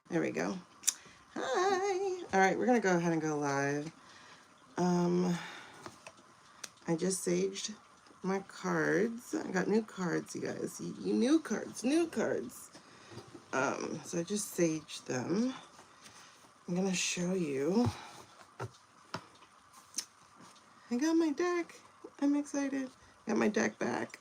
There we go. Hi. All right, we're gonna go ahead and go live. I just saged my cards. I got new cards, you guys. You new cards, new cards. So I just saged them. I'm gonna show you. I got my deck. I'm excited. Got my deck back.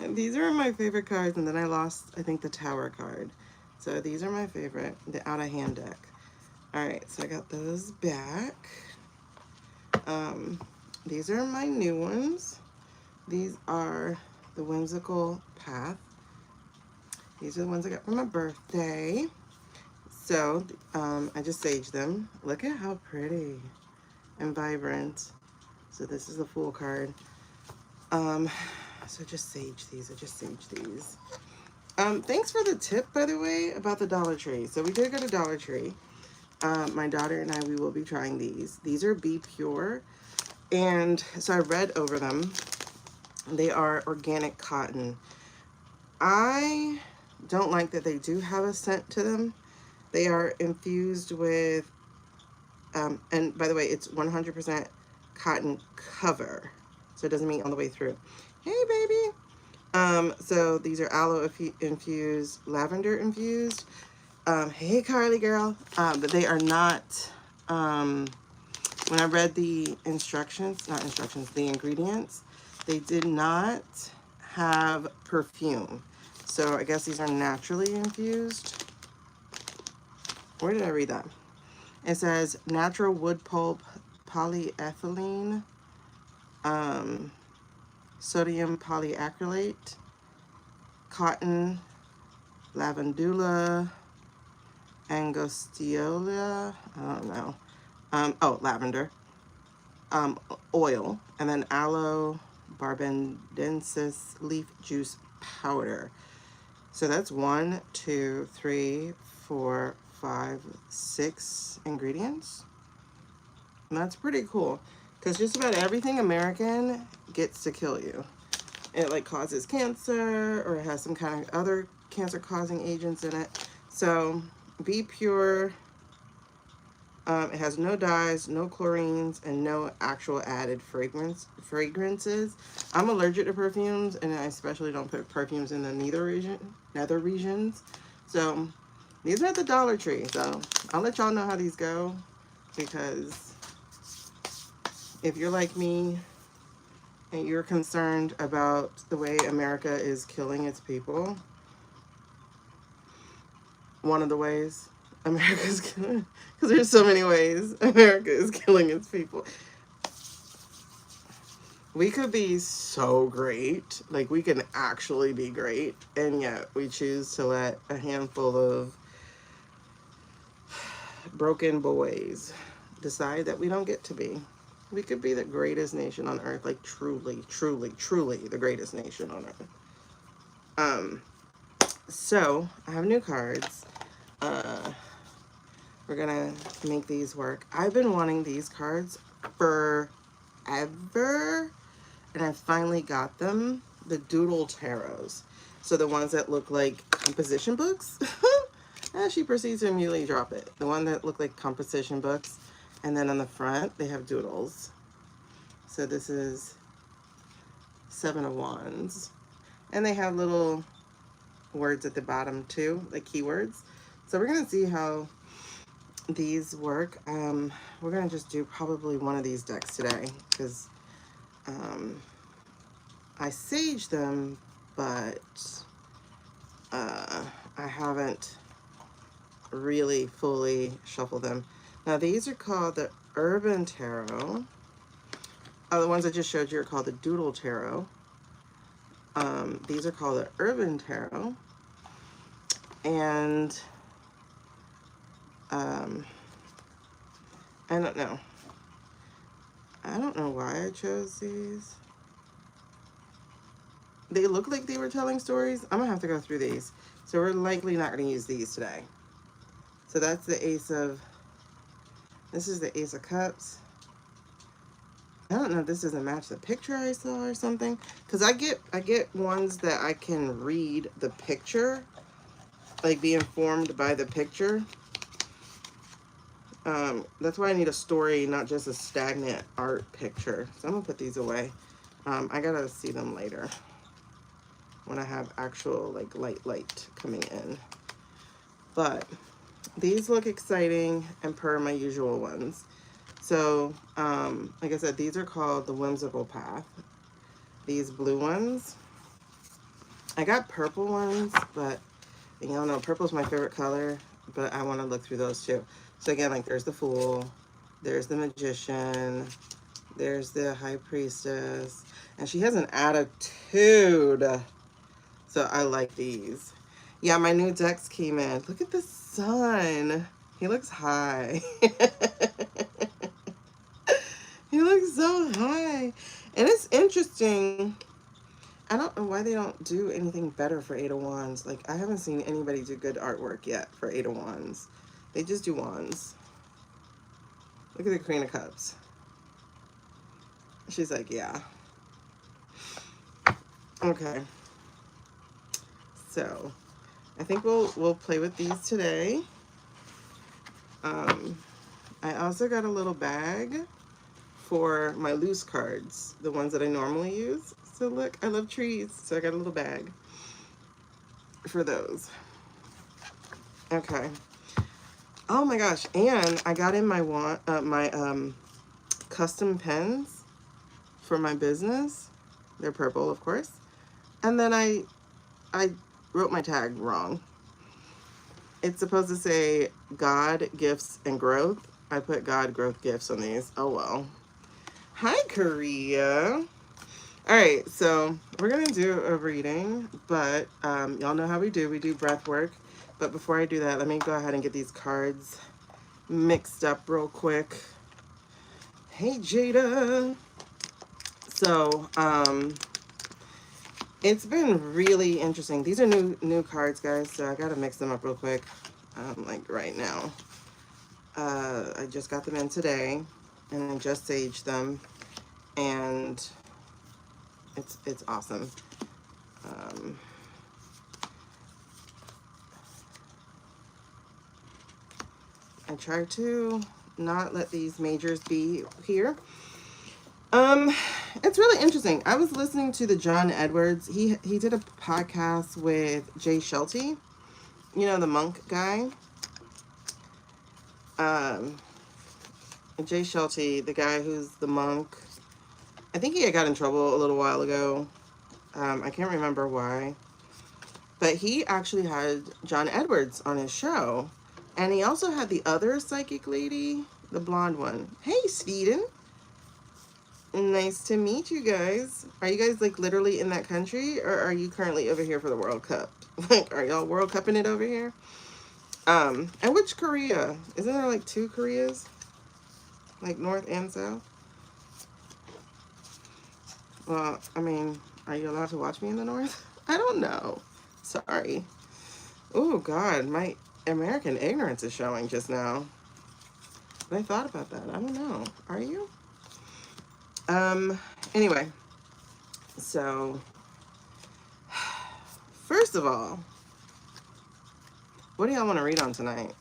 And these are my favorite cards, and then I lost, I think, the Tower card. So these are my favorite, the out of hand deck. All right, so I got those back. These are my new ones. These are the Whimsical Path. These are the ones I got for my birthday. So I just saged them. Look at how pretty and vibrant. So this is the Fool card. So just sage these. I just saged these. Thanks for the tip, by the way, about the Dollar Tree. So we did go to Dollar Tree. My daughter and I, we will be trying these. These are Be Pure. And so I read over them. They are organic cotton. I don't like that they do have a scent to them. They are infused with, and by the way, it's 100% cotton cover. So it doesn't mean all the way through. Hey, baby. So these are aloe infused, lavender infused. Hey, Carly girl. But they are not, when I read the instructions, not instructions, the ingredients, they did not have perfume. So I guess these are naturally infused. Where did I read that? It says natural wood pulp, polyethylene, sodium polyacrylate, cotton, lavandula, angostura, I don't know. Oh, lavender, oil, and then aloe barbadensis leaf juice powder. So that's 1, 2, 3, 4, 5, 6 ingredients. And that's pretty cool, because just about everything American gets to kill you. It like causes cancer, or it has some kind of other cancer causing agents in it. So Be Pure, it has no dyes, no chlorines, and no actual added fragrances. I'm allergic to perfumes, and I especially don't put perfumes in the nether regions. So these are at the Dollar Tree. So I'll let y'all know how these go, because if you're like me and you're concerned about the way America is killing its people, one of the ways America's killing, because there's so many ways America is killing its people. We could be so great, like we can actually be great, and yet we choose to let a handful of broken boys decide that we don't get to be. We could be the greatest nation on earth, like truly, truly, truly the greatest nation on earth. So I have new cards. We're gonna make these work. I've been wanting these cards forever, and I finally got them. The Doodle Tarots. So the ones that look like composition books. And she proceeds to immediately drop it. The one that look like composition books. And then on the front, they have doodles. So this is 7 of Wands. And they have little words at the bottom too, like keywords. So we're going to see how these work. We're going to just do probably one of these decks today, because I saged them, but I haven't really fully shuffled them. Now these are called the Urban Tarot. The ones I just showed you are called the Doodle Tarot. These are called the Urban Tarot. And I don't know. I don't know why I chose these. They look like they were telling stories. I'm gonna have to go through these. So we're likely not gonna use these today. So that's the Ace of, this is the Ace of Cups. I don't know if this doesn't match the picture I saw or something. Because I get ones that I can read the picture. like be informed by the picture. That's why I need a story, not just a stagnant art picture. So I'm gonna put these away. I gotta see them later when I have actual like light coming in. But these look exciting and per my usual ones. So like I said, these are called the Whimsical Path. These blue ones. I got purple ones, but y'all know purple's my favorite color, but I want to look through those too. So again, like there's the Fool, there's the Magician, there's the High Priestess, and she has an attitude. So I like these. Yeah, my new decks came in. Look at the sun. He looks high. He looks so high. And it's interesting. I don't know why they don't do anything better for Eight of Wands. Like, I haven't seen anybody do good artwork yet for Eight of Wands. They just do wands. Look at the Queen of Cups. She's like, yeah. Okay. So, I think we'll play with these today. I also got a little bag for my loose cards, the ones that I normally use. So look, I love trees, so I got a little bag for those. Okay. Oh my gosh, and I got in my custom pens for my business. They're purple, of course. And then I wrote my tag wrong. It's supposed to say God, Gifts, and Growth. I put God, Growth, Gifts on these. Oh well. Hi, Korea. All right, so we're gonna do a reading, but y'all know how we do. We do breath work. But before I do that, let me go ahead and get these cards mixed up real quick. Hey, Jada. So, it's been really interesting. These are new cards, guys, so I gotta mix them up real quick, like right now. I just got them in today, and I just saged them, and it's awesome. I try to not let these majors be here. It's really interesting. I was listening to the John Edwards. He did a podcast with Jay Shelty, you know, the monk guy. Jay Shelty, the guy who's the monk. I think he got in trouble a little while ago. I can't remember why. But he actually had John Edwards on his show. And he also had the other psychic lady, the blonde one. Hey, Steeden. Nice to meet you guys. Are you guys like literally in that country, or are you currently over here for the World Cup? Like, are y'all World Cupping it over here? And which Korea? Isn't there like two Koreas? Like North and South? Well, I mean, are you allowed to watch me in the North? I don't know. Sorry. Oh, God. My American ignorance is showing just now. But I thought about that. I don't know. Are you? Anyway. So, first of all, what do y'all want to read on tonight?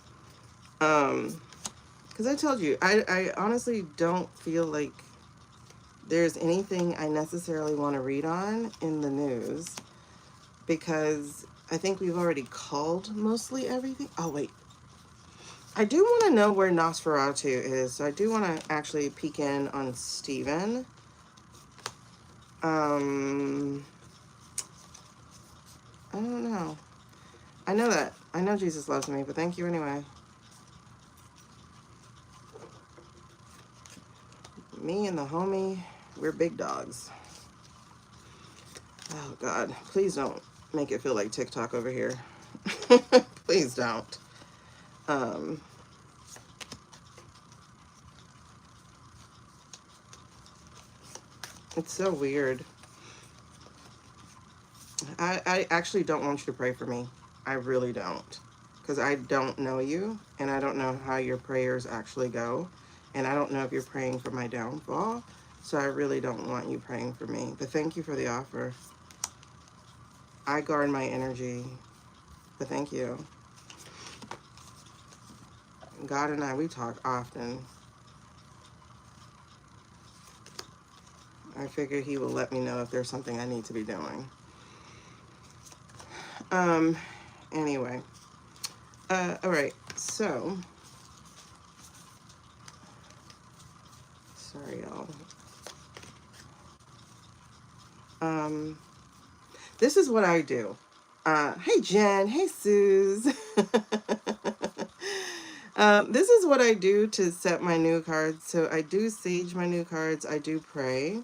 Because I told you, I honestly don't feel like there's anything I necessarily want to read on in the news, because I think we've already called mostly everything. Oh, wait. I do want to know where Nosferatu is, so I do want to actually peek in on Stephen. I don't know. I know that. I know Jesus loves me, but thank you anyway. Me and the homie, we're big dogs. Oh, God. Please don't make it feel like TikTok over here. Please don't. It's so weird. I actually don't want you to pray for me. I really don't. Because I don't know you, and I don't know how your prayers actually go. And I don't know if you're praying for my downfall. So I really don't want you praying for me. But thank you for the offer. I guard my energy but thank you. God and I, we talk often. I figure he will let me know if there's something I need to be doing. Anyway. All right, so. Sorry, y'all. This is what I do. Hey, Jen. Hey, Suze. This is what I do to set my new cards. So I do sage my new cards. I do pray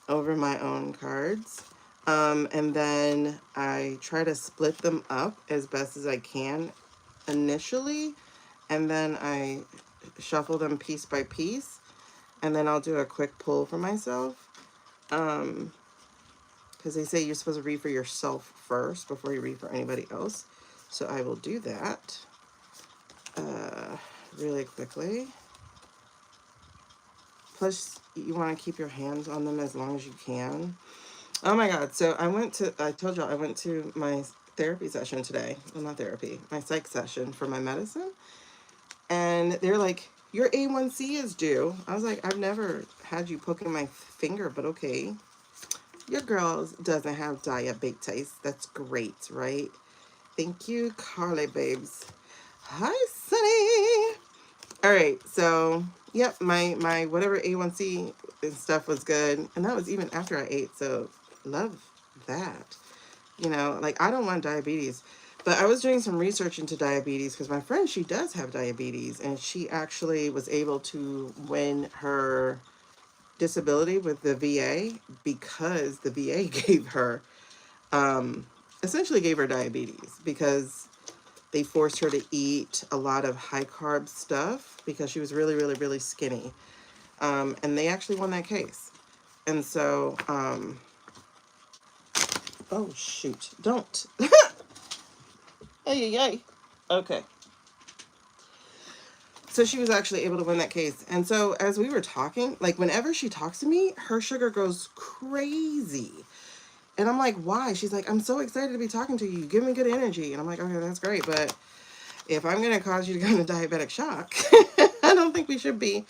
over my own cards. And then I try to split them up as best as I can initially. And then I shuffle them piece by piece. And then I'll do a quick pull for myself. Because they say you're supposed to read for yourself first before you read for anybody else. So I will do that really quickly. Plus, you want to keep your hands on them as long as you can. Oh my God. So I told y'all I went to my therapy session today. Well, not therapy, my psych session for my medicine. And they're like, your A1C is due. I was like, I've never had you poking my finger, but okay. Your girl doesn't have diabetes. That's great, right? Thank you, Carly babes. Hi, Sunny. All right, so, yep, my whatever A1C and stuff was good. And that was even after I ate, so love that. You know, like, I don't want diabetes. But I was doing some research into diabetes because my friend, she does have diabetes. And she actually was able to win her disability with the VA because the VA gave her, essentially gave her diabetes because they forced her to eat a lot of high carb stuff because she was really, really, really skinny. And they actually won that case. And so, oh shoot, don't. Ay. Okay. So she was actually able to win that case. And so as we were talking, like whenever she talks to me, her sugar goes crazy. And I'm like, why? She's like, I'm so excited to be talking to you. You give me good energy. And I'm like, okay, that's great. But if I'm going to cause you to go into diabetic shock, I don't think we should be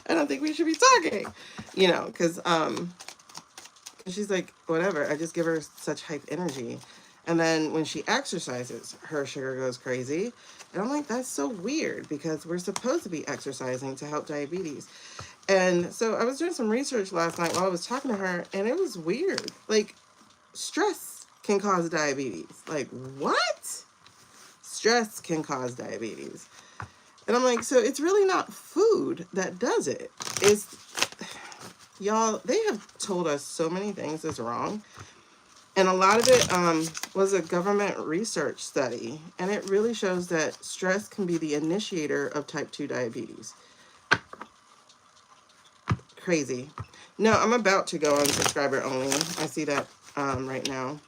talking, you know, because she's like, whatever. I just give her such hype energy. And then when she exercises, her sugar goes crazy. And I'm like, that's so weird because we're supposed to be exercising to help diabetes. And so I was doing some research last night while I was talking to her, and it was weird. Like, stress can cause diabetes. Like, what? Stress can cause diabetes. And I'm like, so it's really not food that does it. It's, y'all, they have told us so many things is wrong. And a lot of it was a government research study. And it really shows that stress can be the initiator of type 2 diabetes. Crazy. No, I'm about to go on subscriber only. I see that right now.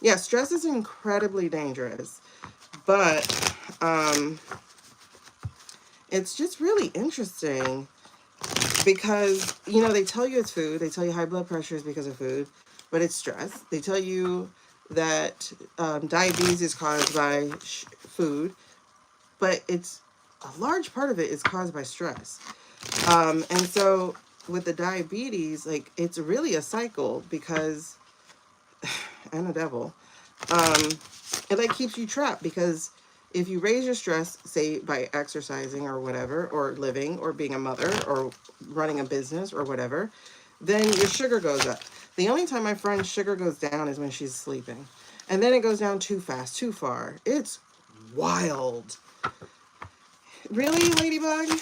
Yeah, stress is incredibly dangerous. But it's just really interesting because, you know, they tell you it's food. They tell you high blood pressure is because of food. But it's stress. They tell you that diabetes is caused by food, but it's a large part of it is caused by stress. And so with the diabetes, like, it's really a cycle because, and a devil, it like keeps you trapped because if you raise your stress, say by exercising or whatever, or living or being a mother or running a business or whatever, then your sugar goes up. The only time my friend's sugar goes down is when she's sleeping. And then it goes down too fast, too far. It's wild. Really, Ladybug?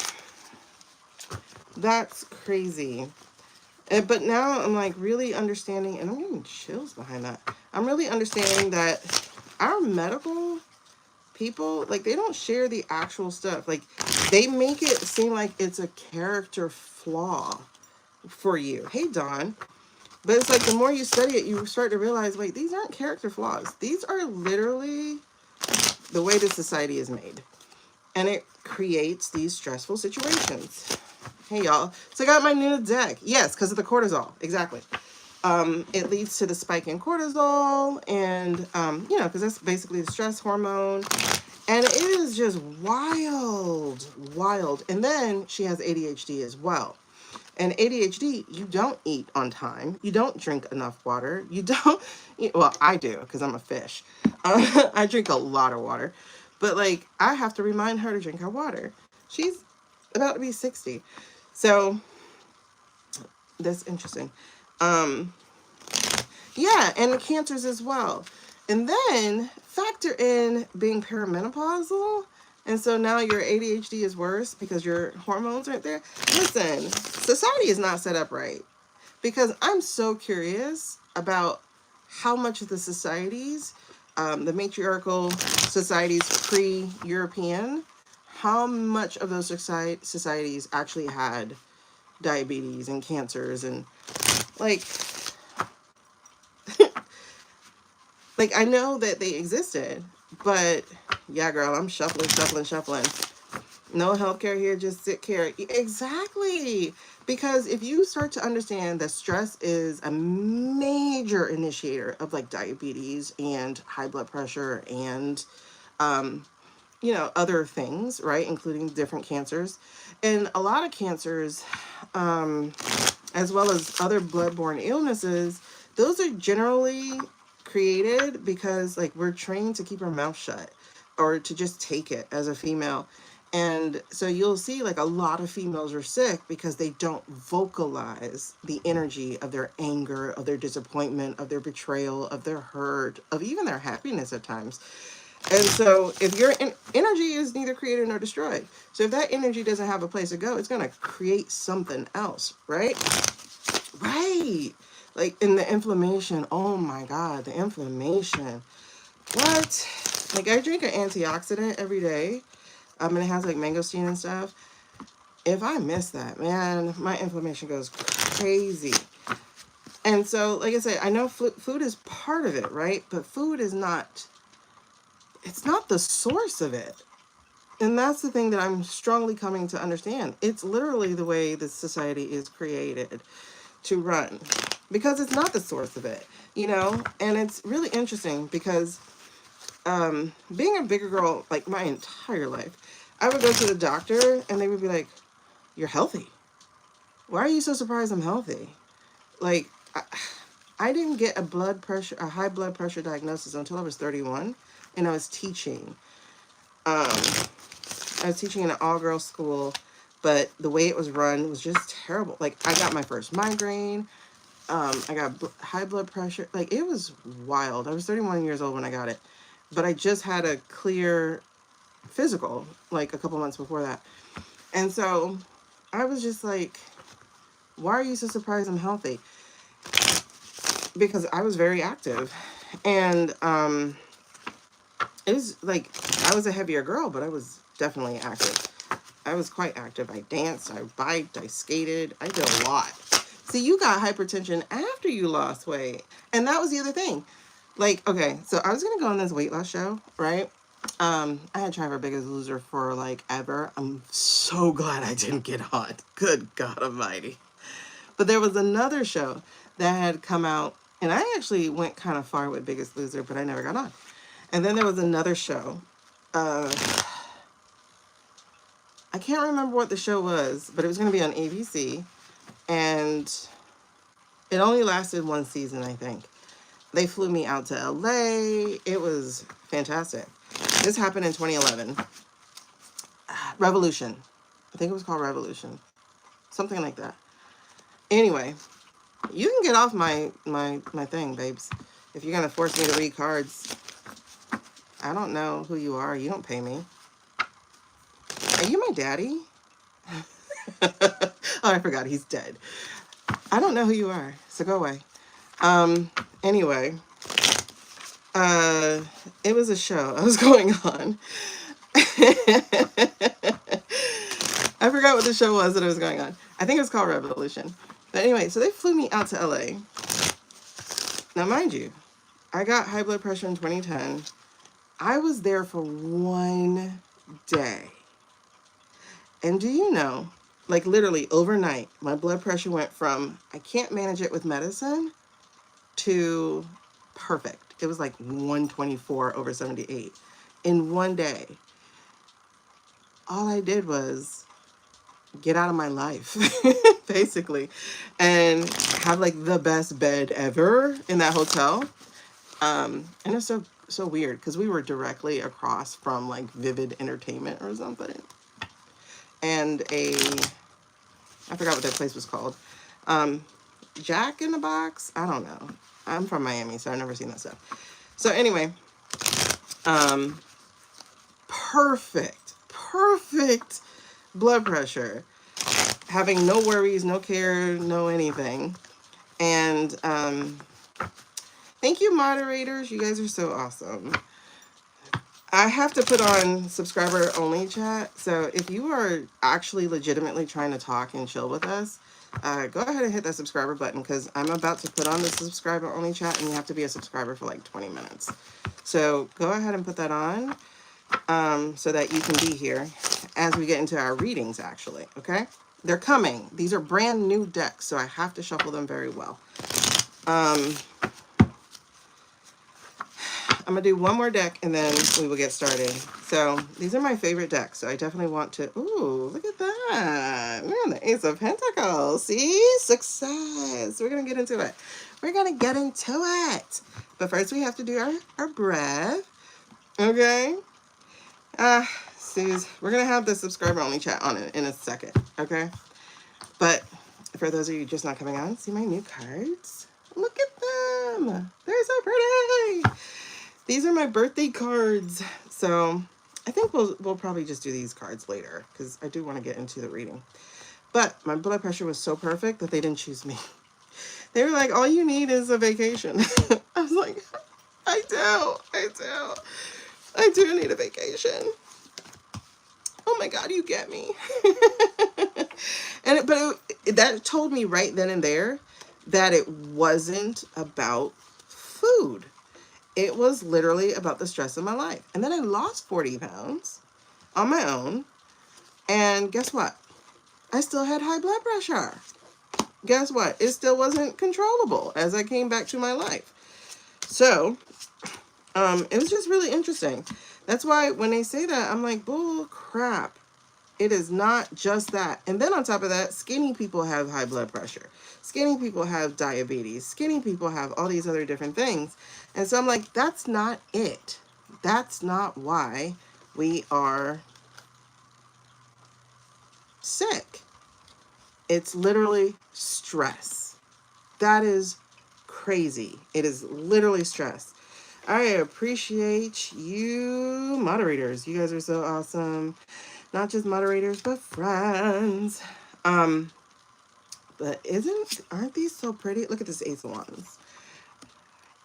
That's crazy. But now I'm like really understanding, and I'm getting chills behind that. I'm really understanding that our medical people, like, they don't share the actual stuff. Like, they make it seem like it's a character flaw for you. Hey, Dawn. But it's like the more you study it, you start to realize, wait, these aren't character flaws. These are literally the way the society is made. And it creates these stressful situations. Hey, y'all. So I got my new deck. Yes, because of the cortisol. Exactly. It leads to the spike in cortisol and, you know, because that's basically the stress hormone. And it is just wild, wild. And then she has ADHD as well. And ADHD, you don't eat on time. You don't drink enough water. You don't, well, I do because I'm a fish. I drink a lot of water. But like, I have to remind her to drink her water. She's about to be 60. So that's interesting. Yeah, and the cancers as well. And then factor in being perimenopausal. And so now your ADHD is worse because your hormones aren't there. Listen, society is not set up right. Because I'm so curious about how much of the societies, the matriarchal societies pre-European, how much of those societies actually had diabetes and cancers and like like I know that they existed, but yeah, girl, I'm shuffling. No healthcare here, just sit care. Exactly. Because if you start to understand that stress is a major initiator of like diabetes and high blood pressure and, you know, other things, right? Including different cancers. And a lot of cancers, as well as other bloodborne illnesses, those are generally created because like we're trained to keep our mouth shut or to just take it as a female. And so you'll see like a lot of females are sick because they don't vocalize the energy of their anger, of their disappointment, of their betrayal, of their hurt, of even their happiness at times. And so if your energy is neither created nor destroyed, so if that energy doesn't have a place to go, it's going to create something else, right? Right. Like in the inflammation, oh my God, the inflammation. What? Like I drink an antioxidant every day. And it has like mangosteen and stuff. If I miss that, man, my inflammation goes crazy. And so, like I said, I know food is part of it, right? But food is not, it's not the source of it. And that's the thing that I'm strongly coming to understand. It's literally the way this society is created to run because it's not the source of it, you know? And it's really interesting because being a bigger girl, like my entire life, I would go to the doctor and they would be like, "You're healthy. Why are you so surprised I'm healthy?" Like, I didn't get a high blood pressure diagnosis until I was 31 and I was teaching. I was teaching in an all-girls school, but the way it was run was just terrible. Like, I got my first migraine. I got high blood pressure. Like, it was wild. I was 31 years old when I got it. But I just had a clear physical, like, a couple months before that. And so I was just like, why are you so surprised I'm healthy? Because I was very active. And it was like, I was a heavier girl, but I was definitely active. I was quite active. I danced, I biked, I skated. I did a lot. See, you got hypertension after you lost weight. And that was the other thing. Like, okay, so I was going to go on this weight loss show, right? I had tried for Biggest Loser for like ever. I'm so glad I didn't get on. Good God Almighty. But there was another show that had come out, and I actually went kind of far with Biggest Loser, but I never got on. And then there was another show. I can't remember what the show was, but it was going to be on ABC. And it only lasted one season, I think. They flew me out to LA. It was fantastic. This happened in 2011. Revolution. I think it was called Revolution. Something like that. Anyway, you can get off my thing, babes. If you're going to force me to read cards, I don't know who you are. You don't pay me. Are you my daddy? Oh, I forgot. He's dead. I don't know who you are, so go away. Anyway, it was a show I was going on. I forgot what the show was that I was going on. I think it was called Revolution. But anyway, so they flew me out to LA. Now, mind you, I got high blood pressure in 2010. I was there for one day. And do you know, like literally overnight, my blood pressure went from, I can't manage it with medicine, to perfect. It was like 124/78 in one day. All I did was get out of my life, basically, and have like the best bed ever in that hotel. And it's so weird because we were directly across from like Vivid Entertainment or something, and I forgot what that place was called. Jack in the Box. I don't know. I'm from Miami, so I've never seen that stuff. So anyway, perfect blood pressure, having no worries, no care, no anything. And thank you, moderators. You guys are so awesome. I have to put on subscriber only chat. So if you are actually legitimately trying to talk and chill with us, go ahead and hit that subscriber button, because I'm about to put on the subscriber only chat and you have to be a subscriber for like 20 minutes. So go ahead and put that on so that you can be here as we get into our readings, actually. Okay, they're coming. These are brand new decks, so I have to shuffle them very well. I'm going to do one more deck and then we will get started. So these are my favorite decks. So I definitely want to... Ooh, look at that. We're on the Ace of Pentacles. See? Success. We're going to get into it. We're going to get into it. But first we have to do our breath. Okay? Suze, we're going to have the subscriber only chat on it in a second. Okay? But for those of you just not coming on, see my new cards? Look at them. They're so pretty. These are my birthday cards, so I think we'll probably just do these cards later, because I do want to get into the reading. But my blood pressure was so perfect that they didn't choose me. They were like, all you need is a vacation. I was like, I do need a vacation. Oh my God, you get me. That told me right then and there that it wasn't about food. It was literally about the stress of my life. And then I lost 40 pounds on my own. And guess what? I still had high blood pressure. Guess what? It still wasn't controllable as I came back to my life. So, it was just really interesting. That's why when they say that, I'm like, bull crap. It is not just that. And then on top of that, skinny people have high blood pressure. Skinny people have diabetes. Skinny people have all these other different things. And so I'm like, that's not it. That's not why we are sick. It's literally stress. That is crazy. It is literally stress. I appreciate you moderators. You guys are so awesome. Not just moderators, but friends. But aren't these so pretty? Look at this Ace of Wands.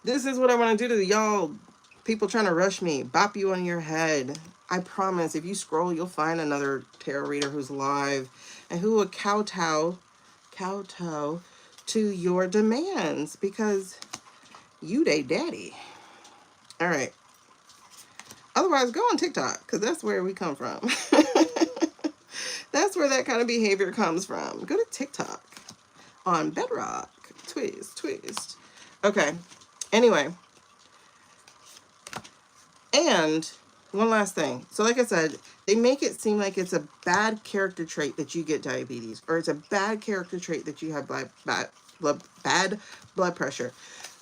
This is what I want to do to y'all people trying to rush me. Bop you on your head. I promise, if you scroll, you'll find another tarot reader who's live and who will kowtow to your demands, because you they daddy. All right. Otherwise, go on TikTok, because that's where we come from. That's where that kind of behavior comes from. Go to TikTok on Bedrock. Twist. Okay. Anyway. And one last thing. So like I said, they make it seem like it's a bad character trait that you get diabetes, or it's a bad character trait that you have bad blood pressure.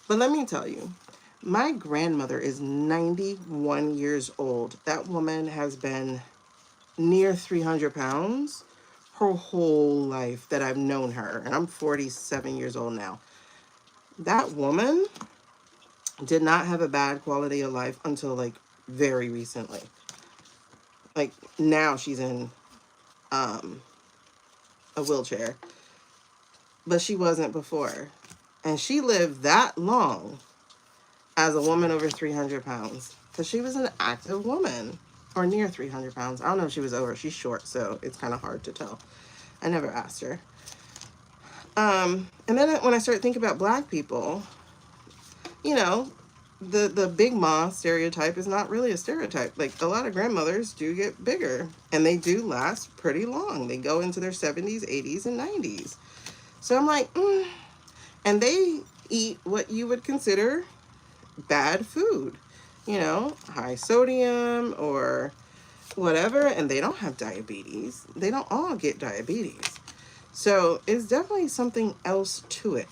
But let me tell you, my grandmother is 91 years old. That woman has been near 300 pounds her whole life that I've known her. And I'm 47 years old now. That woman did not have a bad quality of life until like very recently. Like now she's in a wheelchair. But she wasn't before. And she lived that long as a woman over 300 pounds. Because she was an active woman. Or near 300 pounds. I don't know if she was over. She's short, so it's kind of hard to tell. I never asked her. And then when I started thinking about black people, you know, the big ma stereotype is not really a stereotype. Like, a lot of grandmothers do get bigger. And they do last pretty long. They go into their 70s, 80s, and 90s. So I'm like, And they, eat what you would consider bad food, you know, high sodium or whatever, and they don't have diabetes. They don't all get diabetes. So it's definitely something else to it.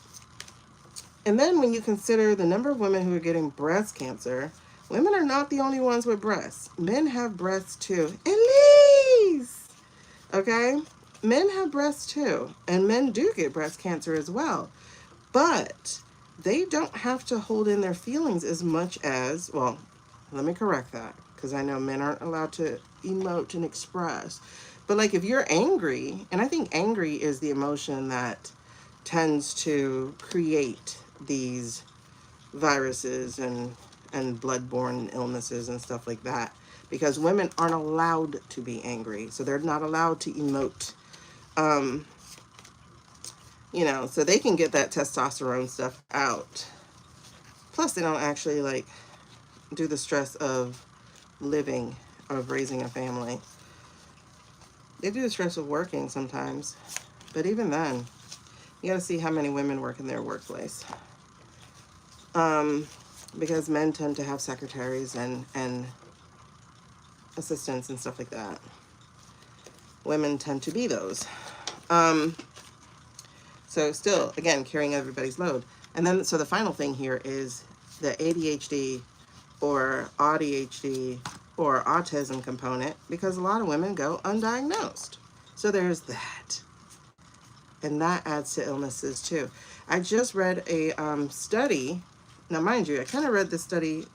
And then when you consider the number of women who are getting breast cancer, women are not the only ones with breasts. Men have breasts too. Elise! Okay? Men have breasts too. And men do get breast cancer as well. But they don't have to hold in their feelings as much as, well, let me correct that, because I know men aren't allowed to emote and express. But like if you're angry, and I think angry is the emotion that tends to create these viruses and bloodborne illnesses and stuff like that, because women aren't allowed to be angry, so they're not allowed to emote. You know, so they can get that testosterone stuff out. Plus, they don't actually like do the stress of living, of raising a family. They do the stress of working sometimes, but even then, you gotta see how many women work in their workplace. Because men tend to have secretaries and assistants and stuff like that. Women tend to be those. So still, again, carrying everybody's load. And then, so the final thing here is the ADHD or ADHD or autism component, because a lot of women go undiagnosed. So there's that. And that adds to illnesses too. I just read a study. Now, mind you, I kind of read this study,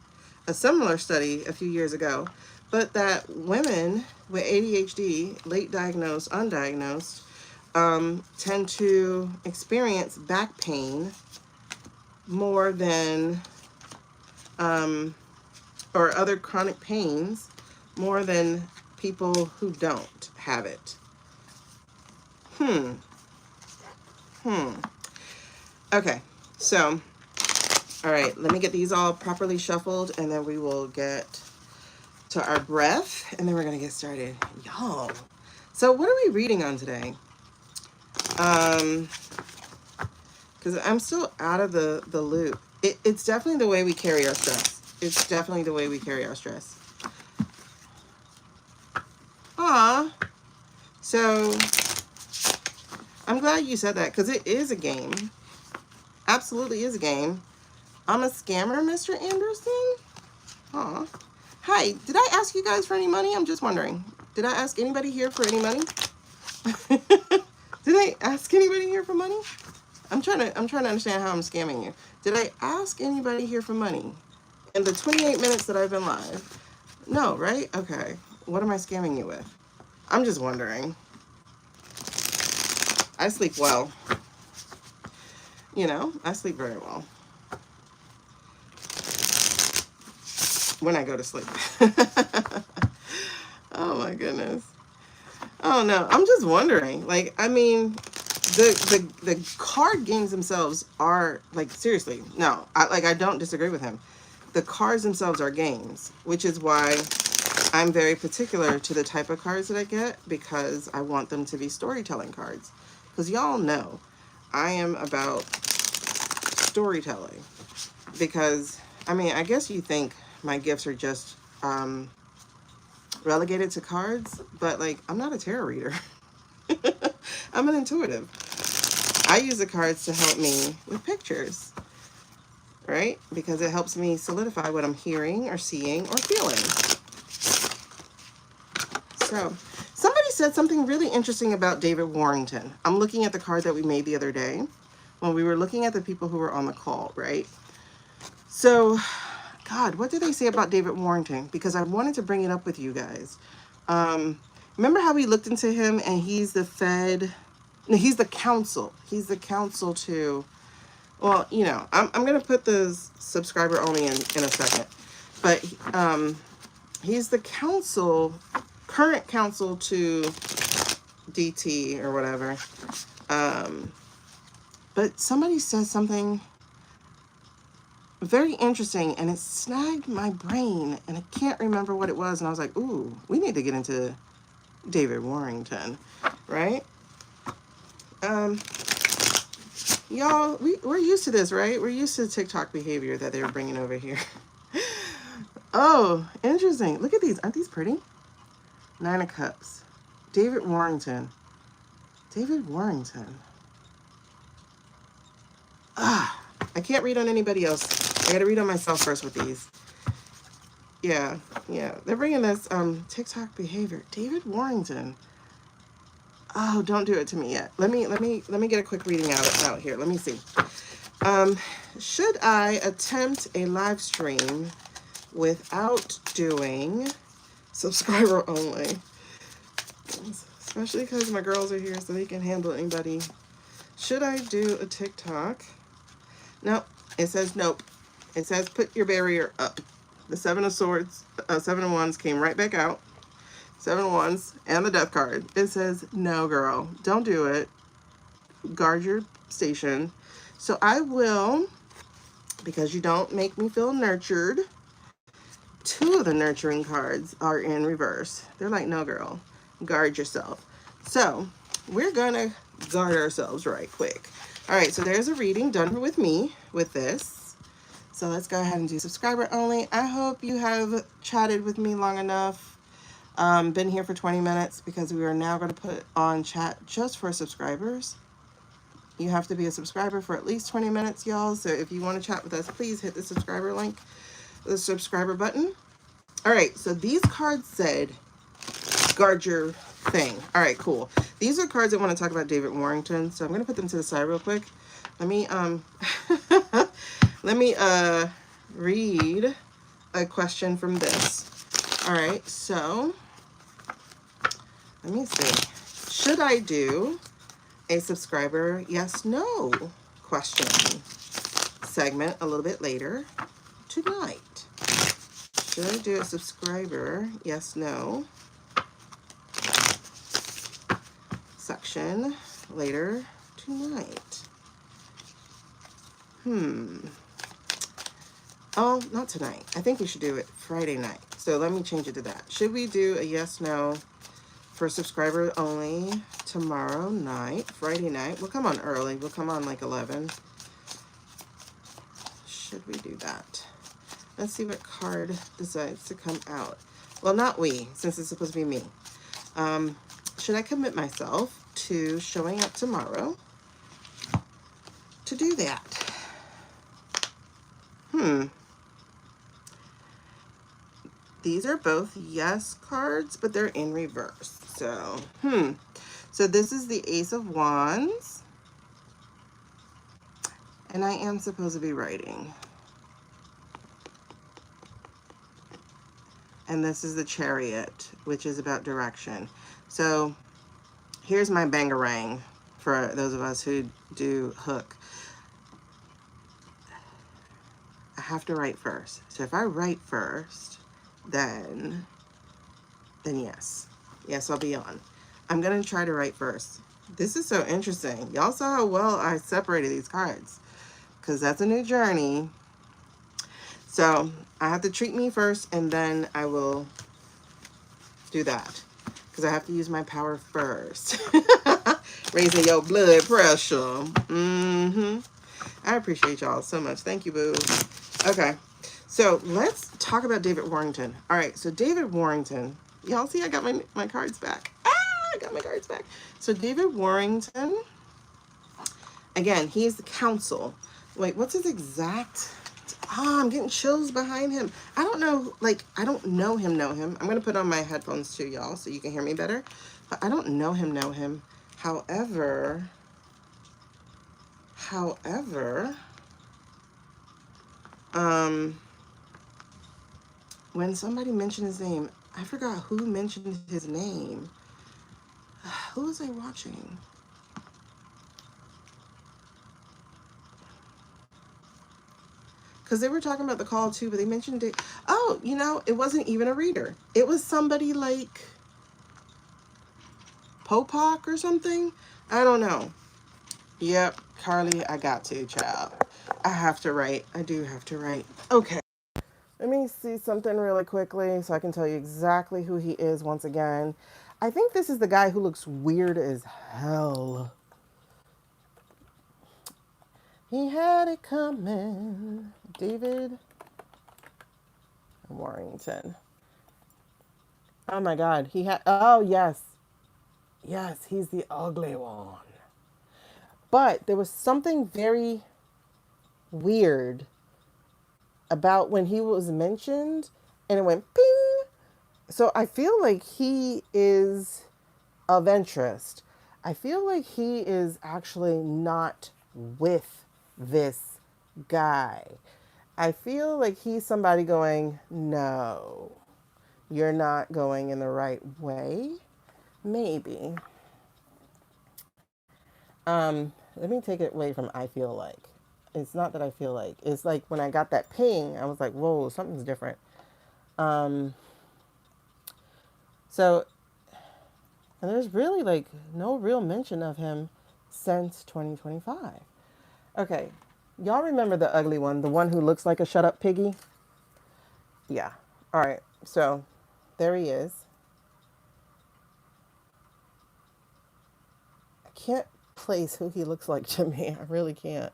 a similar study a few years ago, but that women with ADHD, late diagnosed, undiagnosed, tend to experience back pain more than, or other chronic pains more than people who don't have it. Okay, so, all right, let me get these all properly shuffled, and then we will get to our breath, and then we're gonna get started. Y'all, so what are we reading on today? Because I'm still out of the loop. It's definitely the way we carry our stress. It's definitely the way we carry our stress. So I'm glad you said that, because it is a game. Absolutely is a game. I'm a scammer, Mr. Anderson? Hi, did I ask you guys for any money? I'm just wondering. Did I ask anybody here for any money? Did I ask anybody here for money? I'm trying to understand how I'm scamming you. Did I ask anybody here for money in the 28 minutes that I've been live? No, right? Okay. What am I scamming you with? I'm just wondering. I sleep well. You know, I sleep very well when I go to sleep. Oh my goodness. Oh no, I'm just wondering. Like, I mean, the card games themselves are, like, seriously, no, I don't disagree with him. The cards themselves are games, which is why I'm very particular to the type of cards that I get, because I want them to be storytelling cards. Because y'all know I am about storytelling. Because, I mean, I guess you think my gifts are just relegated to cards, but like, I'm not a tarot reader. I'm an intuitive. I use the cards to help me with pictures, right? Because it helps me solidify what I'm hearing or seeing or feeling. So somebody said something really interesting about David Warrington. I'm looking at the card that we made the other day when we were looking at the people who were on the call, right? So, God, what did they say about David Warrington? Because I wanted to bring it up with you guys. Remember how we looked into him, and he's the Fed? No, he's the counsel. He's the counsel to, well, you know, I'm going to put the subscriber only in a second. But he's the counsel, current counsel to DT or whatever. But somebody said something very interesting, and it snagged my brain, and I can't remember what it was. And I was like, ooh, we need to get into David Warrington, right? Y'all, we're used to this, right? We're used to TikTok behavior that they're bringing over here. Oh, interesting. Look at these. Aren't these pretty? 9 of Cups. David Warrington. David Warrington. Ah, I can't read on anybody else. I gotta read on myself first with these. Yeah, yeah. They're bringing this TikTok behavior. David Warrington. Oh, don't do it to me yet. Let me get a quick reading out here. Let me see. Should I attempt a live stream without doing subscriber only? Especially because my girls are here so they can handle anybody. Should I do a TikTok? No, it says nope. It says put your barrier up. The 7 of Swords, 7 of Wands came right back out. 7 of Wands and the Death card. It says, no, girl, don't do it. Guard your station. So I will, because you don't make me feel nurtured, 2 of the nurturing cards are in reverse. They're like, no, girl, guard yourself. So we're going to guard ourselves right quick. All right, so there's a reading done with me with this. So let's go ahead and do subscriber only. I hope you have chatted with me long enough. Been here for 20 minutes because we are now going to put on chat just for subscribers. You have to be a subscriber for at least 20 minutes, y'all. So if you want to chat with us, please hit the subscriber link, the subscriber button. All right, so these cards said, guard your thing. All right, cool. These are cards that want to talk about David Warrington. So I'm going to put them to the side real quick. Let me, let me read a question from this. All right, so let me see. Should I do a subscriber yes, no question segment a little bit later tonight? Should I do a subscriber yes, no section later tonight? Oh, not tonight. I think we should do it Friday night. So let me change it to that. Should we do a yes, no for subscriber only tomorrow night, Friday night? We'll come on early. We'll come on like 11. Should we do that? Let's see what card decides to come out. Well, not we, since it's supposed to be me. Should I commit myself to showing up tomorrow to do that? These are both yes cards, but they're in reverse. So, So this is the Ace of Wands. And I am supposed to be writing. And this is the Chariot, which is about direction. So here's my bangarang for those of us who do hook. I have to write first. So if I write first, then yes. Yes, I'll be on. I'm going to try to write first. This is so interesting. Y'all saw how well I separated these cards, because that's a new journey. So I have to treat me first, and then I will do that, because I have to use my power first. Raising your blood pressure. I appreciate y'all so much. Thank you, boo. Okay. So let's talk about David Warrington. All right, so David Warrington. Y'all see I got my cards back. I got my cards back. So David Warrington, again, he's the Counsel. Wait, what's his exact... I'm getting chills behind him. I don't know, I don't know him. I'm going to put on my headphones too, y'all, so you can hear me better. But I don't know him. However... when somebody mentioned his name, I forgot who mentioned his name. Who was I watching? Because they were talking about the call too, but they mentioned it. Oh, you know, it wasn't even a reader. It was somebody like Popak or something. I don't know. Yep, Carly, I got to, child. I have to write. I do have to write. Okay. Let me see something really quickly so I can tell you exactly who he is once again. I think this is the guy who looks weird as hell. He had it coming. David Warrington. Oh my God. He had. Oh, yes. Yes, he's the ugly one. But there was something very weird about when he was mentioned and it went ping. So I feel like he is of interest. I feel like he is actually not with this guy. I feel like he's somebody going, no, you're not going in the right way. Maybe. Let me take it away from I feel like. It's not that I feel like. It's like when I got that ping, I was like, whoa, something's different. Um, so, and there's really like no real mention of him since 2025. Okay, y'all remember the ugly one, the one who looks like a shut up piggy? Yeah. All right, so there he is. I can't place who he looks like to me. I really can't.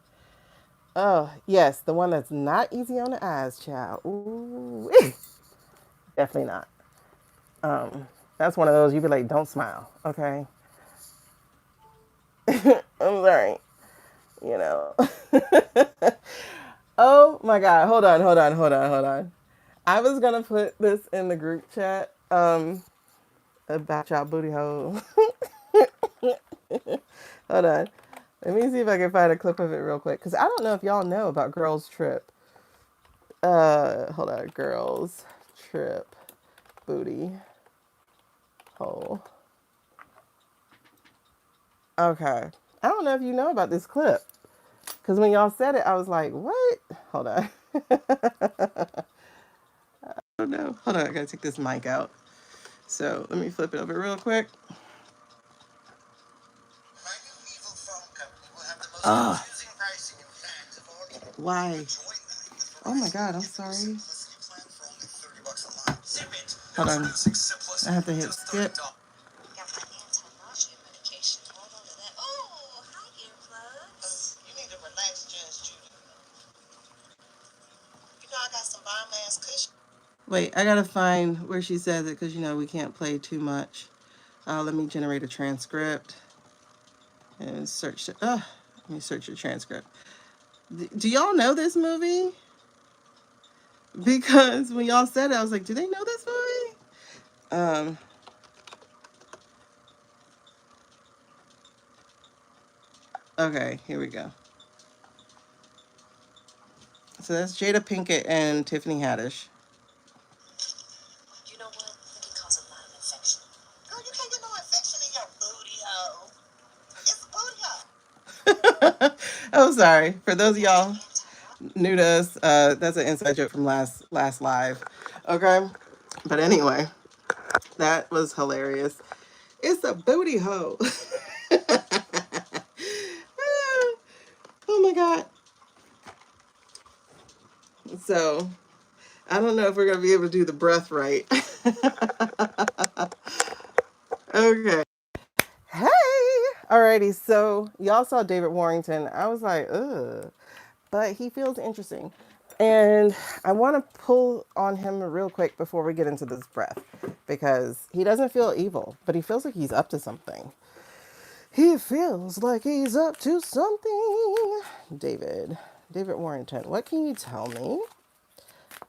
Oh, yes, the one that's not easy on the eyes, child. Ooh, definitely not. That's one of those you be like, don't smile, okay? I'm sorry, you know. Oh my God, hold on. I was gonna put this in the group chat about y'all booty hole. Hold on. Let me see if I can find a clip of it real quick. Because I don't know if y'all know about Girls Trip. Hold on. Girls Trip booty hole. Okay. I don't know if you know about this clip. Because when y'all said it, I was like, what? Hold on. Oh no. Hold on. I gotta take this mic out. So let me flip it over real quick. Oh. Why? Oh my God, I'm sorry. Hold on. I have to hit skip. Wait, I gotta find where she says it because you know we can't play too much. Let me generate a transcript and search it. Let me search the transcript. Do y'all know this movie? Because when y'all said it, I was like, do they know this movie? Okay, here we go. So that's Jada Pinkett and Tiffany Haddish. You know what? It can cause a lot of infection. Girl, you can't get no infection in your booty hole. It's a booty hole. Oh, sorry. For those of y'all new to us, that's an inside joke from last live. Okay? But anyway, that was hilarious. It's a booty hole. Oh my God. So I don't know if we're going to be able to do the breath right. Okay. Hey. Alrighty. So y'all saw David Warrington. I was like, ugh. But he feels interesting. And I want to pull on him real quick before we get into this breath. Because he doesn't feel evil, but he feels like he's up to something. He feels like he's up to something. David Warrington. What can you tell me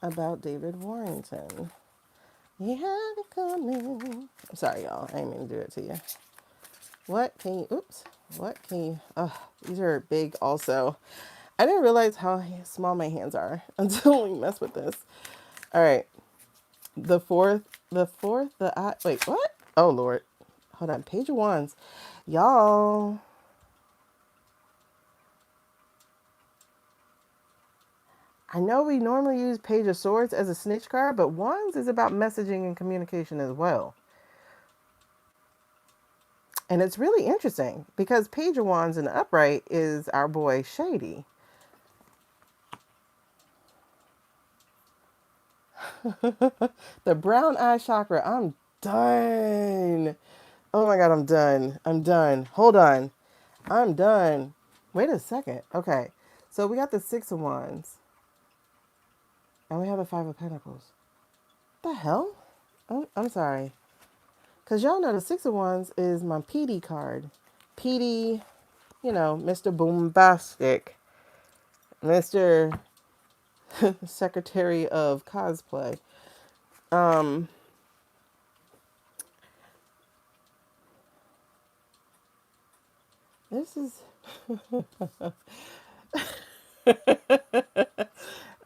about David Warrington? He had it coming. I'm sorry, y'all. I didn't mean to do it to you. What can you, these are big also. I didn't realize how small my hands are until we mess with this. All right. Wait, what? Oh, Lord. Hold on. Page of Wands. Y'all. I know we normally use Page of Swords as a snitch card, but Wands is about messaging and communication as well. And it's really interesting because Page of Wands in the upright is our boy Shady. The brown eye chakra. I'm done. Oh my God, I'm done. Hold on. I'm done. Wait a second. Okay. So we got the Six of Wands. And we have the Five of Pentacles. The hell? I'm sorry. Because y'all know the Six of Wands is my Petey card. Petey, you know, Mr. Boombastic. Mr. Secretary of Cosplay. This is...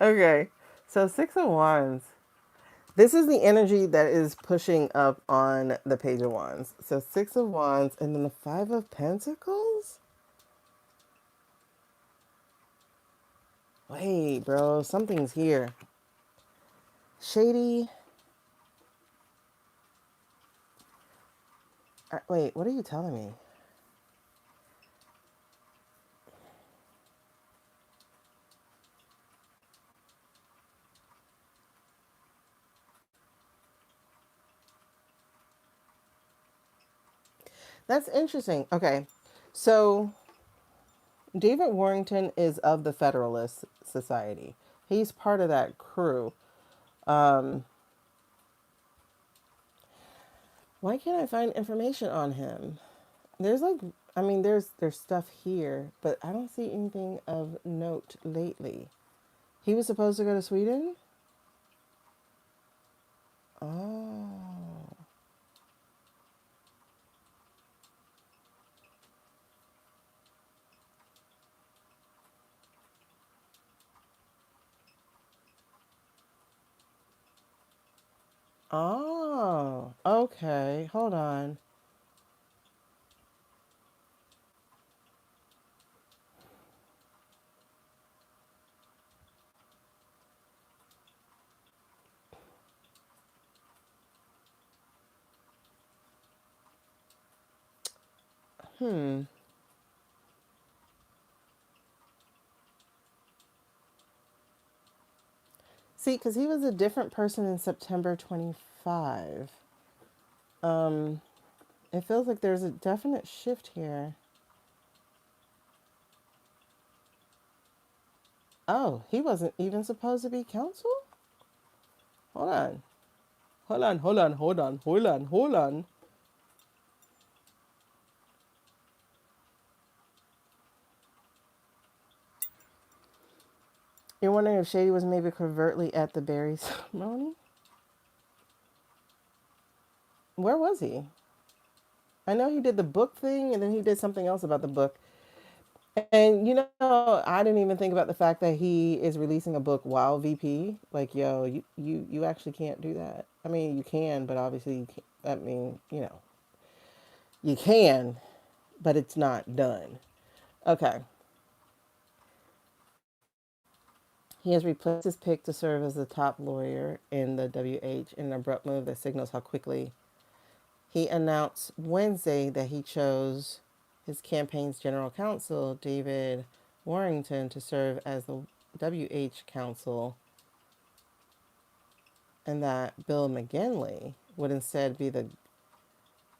Okay. So Six of Wands. This is the energy that is pushing up on the Page of Wands. So Six of Wands and then the Five of Pentacles? Wait, bro. Something's here. Shady. Wait, what are you telling me? That's interesting. Okay. So David Warrington is of the Federalist Society. He's part of that crew. Um, why can't I find information on him? There's like, I mean, there's stuff here, but I don't see anything of note lately. He was supposed to go to Sweden? Oh. Oh. Okay. Hold on. Hmm. See, because he was a different person in September 25. Um, it feels like there's a definite shift here. Oh, he wasn't even supposed to be counsel? Hold on. Hold on, hold on, hold on, hold on, hold on. You're wondering if Shady was maybe covertly at the Berry ceremony? Where was he? I know he did the book thing and then he did something else about the book. And you know, I didn't even think about the fact that he is releasing a book while VP. Like, yo, you actually can't do that. I mean, you can, but obviously you can't. I mean, you know, you can, but it's not done. Okay. He has replaced his pick to serve as the top lawyer in the WH in an abrupt move that signals how quickly. He announced Wednesday that he chose his campaign's general counsel, David Warrington, to serve as the WH counsel, and that Bill McGinley would instead be the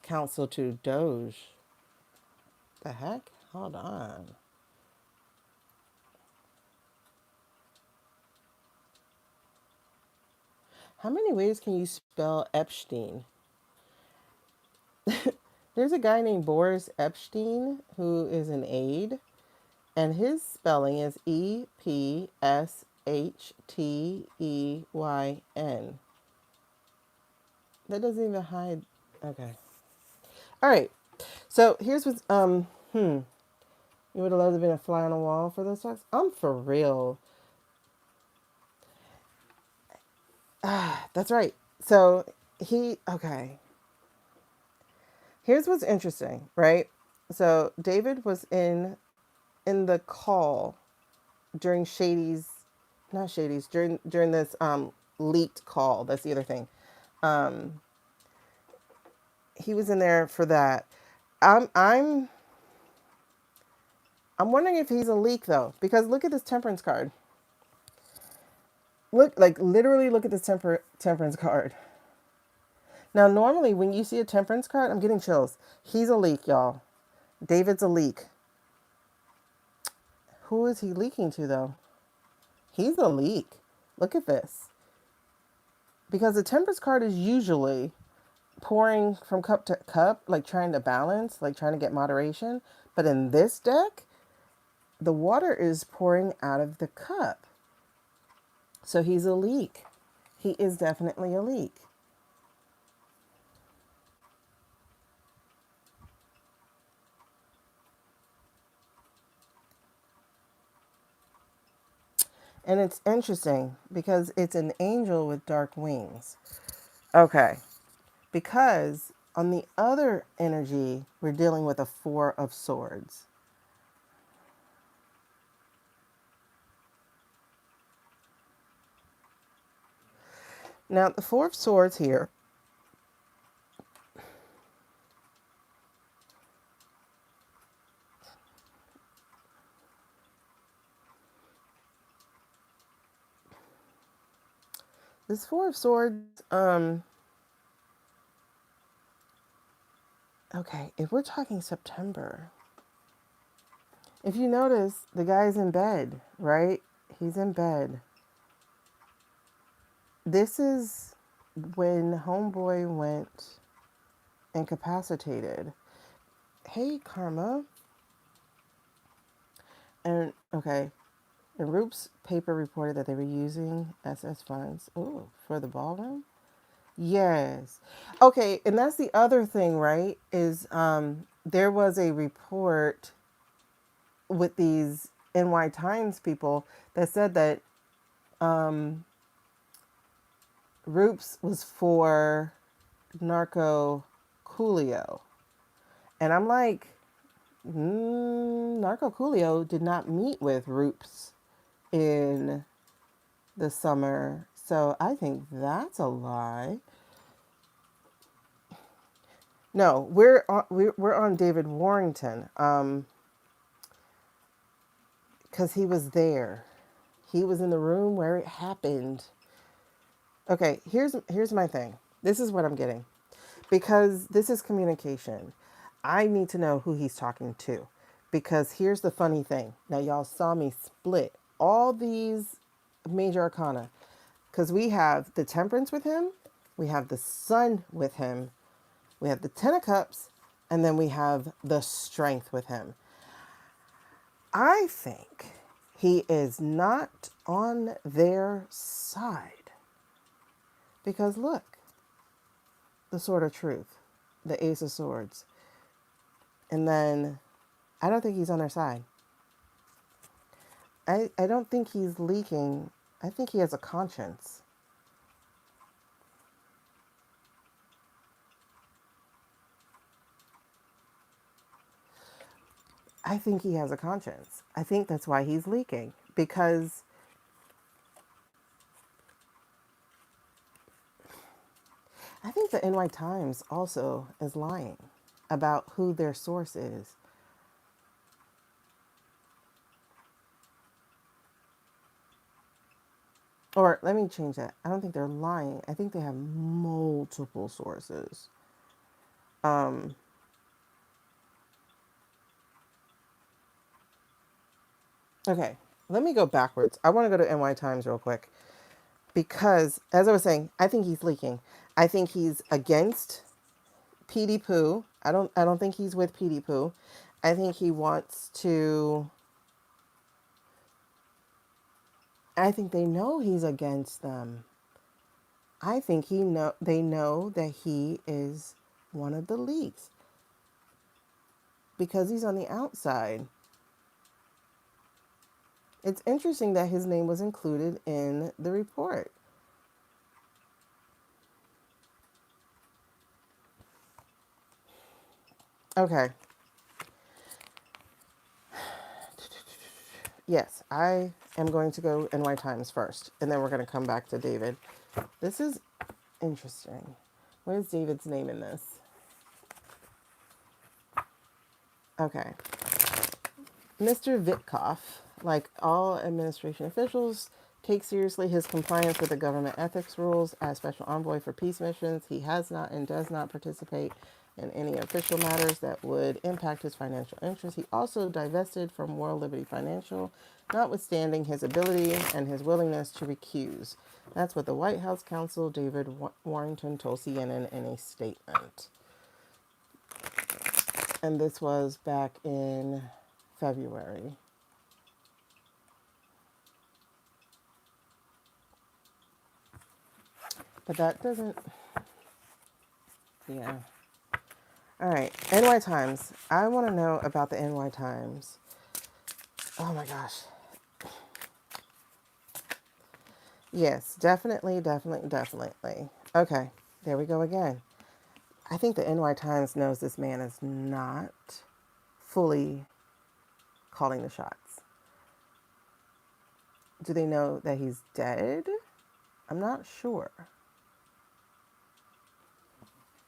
counsel to Doge. The heck? Hold on. How many ways can you spell Epstein? There's a guy named Boris Epstein who is an aide, and his spelling is Epshteyn. That doesn't even hide. Okay. All right. So here's what's You would have loved to have been a fly on the wall for those talks. I'm for real. That's right. So okay. Here's what's interesting, right? So David was in the call during not Shady's, during this leaked call. That's the other thing. Um, he was in there for that. I'm I'm I'm wondering if he's a leak though, because look at this temperance card. Look, like literally look at this temperance card. Now, normally when you see a temperance card, I'm getting chills. He's a leak, y'all. David's a leak. who is he leaking to, though? He's a leak. Look at this. Because the Temperance card is usually pouring from cup to cup, like trying to balance, like trying to get moderation. But in this deck, the water is pouring out of the cup. So he's a leak. He is definitely a leak. And it's interesting because it's an angel with dark wings. Okay. Because on the other energy, we're dealing with a Four of Swords. Now, the Four of Swords here, this Four of Swords, okay, if we're talking September, if you notice, the guy's in bed, right? He's in bed. This is when Homeboy went incapacitated. Hey, Karma. And, okay, and Roop's paper reported that they were using SS funds, for the ballroom. Yes. Okay, and that's the other thing, right? Is there was a report with these NY Times people that said that Roops was for Narco Coolio. And I'm like, Narco Coolio did not meet with Roops in the summer. So I think that's a lie. No, we're on David Warrington, because he was there. He was in the room where it happened. Okay, here's my thing. This is what I'm getting. Because this is communication. I need to know who he's talking to. Because here's the funny thing. Now y'all saw me split all these major arcana. Because we have the Temperance with him, we have the Sun with him, we have the Ten of Cups, and then we have the Strength with him. I think he is not on their side. Because look, the Sword of Truth, the Ace of Swords. And then I don't think he's on their side. I don't think he's leaking. I think he has a conscience. I think he has a conscience. I think that's why he's leaking. Because I think the NY Times also is lying about who their source is. Or let me change that. I don't think they're lying. I think they have multiple sources. Okay, let me go backwards. I want to go to NY Times real quick. Because, as I was saying, I think he's leaking. I think he's against Petey Pooh. I don't think he's with Petey Pooh. I think he wants to. I think they know he's against them. I think they know that he is one of the leaks because he's on the outside. It's interesting that his name was included in the report. Okay. Yes, I am going to go NY Times first, and then we're going to come back to David. This is interesting. Where's David's name in this? Okay. Mr. Vitkoff, like all administration officials, takes seriously his compliance with the government ethics rules. As special envoy for peace missions, he has not and does not participate in any official matters that would impact his financial interests. He also divested from World Liberty Financial, notwithstanding his ability and his willingness to recuse. That's what the White House counsel David Warrington told CNN in a statement. And this was back in February. But that doesn't, yeah. All right, NY Times. I want to know about the NY Times. Oh my gosh. Yes, definitely, definitely, definitely. Okay, there we go again. I think the NY Times knows this man is not fully calling the shots. Do they know that he's dead? I'm not sure.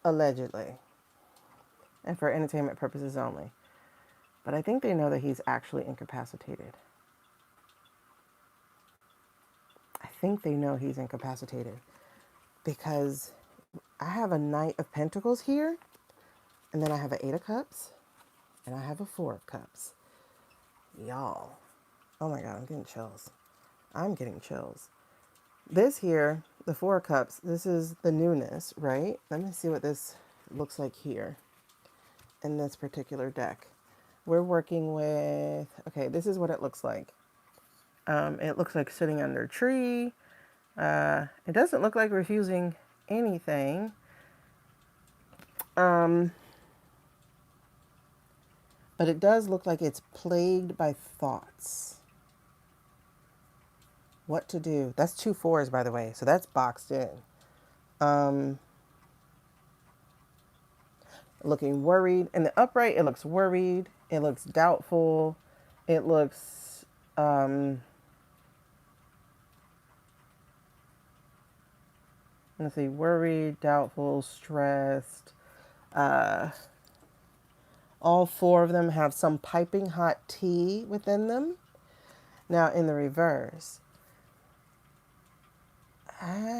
Allegedly. And for entertainment purposes only. But I think they know that he's actually incapacitated. I think they know he's incapacitated because I have a Knight of Pentacles here, and then I have an Eight of Cups, and I have a Four of Cups. Y'all. Oh my God, I'm getting chills. I'm getting chills. This here, the Four of Cups, this is the newness, right? Let me see what this looks like here in this particular deck. We're working with, okay, this is what it looks like. It looks like sitting under a tree. It doesn't look like refusing anything. But it does look like it's plagued by thoughts. What to do? That's 2 4s, by the way. So that's boxed in. Looking worried. In the upright, it looks worried. It looks doubtful. It looks, let's see, worried, doubtful, stressed. All 4 of them have some piping hot tea within them. Now, in the reverse, I'm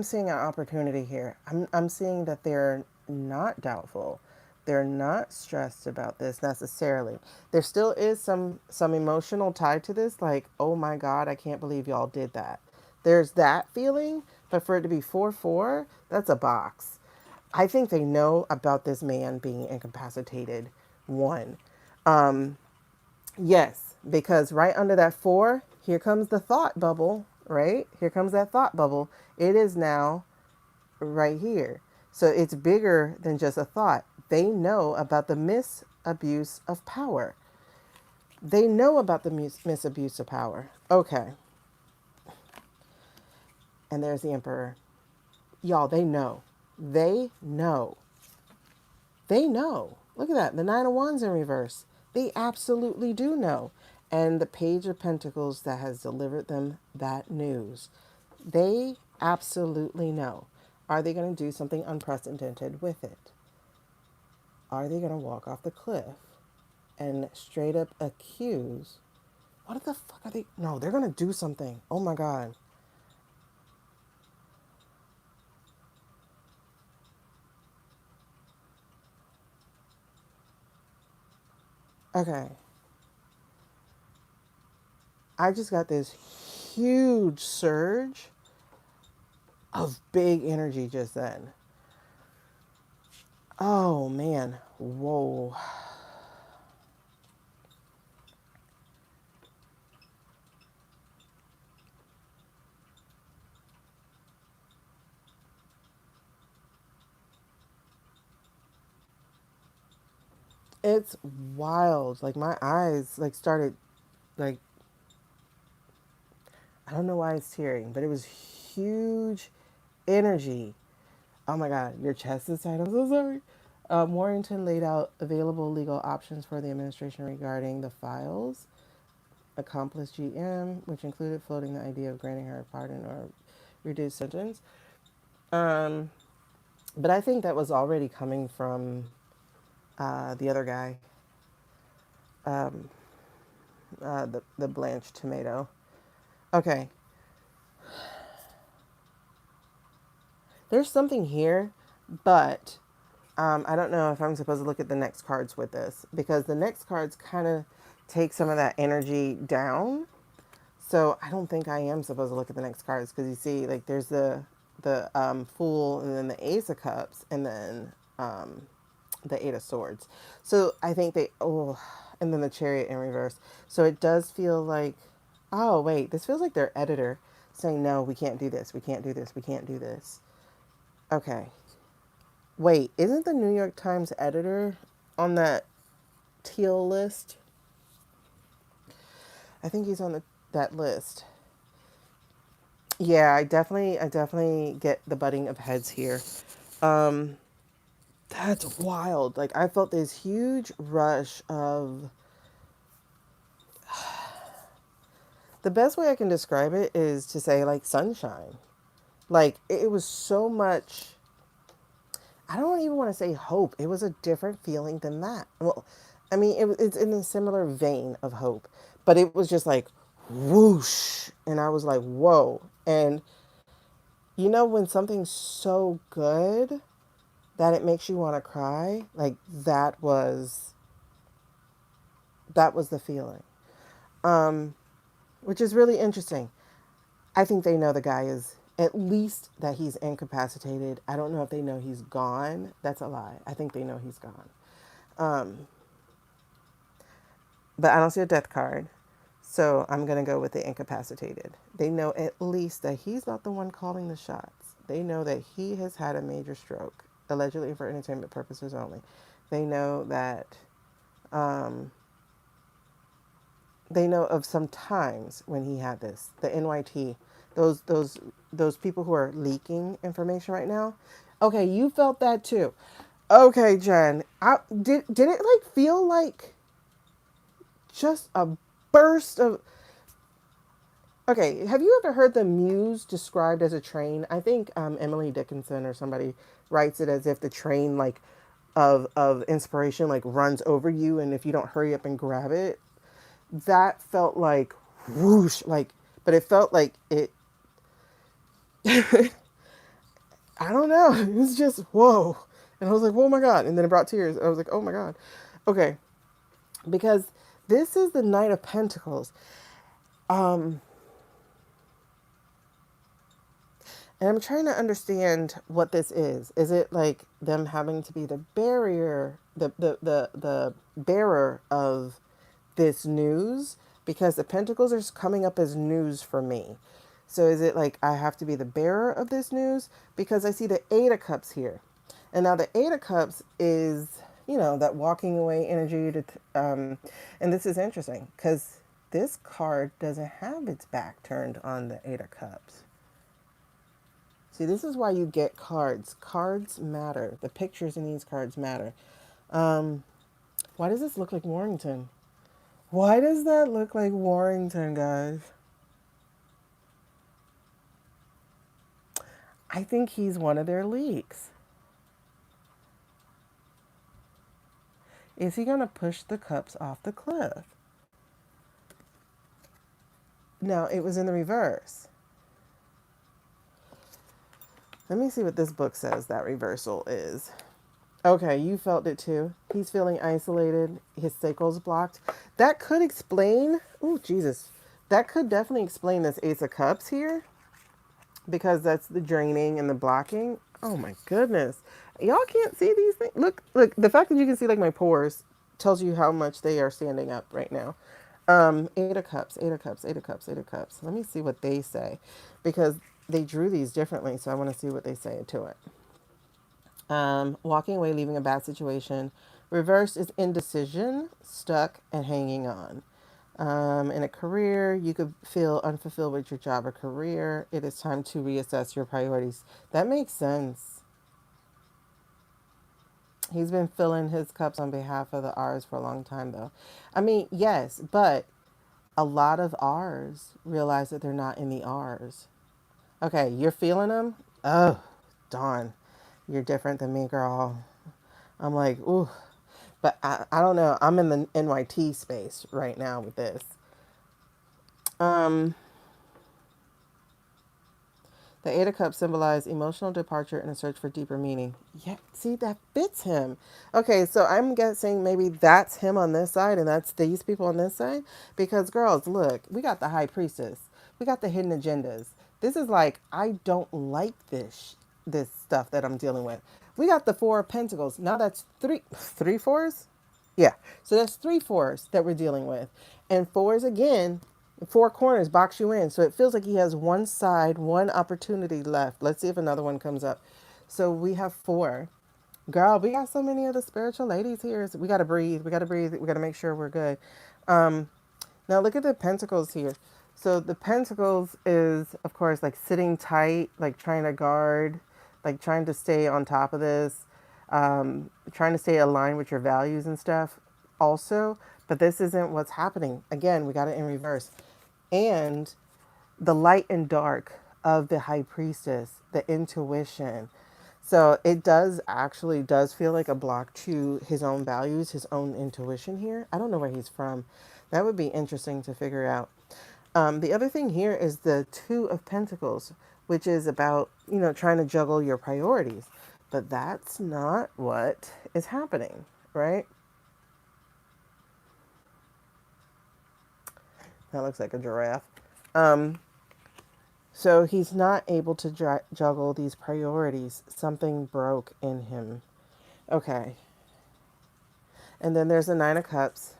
seeing an opportunity here. I'm seeing that they're not doubtful. They're not stressed about this necessarily. There still is some emotional tie to this, like, oh my God, I can't believe y'all did that. There's that feeling, but for it to be 4-4, that's a box. I think they know about this man being incapacitated. 1. Yes, because right under that 4, here comes the thought bubble, right? Here comes that thought bubble. It is now right here. So it's bigger than just a thought. They know about the misabuse of power. They know about the misabuse of power. Okay. And there's the Emperor. Y'all, they know. They know. They know. Look at that. The 9 of Wands in reverse. They absolutely do know. And the Page of Pentacles that has delivered them that news. They absolutely know. Are they going to do something unprecedented with it? Are they going to walk off the cliff and straight up accuse? What the fuck are they? No, they're going to do something. Oh my God. Okay. I just got this huge surge of big energy just then. Oh man. Whoa. It's wild. Like my eyes like started like I don't know why it's tearing, but it was huge energy. Oh my God, your chest is tight. I'm so sorry. Warrington laid out available legal options for the administration regarding the files. Accomplice GM, which included floating the idea of granting her a pardon or reduced sentence. But I think that was already coming from the other guy, the blanched tomato. Okay. There's something here, but I don't know if I'm supposed to look at the next cards with this, because the next cards kind of take some of that energy down. So I don't think I am supposed to look at the next cards, because you see, like, there's the Fool, and then the Ace of Cups, and then the Eight of Swords. So I think and then the Chariot in reverse. So it does feel like, oh wait, this feels like their editor saying, no, we can't do this, we can't do this, we can't do this. Okay. Wait, isn't the New York Times editor on that teal list? I think he's on that list. Yeah, I definitely get the butting of heads here. That's wild. Like, I felt this huge rush of, the best way I can describe it is to say, like, sunshine. Like, it was so much, I don't even want to say hope. It was a different feeling than that. Well, I mean, it's in a similar vein of hope, but it was just like whoosh. And I was like, whoa. And you know, when something's so good that it makes you want to cry, like that was the feeling. Which is really interesting. I think they know the guy is, at least that he's incapacitated. I don't know if they know he's gone. That's a lie. I think they know he's gone. But I don't see a death card. So I'm going to go with the incapacitated. They know at least that he's not the one calling the shots. They know that he has had a major stroke, allegedly for entertainment purposes only. They know that, they know of some times when he had this, the NYT, those people who are leaking information right now. Okay, you felt that too. Okay, Jen, did it like feel like just a burst of, okay, have you ever heard the muse described as a train? I think Emily Dickinson or somebody writes it as if the train, like, of inspiration, like, runs over you, and if you don't hurry up and grab it, that felt like whoosh, like, but it felt like it, I don't know, it was just whoa. And I was like, oh my God. And then it brought tears. I was like, oh my God. Okay. Because this is the Knight of Pentacles. And I'm trying to understand what this is. Is it like them having to be the barrier, the bearer of this news? Because the Pentacles are coming up as news for me. So is it like I have to be the bearer of this news? Because I see the Eight of Cups here. And now the Eight of Cups is, that walking away energy. And this is interesting because this card doesn't have its back turned on the Eight of Cups. See, this is why you get cards. Cards matter. The pictures in these cards matter. Why does this look like Warrington? Why does that look like Warrington, guys? I think he's one of their leaks. Is he going to push the cups off the cliff? No, it was in the reverse. Let me see what this book says that reversal is. Okay, you felt it too. He's feeling isolated. His sacral's blocked. That could explain... Oh, Jesus. That could definitely explain this Ace of Cups here. Because that's the draining and the blocking. Oh my goodness. Y'all can't see these things. Look. The fact that you can see like my pores tells you how much they are standing up right now. Eight of Cups, Eight of Cups, Eight of Cups, Eight of Cups. Let me see what they say. Because they drew these differently. So I want to see what they say to it. Walking away, leaving a bad situation. Reversed is indecision, stuck, and hanging on. In a career, you could feel unfulfilled with your job or career. It is time to reassess your priorities. That makes sense. He's been filling his cups on behalf of the R's for a long time, though. I mean, yes, but a lot of R's realize that they're not in the R's. Okay, you're feeling them? Oh, darn. You're different than me, girl. I'm like, ooh. But I don't know. I'm in the NYT space right now with this. The The Eight of Cups symbolize emotional departure and a search for deeper meaning. Yeah, see, that fits him. Okay, so I'm guessing maybe that's him on this side and that's these people on this side. Because, girls, look, we got the High Priestess. We got the hidden agendas. This is like, I don't like this stuff that I'm dealing with. We got the Four of Pentacles. Now that's three fours? Yeah. So that's three fours that we're dealing with. And fours again, four corners box you in. So it feels like he has one side, one opportunity left. Let's see if another one comes up. So we have four. Girl, we got so many of the spiritual ladies here. So we got to breathe. We got to breathe. We got to make sure we're good. Now look at the pentacles here. So the pentacles is, of course, like sitting tight, like trying to guard, like trying to stay on top of this, trying to stay aligned with your values and stuff also. But this isn't what's happening. Again, we got it in reverse. And the light and dark of the high priestess, the intuition. So it does feel like a block to his own values, his own intuition here. I don't know where he's from. That would be interesting to figure out. The other thing here is the Two of Pentacles, which is about, trying to juggle your priorities. But that's not what is happening, right? That looks like a giraffe. So he's not able to juggle these priorities. Something broke in him. Okay. And then there's a Nine of Cups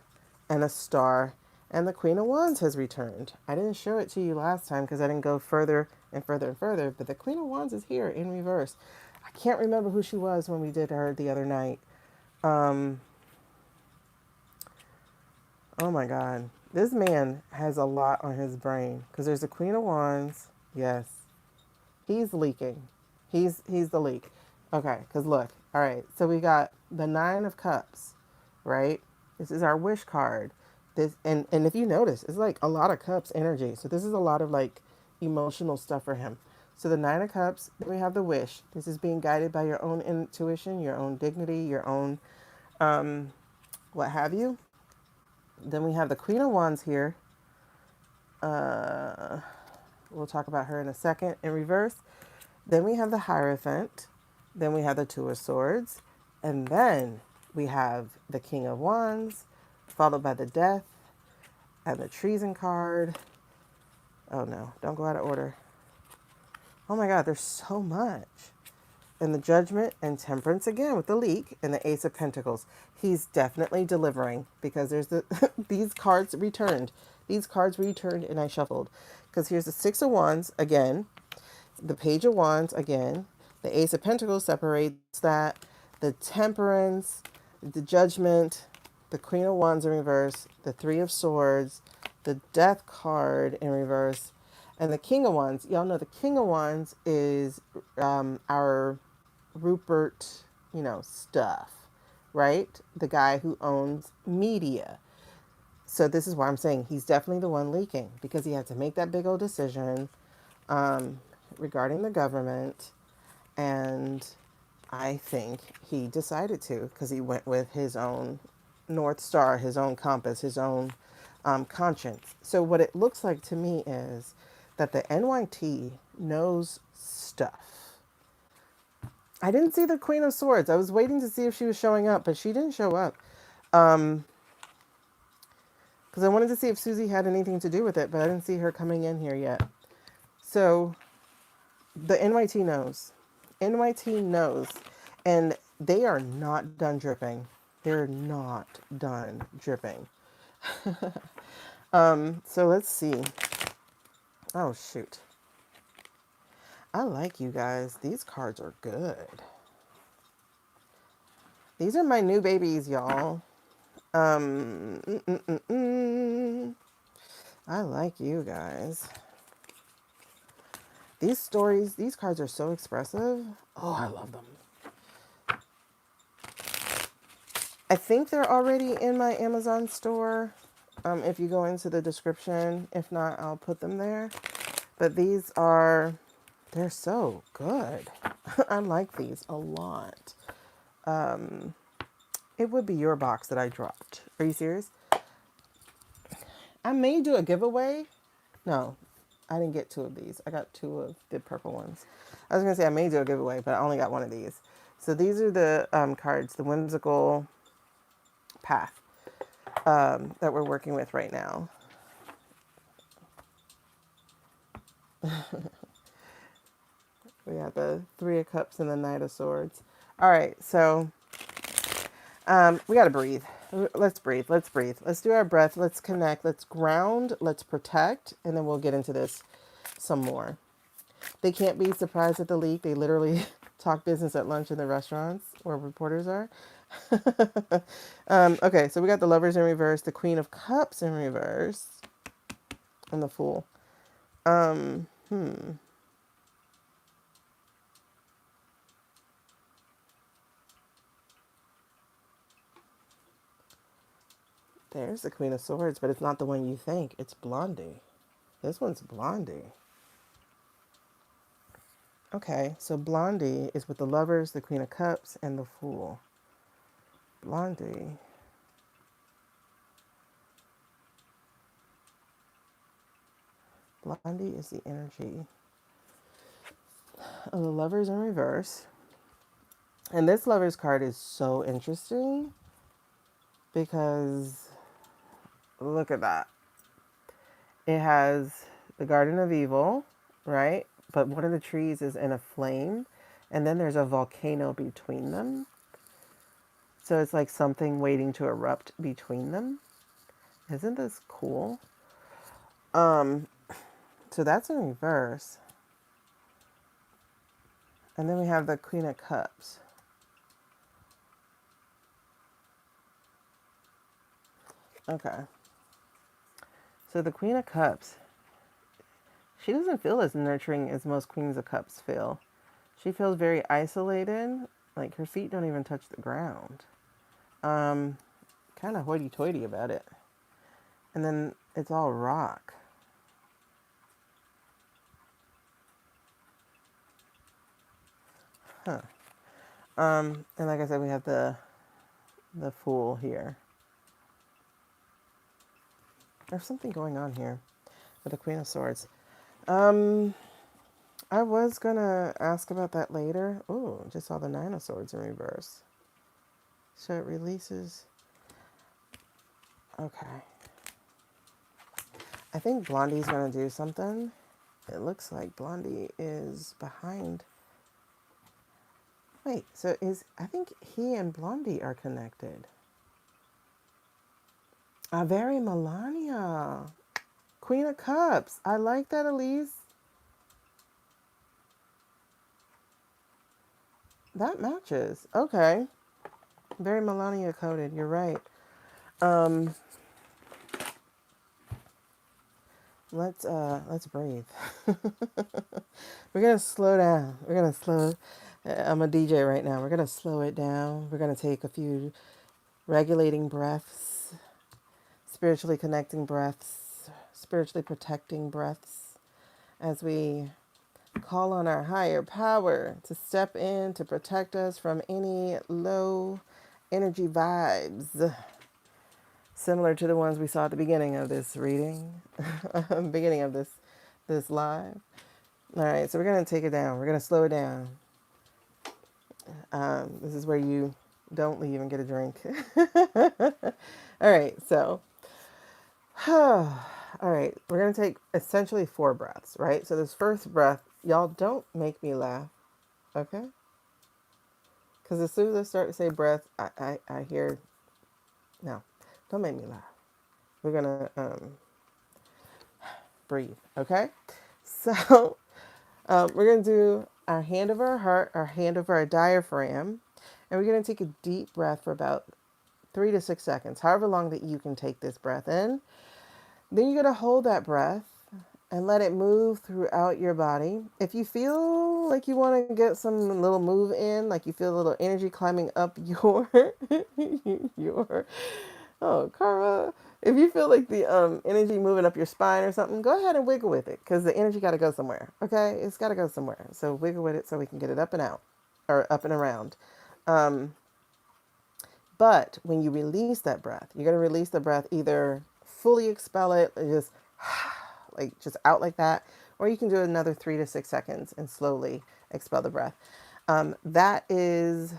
and a Star. And the Queen of Wands has returned. I didn't show it to you last time because I didn't go further and further and further. But the Queen of Wands is here in reverse. I can't remember who she was when we did her the other night. Oh my God. This man has a lot on his brain because there's the Queen of Wands. Yes. He's leaking. He's the leak. Okay, because look. All right. So we got the Nine of Cups, right? This is our wish card. This and if you notice, it's like a lot of cups energy. So this is a lot of like emotional stuff for him. So the Nine of Cups, then we have the wish. This is being guided by your own intuition, your own dignity, your own what have you. Then we have the Queen of Wands here. We'll talk about her in a second in reverse. Then we have the Hierophant. Then we have the Two of Swords. And then we have the King of Wands, followed by the Death and the Treason card. Oh no, don't go out of order. Oh my God, there's so much. And the Judgment and Temperance again with the leak and the Ace of Pentacles. He's definitely delivering because there's these cards returned. These cards returned and I shuffled. Because here's the Six of Wands again. The Page of Wands again. The Ace of Pentacles separates that. The Temperance, the Judgment, the Queen of Wands in reverse, the Three of Swords, the Death card in reverse, and the King of Wands. Y'all know the King of Wands is our Rupert, stuff, right? The guy who owns media. So this is why I'm saying he's definitely the one leaking because he had to make that big old decision regarding the government. And I think he decided to because he went with his own North Star, his own compass, his own conscience. So what it looks like to me is that the NYT knows stuff. I didn't see the Queen of Swords. I was waiting to see if she was showing up, but she didn't show up. Because I wanted to see if Susie had anything to do with it, but I didn't see her coming in here yet. So the NYT knows. NYT knows. And they are not done dripping. They're not done dripping. So let's see. Oh, shoot. I like you guys. These cards are good. These are my new babies, y'all. I like you guys. These stories, these cards are so expressive. Oh, I love them. I think they're already in my Amazon store. If you go into the description, if not, I'll put them there. But these are, they're so good. I like these a lot. It would be your box that I dropped. Are you serious? I may do a giveaway. No. I didn't get 2 of these. I got 2 of the purple ones. I was going to say I may do a giveaway, but I only got 1 of these. So these are the cards, the whimsical path that we're working with right now. We got the 3 of Cups and the Knight of Swords. All right, so we got to breathe. Let's breathe. Let's breathe. Let's do our breath. Let's connect. Let's ground. Let's protect. And then we'll get into this some more. They can't be surprised at the leak. They literally talk business at lunch in the restaurants where reporters are. Okay, so we got the Lovers in reverse, the Queen of Cups in reverse, and the Fool. There's the Queen of Swords, but it's not the one you think. It's Blondie. This one's Blondie. Okay, so Blondie is with the Lovers, the Queen of Cups, and the Fool. Blondie. Blondie is the energy of the Lovers in reverse. And this Lovers card is so interesting because look at that. It has the Garden of Evil, right? But one of the trees is in a flame, and then there's a volcano between them. So it's like something waiting to erupt between them. Isn't this cool? So that's in reverse. And then we have the Queen of Cups. Okay. So the Queen of Cups, she doesn't feel as nurturing as most Queens of Cups feel. She feels very isolated, like her feet don't even touch the ground. Kind of hoity-toity about it. And then it's all rock. Huh. And like I said, we have the Fool here. There's something going on here with the Queen of Swords. I was gonna ask about that later. Oh, just saw the 9 of Swords in reverse. So it releases. Okay. I think Blondie's gonna do something. It looks like Blondie is behind. Wait, so I think he and Blondie are connected. Very Melania. Queen of Cups. I like that, Elise. That matches. Okay. Very Melania coded. You're right. Let's breathe. We're gonna slow down. I'm a DJ right now. We're gonna slow it down. We're gonna take a few regulating breaths, spiritually connecting breaths, spiritually protecting breaths, as we call on our higher power to step in to protect us from any low energy vibes, similar to the ones we saw at the beginning of this reading, beginning of this live. All right, so we're going to take it down. We're going to slow it down. This is where you don't leave and get a drink. All right, so, all right, we're going to take essentially 4 breaths, right? So this first breath, y'all don't make me laugh, okay? Because as soon as I start to say breath, I hear, no, don't make me laugh. We're going to breathe, okay? So we're going to do our hand over our heart, our hand over our diaphragm, and we're going to take a deep breath for about 3 to 6 seconds, however long that you can take this breath in. Then you're going to hold that breath and let it move throughout your body. If you feel like you want to get some little move in, like you feel a little energy climbing up your, oh, Karma. If you feel like the energy moving up your spine or something, go ahead and wiggle with it because the energy got to go somewhere, okay? It's got to go somewhere. So wiggle with it so we can get it up and out or up and around. But when you release that breath, you're going to release the breath, either fully expel it or just like just out like that. Or you can do another 3 to 6 seconds and slowly expel the breath. That is,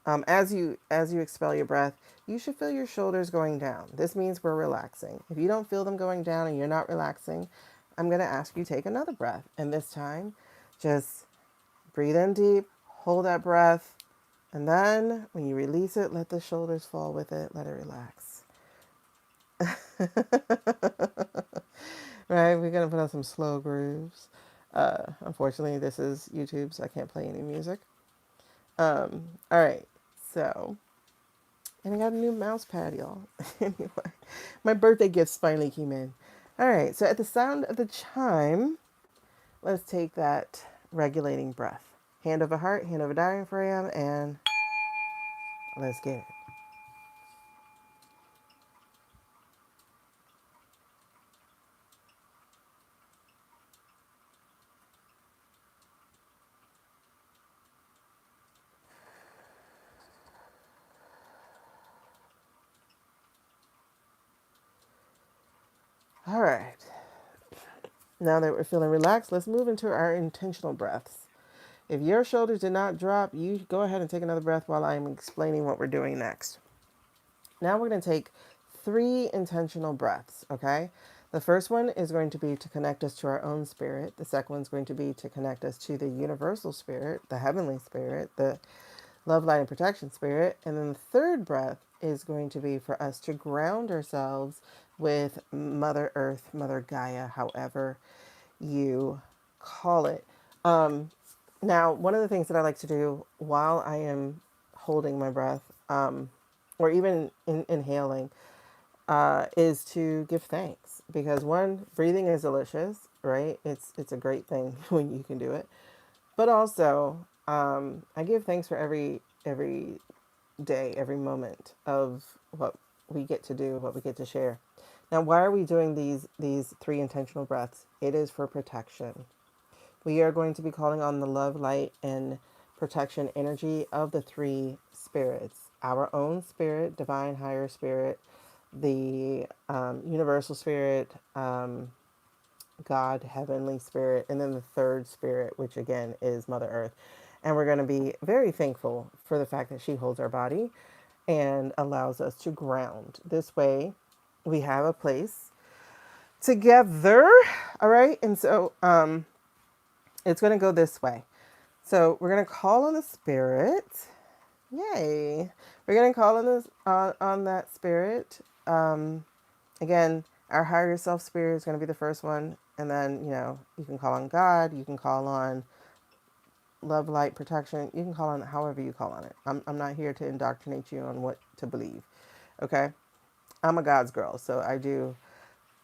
as you expel your breath, you should feel your shoulders going down. This means we're relaxing. If you don't feel them going down and you're not relaxing, I'm going to ask you take another breath. And this time, just breathe in deep, hold that breath, and then when you release it, let the shoulders fall with it. Let it relax. Right? We're going to put on some slow grooves. Unfortunately, this is YouTube, so I can't play any music. All right. So, and I got a new mouse pad, y'all. Anyway, my birthday gifts finally came in. All right. So, at the sound of the chime, let's take that regulating breath. Hand over heart, hand over diaphragm, and let's get it. All right. Now that we're feeling relaxed, let's move into our intentional breaths. If your shoulders did not drop, you go ahead and take another breath while I'm explaining what we're doing next. Now we're going to take 3 intentional breaths, okay? The first one is going to be to connect us to our own spirit. The second one is going to be to connect us to the universal spirit, the heavenly spirit, the love, light, and protection spirit. And then the third breath is going to be for us to ground ourselves with Mother Earth, Mother Gaia, however you call it. Now, one of the things that I like to do while I am holding my breath, or even inhaling, is to give thanks, because one, breathing is delicious, right? It's a great thing when you can do it, but also I give thanks for every day, every moment of what we get to do, what we get to share. Now, why are we doing these 3 intentional breaths? It is for protection. We are going to be calling on the love, light, and protection energy of the 3 spirits: our own spirit, divine higher spirit, the universal spirit, God, heavenly spirit, and then the third spirit, which again is Mother Earth. And we're going to be very thankful for the fact that she holds our body and allows us to ground. This way, we have a place together. All right. And so it's going to go this way. So we're going to call on the spirit. Yay. We're going to call on this on that spirit. Again, our higher self spirit is going to be the first one. And then, you can call on God. You can call on love, light, protection. You can call on it however you call on it. I'm not here to indoctrinate you on what to believe. Okay? I'm a God's girl, so I do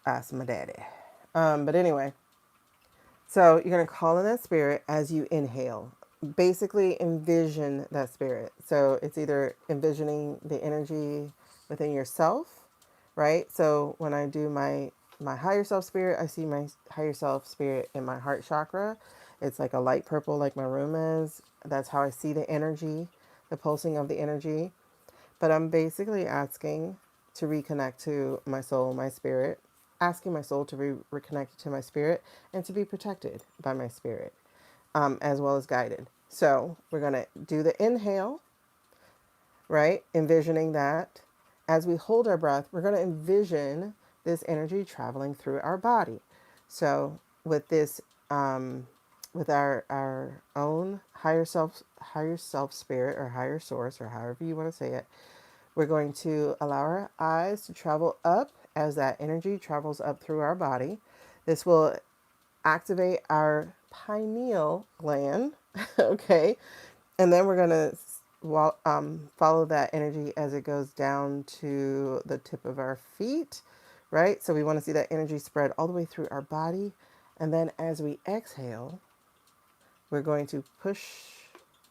ask my daddy. But anyway, so you're going to call in that spirit as you inhale. Basically envision that spirit. So it's either envisioning the energy within yourself, right? So when I do my higher self spirit, I see my higher self spirit in my heart chakra. It's like a light purple, like my room is. That's how I see the energy, the pulsing of the energy. But I'm basically asking to reconnect to my soul, my spirit, asking my soul to be reconnected to my spirit and to be protected by my spirit, as well as guided. So we're going to do the inhale, right? Envisioning that. As we hold our breath, we're going to envision this energy traveling through our body. So with this, with our own higher self spirit, or higher source, or however you want to say it, we're going to allow our eyes to travel up as that energy travels up through our body. This will activate our pineal gland, okay? And then we're going to follow that energy as it goes down to the tip of our feet, right? So we want to see that energy spread all the way through our body. And then as we exhale, we're going to push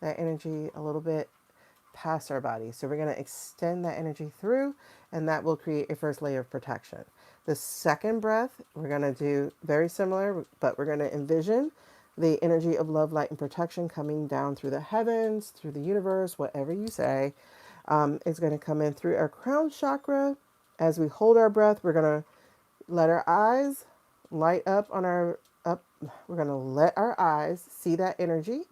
that energy a little bit past our body. So we're going to extend that energy through, and that will create a first layer of protection. The second breath, we're going to do very similar, but we're going to envision the energy of love, light, and protection coming down through the heavens, through the universe, whatever you say. It's going to come in through our crown chakra. As we hold our breath, we're going to let our eyes light up on our up. We're going to let our eyes see that energy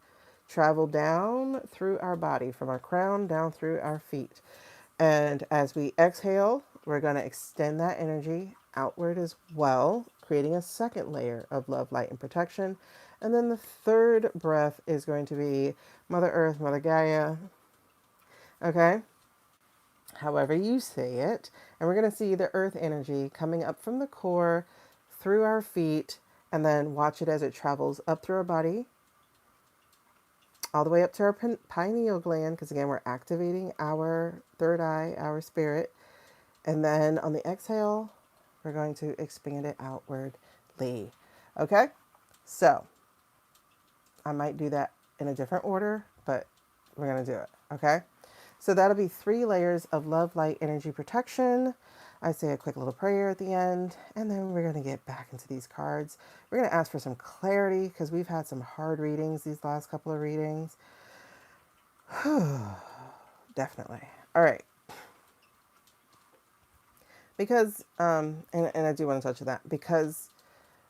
travel down through our body, from our crown down through our feet. And as we exhale, we're going to extend that energy outward as well, creating a second layer of love, light, and protection. And then the third breath is going to be Mother Earth, Mother Gaia. Okay? However you say it. And we're going to see the earth energy coming up from the core through our feet, and then watch it as it travels up through our body, all the way up to our pineal gland, because again, we're activating our third eye, our spirit. And then on the exhale, we're going to expand it outwardly. Okay? So I might do that in a different order, but we're going to do it. Okay? So that'll be 3 layers of love, light, energy, protection. I say a quick little prayer at the end, and then we're going to get back into these cards. We're going to ask for some clarity, because we've had some hard readings these last couple of readings. Definitely. All right. Because, and I do want to touch on that, because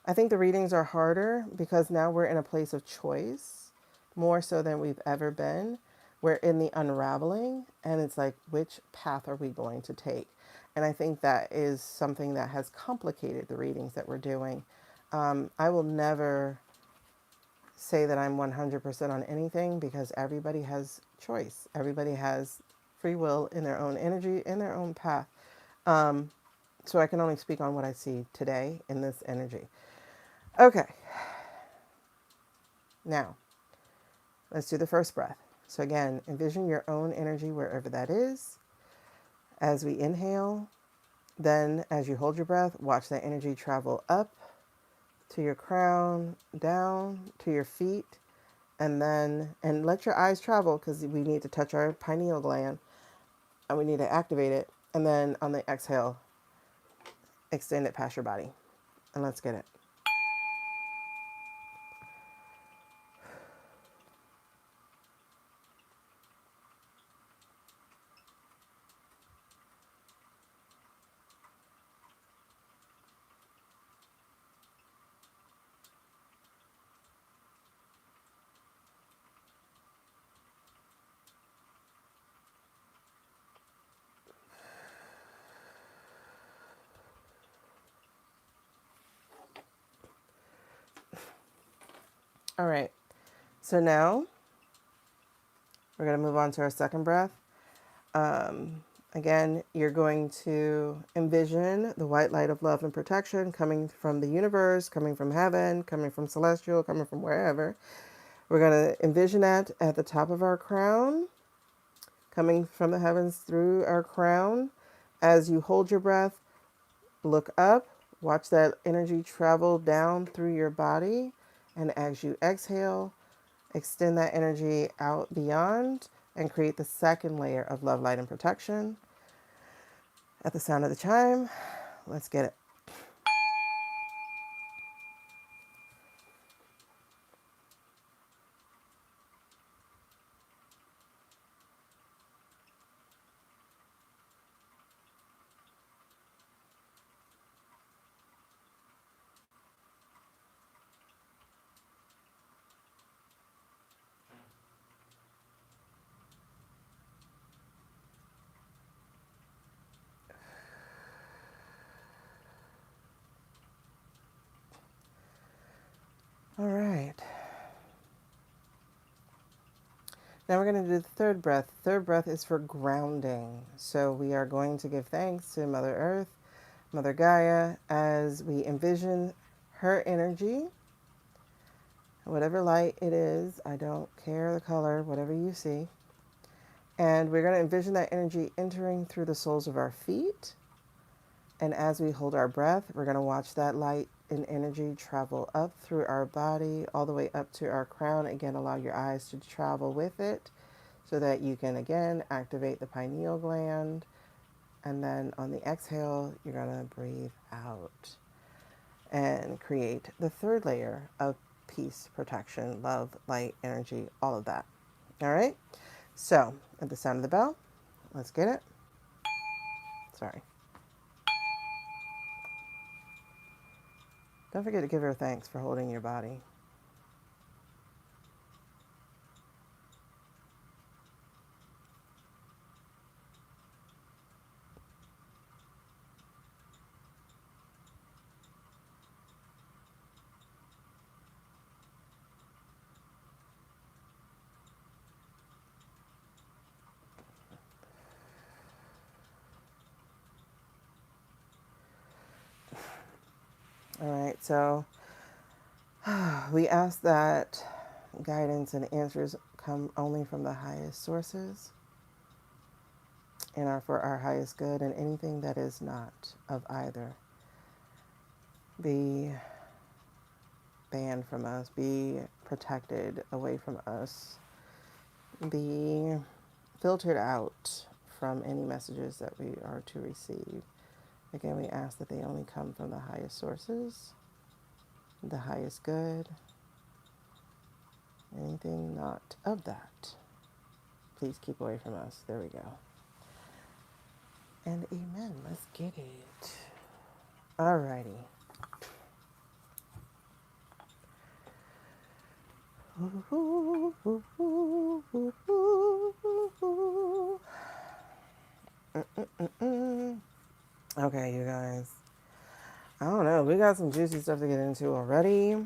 I think the readings are harder, because now we're in a place of choice, more so than we've ever been. We're in the unraveling, and it's like, which path are we going to take? And I think that is something that has complicated the readings that we're doing. I will never say that I'm 100% on anything, because everybody has choice. Everybody has free will in their own energy, in their own path. So I can only speak on what I see today in this energy. Okay. Now, let's do the first breath. So again, envision your own energy wherever that is. As we inhale, then as you hold your breath, watch that energy travel up to your crown, down to your feet, and let your eyes travel, because we need to touch our pineal gland and we need to activate it. And then on the exhale, extend it past your body. And let's get it. All right. So now we're going to move on to our second breath. Again, you're going to envision the white light of love and protection coming from the universe, coming from heaven, coming from celestial, coming from wherever. We're going to envision that at the top of our crown, coming from the heavens through our crown. As you hold your breath, look up, watch that energy travel down through your body. And as you exhale, extend that energy out beyond and create the second layer of love, light, and protection. At the sound of the chime, let's get it. All right. Now we're going to do the third breath. The third breath is for grounding. So we are going to give thanks to Mother Earth, Mother Gaia, as we envision her energy, whatever light it is. I don't care the color, whatever you see. And we're going to envision that energy entering through the soles of our feet. And as we hold our breath, we're going to watch that light and energy travel up through our body, all the way up to our crown. Again, allow your eyes to travel with it so that you can, again, activate the pineal gland. And then on the exhale, you're going to breathe out and create the third layer of peace, protection, love, light, energy, all of that. All right? So, at the sound of the bell, let's get it. Sorry. Don't forget to give her thanks for holding your body. All right, so we ask that guidance and answers come only from the highest sources and are for our highest good, and anything that is not of either be banned from us, be protected away from us, be filtered out from any messages that we are to receive. Again, we ask that they only come from the highest sources, the highest good. Anything not of that, please keep away from us. There we go. And amen. Let's get it. Alrighty. Okay, you guys. I don't know. We got some juicy stuff to get into already.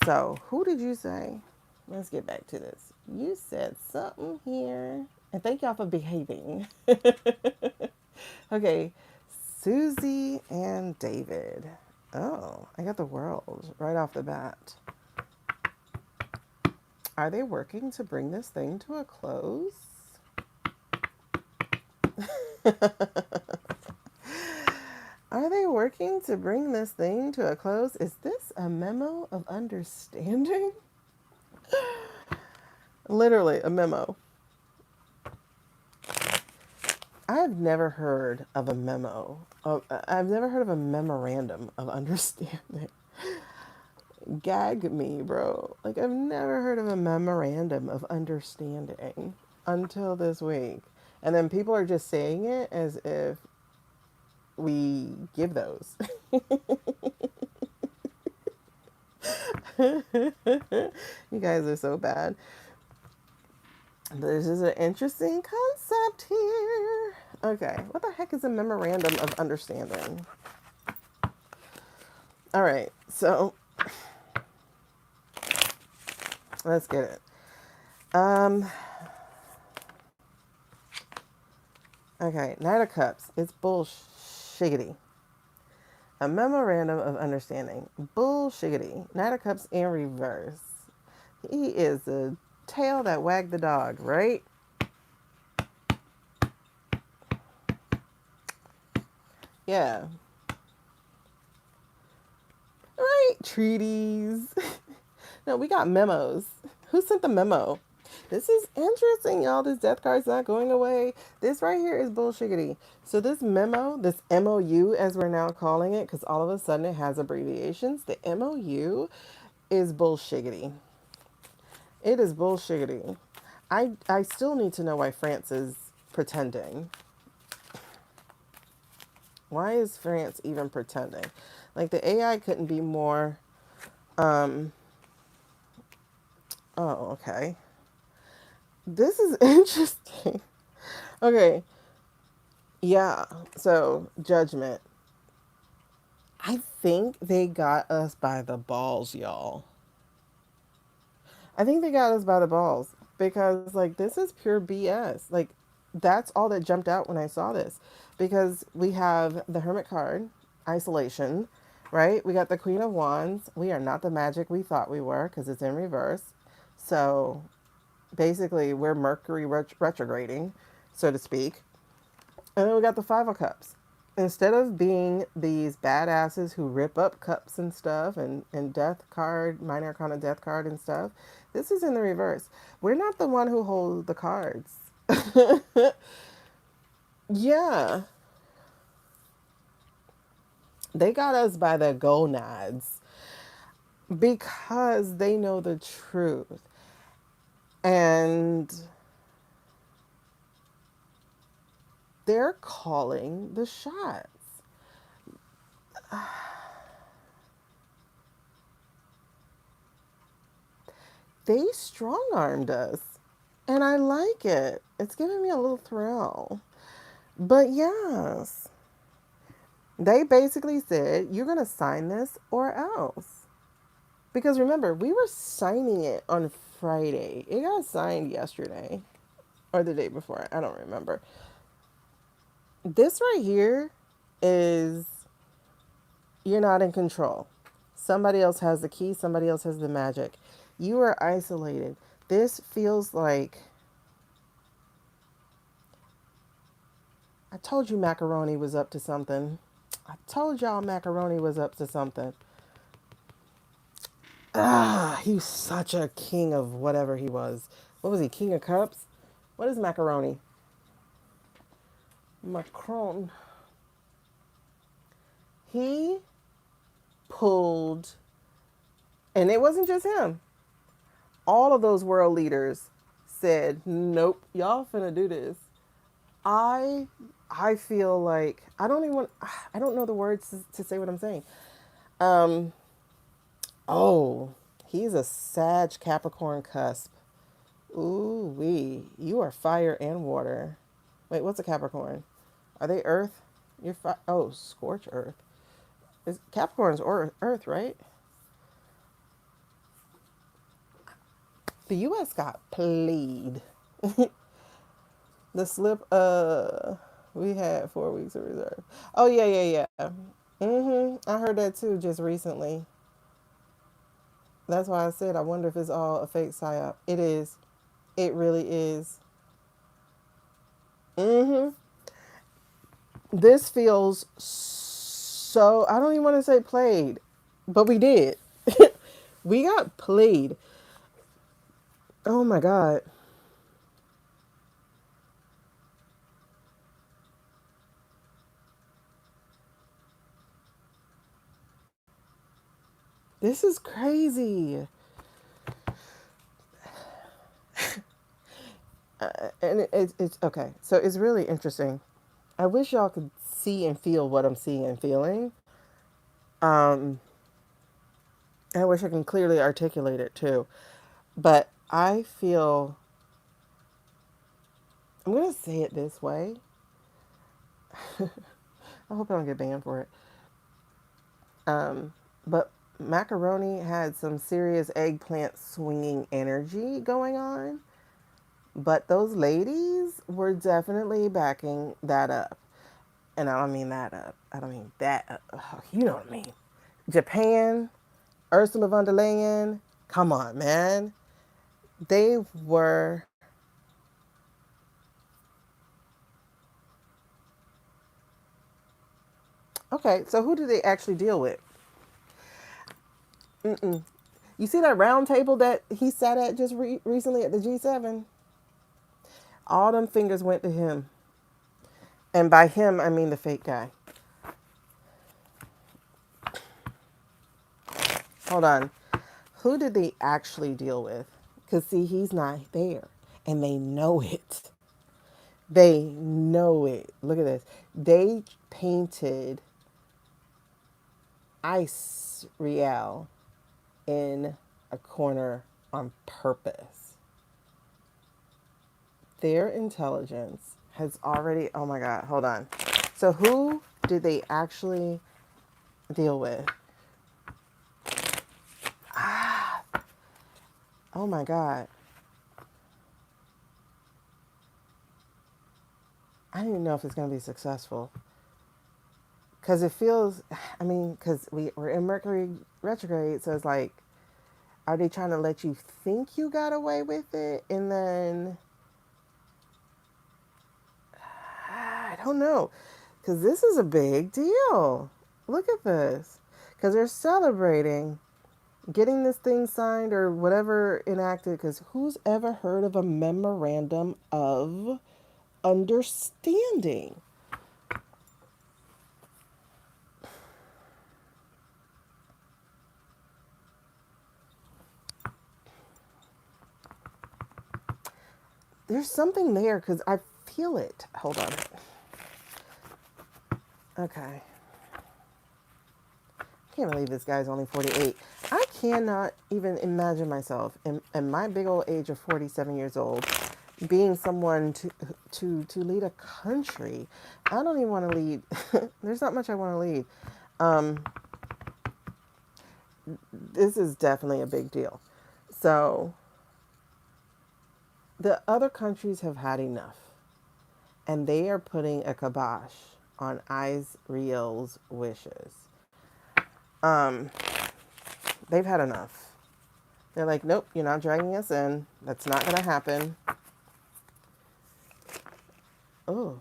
So, who did you say? Let's get back to this. You said something here. And thank y'all for behaving. Okay. Susie and David. Oh, I got the world right off the bat. Are they working to bring this thing to a close? Are they working to bring this thing to a close? Is this a memo of understanding? Literally, a memo. I've never heard of a memo. I've never heard of a memorandum of understanding. Gag me, bro. Like, I've never heard of a memorandum of understanding until this week. And then people are just saying it as if we give those. You guys are so bad. This is an interesting concept here. Okay, what the heck is a memorandum of understanding? All right, so let's get it. Okay, Knight of Cups. It's bullshiggity. A memorandum of understanding. Bullshiggity. Knight of Cups in reverse. He is the tail that wagged the dog, right? Yeah. Right? Treaties. No, we got memos. Who sent the memo? This is interesting, y'all. This death card's not going away. This right here is bullshiggity. So this memo, this MOU, as we're now calling it, because all of a sudden it has abbreviations, the MOU is bullshiggity. It is bullshiggity. I still need to know why France is pretending. Why is France even pretending? Like, the AI couldn't be more, oh, okay. This is interesting. Okay. Yeah. So, judgment. I think they got us by the balls, y'all. I think they got us by the balls because, like, this is pure BS. Like, that's all that jumped out when I saw this, because we have the Hermit card, isolation, right? We got the Queen of Wands. We are not the magic we thought we were because it's in reverse. So, basically, we're Mercury retrograding, so to speak. And then we got the Five of Cups. Instead of being these badasses who rip up cups and stuff and death card, minor arcana death card and stuff, this is in the reverse. We're not the one who hold the cards. Yeah. They got us by the gonads because they know the truth. And they're calling the shots. they strong-armed us. And I like it. It's giving me a little thrill. But yes, they basically said, you're going to sign this or else. Because remember, we were signing it on Friday. It got signed yesterday or the day before. I don't remember. This right here is you're not in control. Somebody else has the key. Somebody else has the magic. You are isolated. This feels like, I told you macaroni was up to something. I told y'all macaroni was up to something. He's such a king of whatever he was. What was he? King of Cups? What is macaroni? Macron. He pulled, and it wasn't just him. All of those world leaders said, nope, y'all finna do this. I feel like, I don't know the words to say what I'm saying. Oh, he's a Sag Capricorn cusp. Ooh wee, you are fire and water. Wait, what's a Capricorn? Are they earth? Oh, scorch earth. Is Capricorn's or earth, right? The U.S. got played. The slip, we had 4 weeks of reserve. Oh, yeah. I heard that too just recently. That's why I said I wonder if it's all a fake psyop. It is. It really is. This feels so, I don't even want to say played, but we did. We got played. Oh my God. This is crazy. And it's okay. So it's really interesting. I wish y'all could see and feel what I'm seeing and feeling. Um, I wish I can clearly articulate it too. But I feel, I'm going to say it this way. I hope I don't get banned for it. But macaroni had some serious eggplant swinging energy going on. But those ladies were definitely backing that up. And I don't mean that up. I don't mean that up. Oh, you know what I mean. Japan, Ursula von der Leyen, come on, man. They were. Okay, so who did they actually deal with? You see that round table that he sat at just recently at the G7? All them fingers went to him. And by him, I mean the fake guy. Hold on. Who did they actually deal with? Because, see, he's not there. And they know it. They know it. Look at this. They painted Ice Riel in a corner on purpose. Their intelligence has already, oh my God, hold on. So who did they actually deal with? Oh my God. I don't even know if it's going to be successful. Because it feels, I mean, because we're in Mercury retrograde, so it's like, are they trying to let you think you got away with it? And then, I don't know. Because this is a big deal. Look at this. Because they're celebrating getting this thing signed or whatever enacted. Because who's ever heard of a memorandum of understanding? There's something there because I feel it. Hold on. Okay. I can't believe this guy's only 48. I cannot even imagine myself in my big old age of 47 years old being someone to lead a country. I don't even want to lead. There's not much I want to lead. Um, this is definitely a big deal. So the other countries have had enough, and they are putting a kibosh on Israel's wishes. Um, they've had enough. They're like, nope, you're not dragging us in. That's not going to happen. Oh.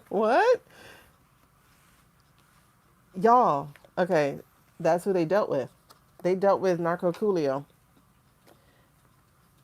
What? Y'all. Okay. That's who they dealt with. They dealt with Narco Coolio.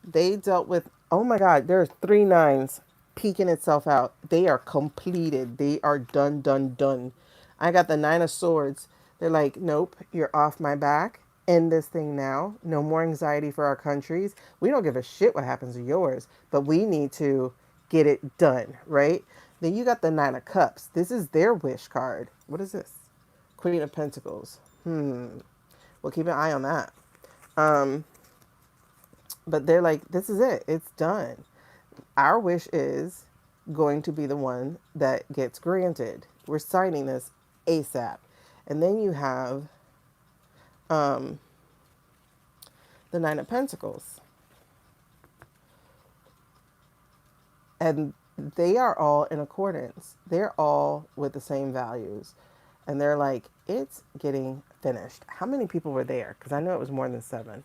They dealt with, oh my God, there's 3 9s peeking itself out. They are completed. They are done, done, done. I got the 9 of Swords. They're like, nope, you're off my back. End this thing now. No more anxiety for our countries. We don't give a shit what happens to yours, but we need to get it done, right? Then you got the 9 of Cups. This is their wish card. What is this? Queen of Pentacles. We'll keep an eye on that. Um, but they're like, this is it. It's done. Our wish is going to be the one that gets granted. We're signing this ASAP. And then you have um, the 9 of Pentacles. And they are all in accordance. They're all with the same values. And they're like, it's getting finished. How many people were there? Because I know it was more than 7.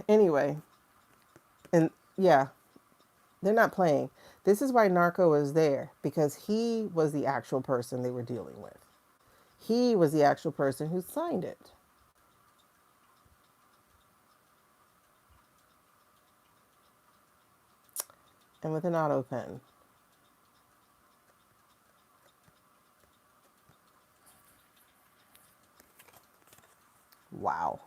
Anyway, and yeah, they're not playing. This is why Narco was there, because he was the actual person they were dealing with. He was the actual person who signed it. And with an auto pen. Wow.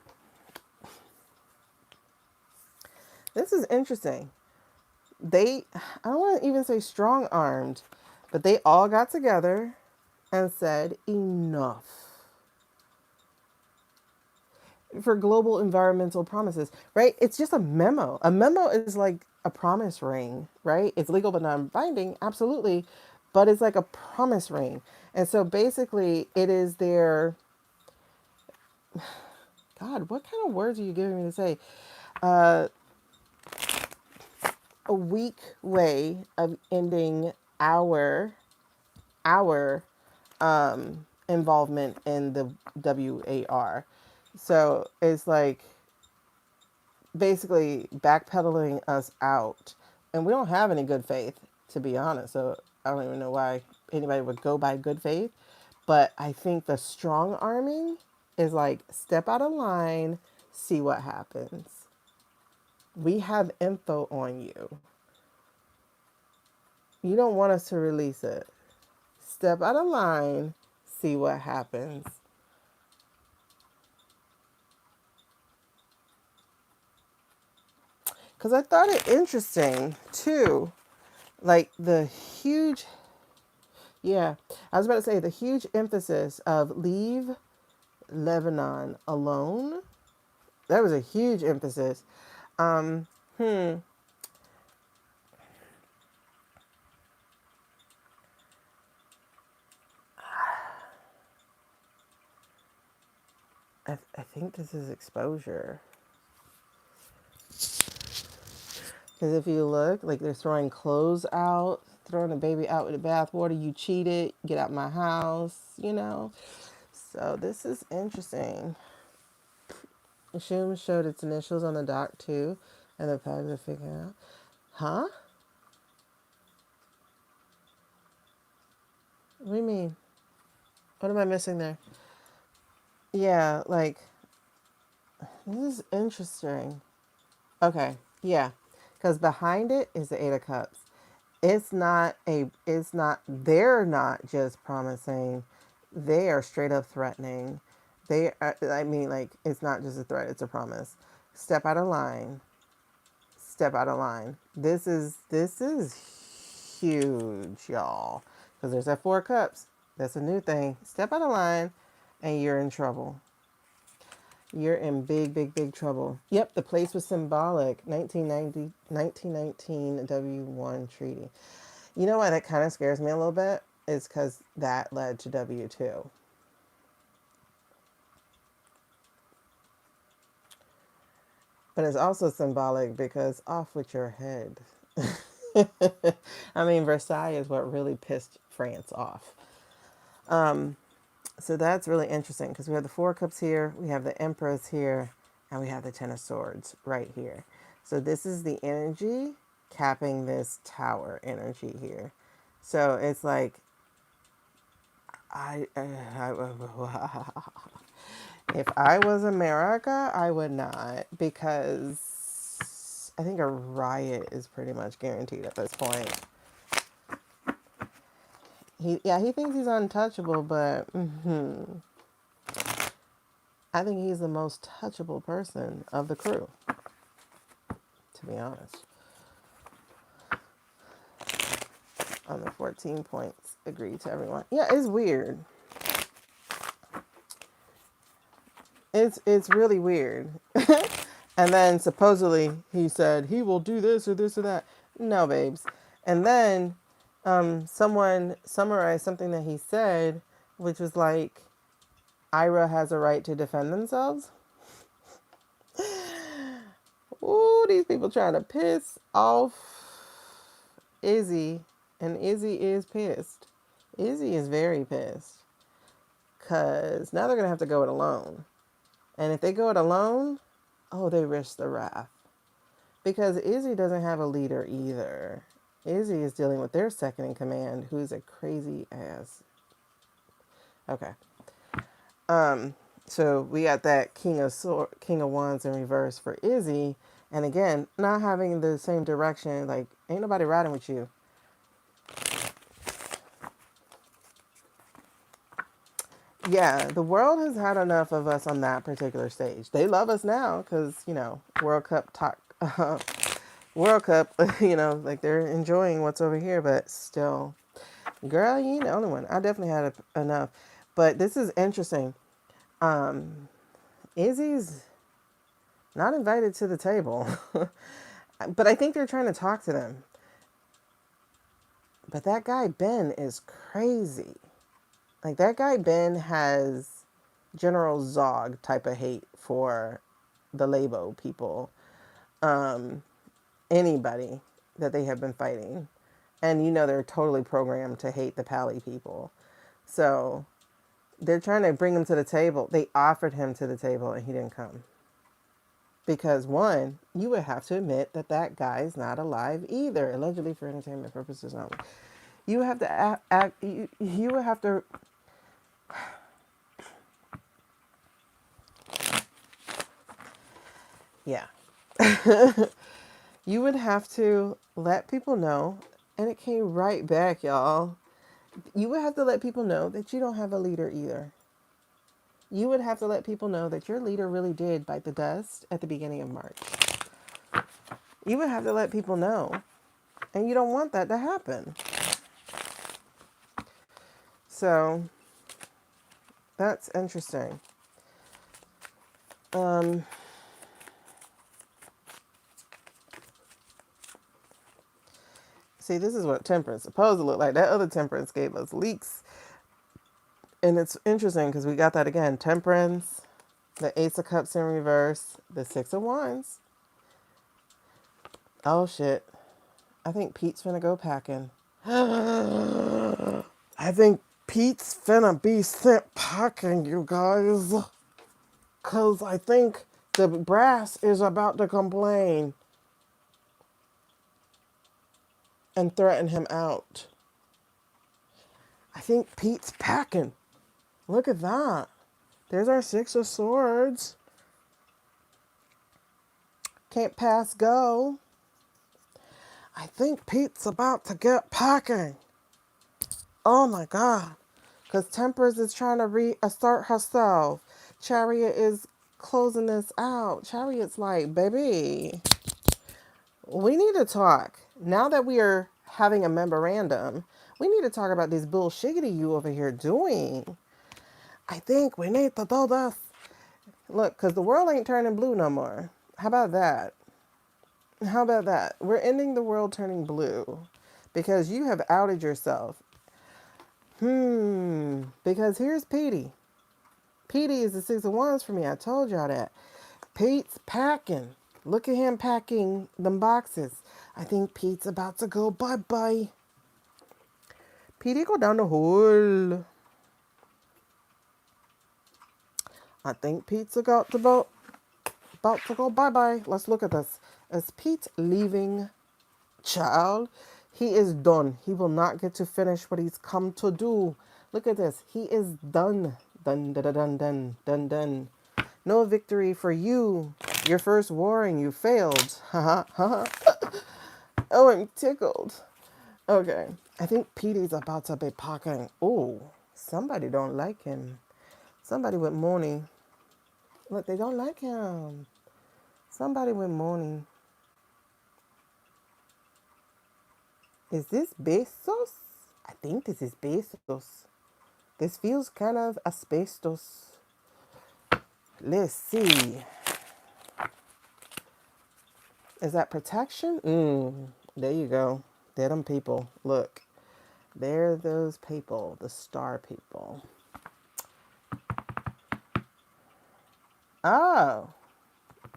This is interesting. I don't want to even say strong armed, but they all got together and said, enough. For global environmental promises, right? It's just a memo. A memo is like a promise ring, right? It's legal but non binding, absolutely. But it's like a promise ring. And so basically, it is their, God, what kind of words are you giving me to say? Uh, a weak way of ending our involvement in the WAR. So it's like basically backpedaling us out. And we don't have any good faith, to be honest. So I don't even know why anybody would go by good faith. But I think the strong arming is like step out of line, see what happens. We have info on you. You don't want us to release it. Step out of line, see what happens. Because I thought it interesting, too. Like the huge, yeah, I was about to say the huge emphasis of leave Lebanon alone. That was a huge emphasis. Um, hmm. I think this is exposure. Because if you look, like they're throwing clothes out, throwing a baby out with the bathwater. You cheated. Get out my house. You know. So this is interesting. Shum showed its initials on the dock too, and the pads are figuring out. Huh? What do you mean? What am I missing there? Yeah, like this is interesting. Okay, yeah, because behind it is the 8 of Cups. They're not just promising, they are straight up threatening. I mean, like, it's not just a threat, it's a promise. Step out of line. Step out of line. This is huge, y'all. Because there's that 4 of Cups. That's a new thing. Step out of line and you're in trouble. You're in big, big, big trouble. Yep, the place was symbolic. 1919 W1 treaty. You know why that kind of scares me a little bit? Is because that led to W2. But it's also symbolic because off with your head. I mean, Versailles is what really pissed France off. So that's really interesting because we have the Four of Cups here, we have the Empress here, and we have the Ten of Swords right here. So this is the energy capping this Tower energy here. So it's like, if I was America, I would not, because I think a riot is pretty much guaranteed at this point. He thinks he's untouchable, but I think he's the most touchable person of the crew, to be honest. On the 14 points, agreed to everyone. Yeah, it's weird. It's really weird. And then supposedly he said he will do this or this or that. No, babes. And then someone summarized something that he said, which was like, Ira has a right to defend themselves. Ooh, these people trying to piss off Izzy. And Izzy is pissed. Izzy is very pissed. Because now they're going to have to go it alone. And if they go it alone, oh, they risk the wrath. Because Izzy doesn't have a leader either. Izzy is dealing with their second in command, who's a crazy ass. Okay. So we got that King of Wands in reverse for Izzy. And again, not having the same direction. Like, ain't nobody riding with you. Yeah, the world has had enough of us on that particular stage. They love us now because, World Cup talk. World Cup, like they're enjoying what's over here, but still, girl, you ain't the only one. I definitely had enough. But this is interesting. Izzy's not invited to the table, but I think they're trying to talk to them. But that guy Ben is crazy. Like, that guy Ben has General Zog type of hate for the Labo people. Anybody that they have been fighting. And they're totally programmed to hate the Pally people. So they're trying to bring him to the table. They offered him to the table and he didn't come. Because one, you would have to admit that guy is not alive either. Allegedly for entertainment purposes only. You have to you would have to... Yeah. You would have to let people know, and it came right back, y'all. You would have to let people know that you don't have a leader either. You would have to let people know that your leader really did bite the dust at the beginning of March. You would have to let people know, and you don't want that to happen. So, that's interesting. See, this is what Temperance is supposed to look like. That other Temperance gave us leaks. And it's interesting because we got that again. Temperance, the Ace of Cups in reverse, the Six of Wands. Oh, shit. I think Pete's finna go packing. I think Pete's finna be sent packing, you guys. Because I think the brass is about to complain and threaten him out. I think Pete's packing. Look at that. There's our Six of Swords. Can't pass go. I think Pete's about to get packing. Oh my God. Because Temperance is trying to reassert herself. Chariot is closing this out. Chariot's like, baby, we need to talk. Now that we are having a memorandum, we need to talk about this bullshiggity you over here doing. I think we need to do this. Look, because the world ain't turning blue no more. How about that? How about that? We're ending the world turning blue because you have outed yourself. Because here's Petey. Petey is the 6 of Wands for me. I told y'all that. Pete's packing. Look at him packing them boxes. I think Pete's about to go bye-bye. Petey go down the hole. I think Pete's about to go bye-bye. Let's look at this. Is Pete leaving? Child, he is done. He will not get to finish what he's come to do. Look at this. He is done. Done, dun, dun, dun, dun, dun, dun. No victory for you. Your first warring, you failed. Ha ha ha. Oh, I'm tickled. Okay. I think Petey's about to be packing. Oh, somebody don't like him. Somebody with money. Look, they don't like him. Somebody with money. Is this Bezos? I think this is Bezos. This feels kind of asbestos. Let's see. Is that protection? There you go. They're them people. Look. They're those people. The star people. Oh.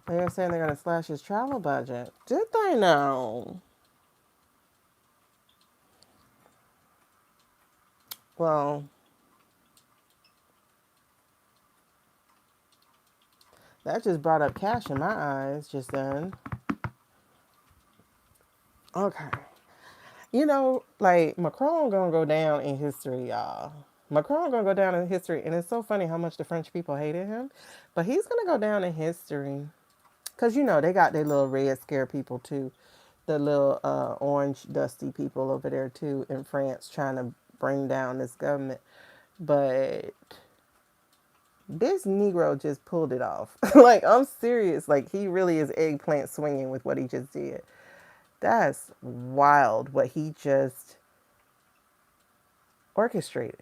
They're saying they're going to slash his travel budget. Did they know? Well, that just brought up cash in my eyes just then. Okay. You know, like, Macron gonna go down in history, y'all. Macron gonna go down in history, and it's so funny how much the French people hated him. But he's gonna go down in history. Because, you know, they got their little red scare people, too. The little orange dusty people over there, too, in France, trying to bring down this government. But this Negro just pulled it off. Like, I'm serious. Like, he really is eggplant swinging with what he just did. That's wild what he just orchestrated.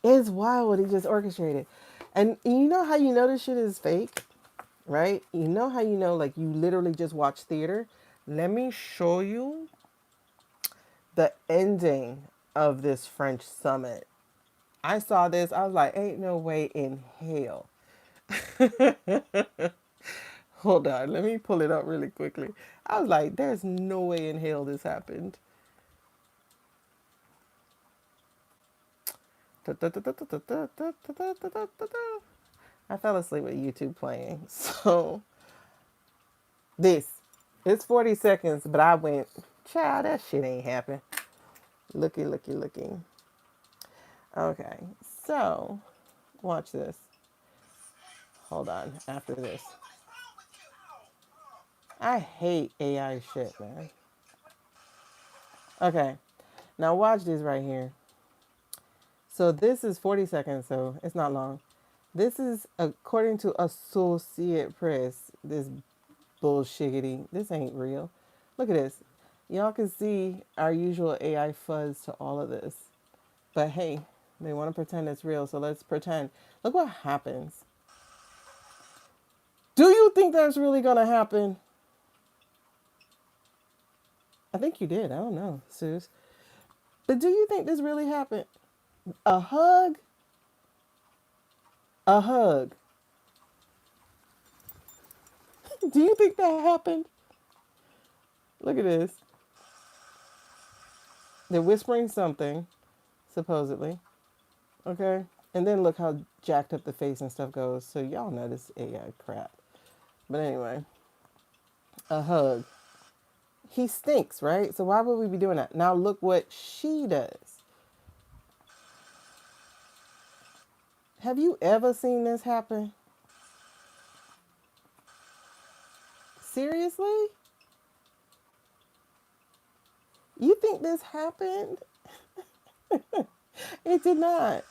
It's wild what he just orchestrated. And you know how you know this shit is fake, right? You know how you know, like, you literally just watch theater? Let me show you the ending of this French summit. I saw this. I was like, ain't no way in hell. Hold on. Let me pull it up really quickly. I was like, there's no way in hell this happened. I fell asleep with YouTube playing. So, this. It's 40 seconds, but I went, child, that shit ain't happen. Looky, looky, looky. Okay, so, watch this. Hold on, after this. I hate AI shit, man. Okay, now watch this right here. So this is 40 seconds, so it's not long. This is according to Associate Press, this bullshiggity. This ain't real. Look at this. Y'all can see our usual AI fuzz to all of this. But hey, they want to pretend it's real, so let's pretend. Look what happens. Do you think that's really going to happen? I think you did. I don't know, Suze. But do you think this really happened? A hug? A hug. Do you think that happened? Look at this. They're whispering something, supposedly. Okay? And then look how jacked up the face and stuff goes. So y'all know this AI crap. But anyway, a hug. He stinks, right? So why would we be doing that? Now look what she does. Have you ever seen this happen? Seriously? You think this happened? It did not.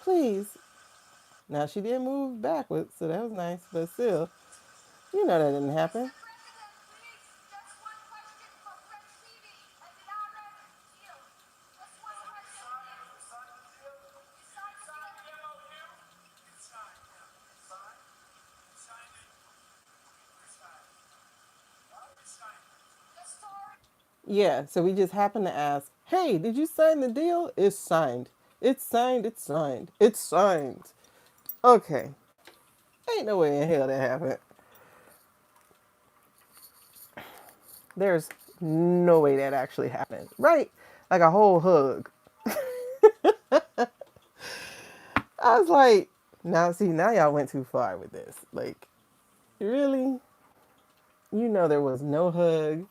Please. Now she did move backwards, so that was nice. But still, you know that didn't happen. Yeah, so we just happened to ask, hey, did you sign the deal? It's signed. It's signed. It's signed. It's signed. Okay. Ain't no way in hell that happened. There's no way that actually happened. Right? Like a whole hug. I was like, now see, now y'all went too far with this. Like, really? You know there was no hug.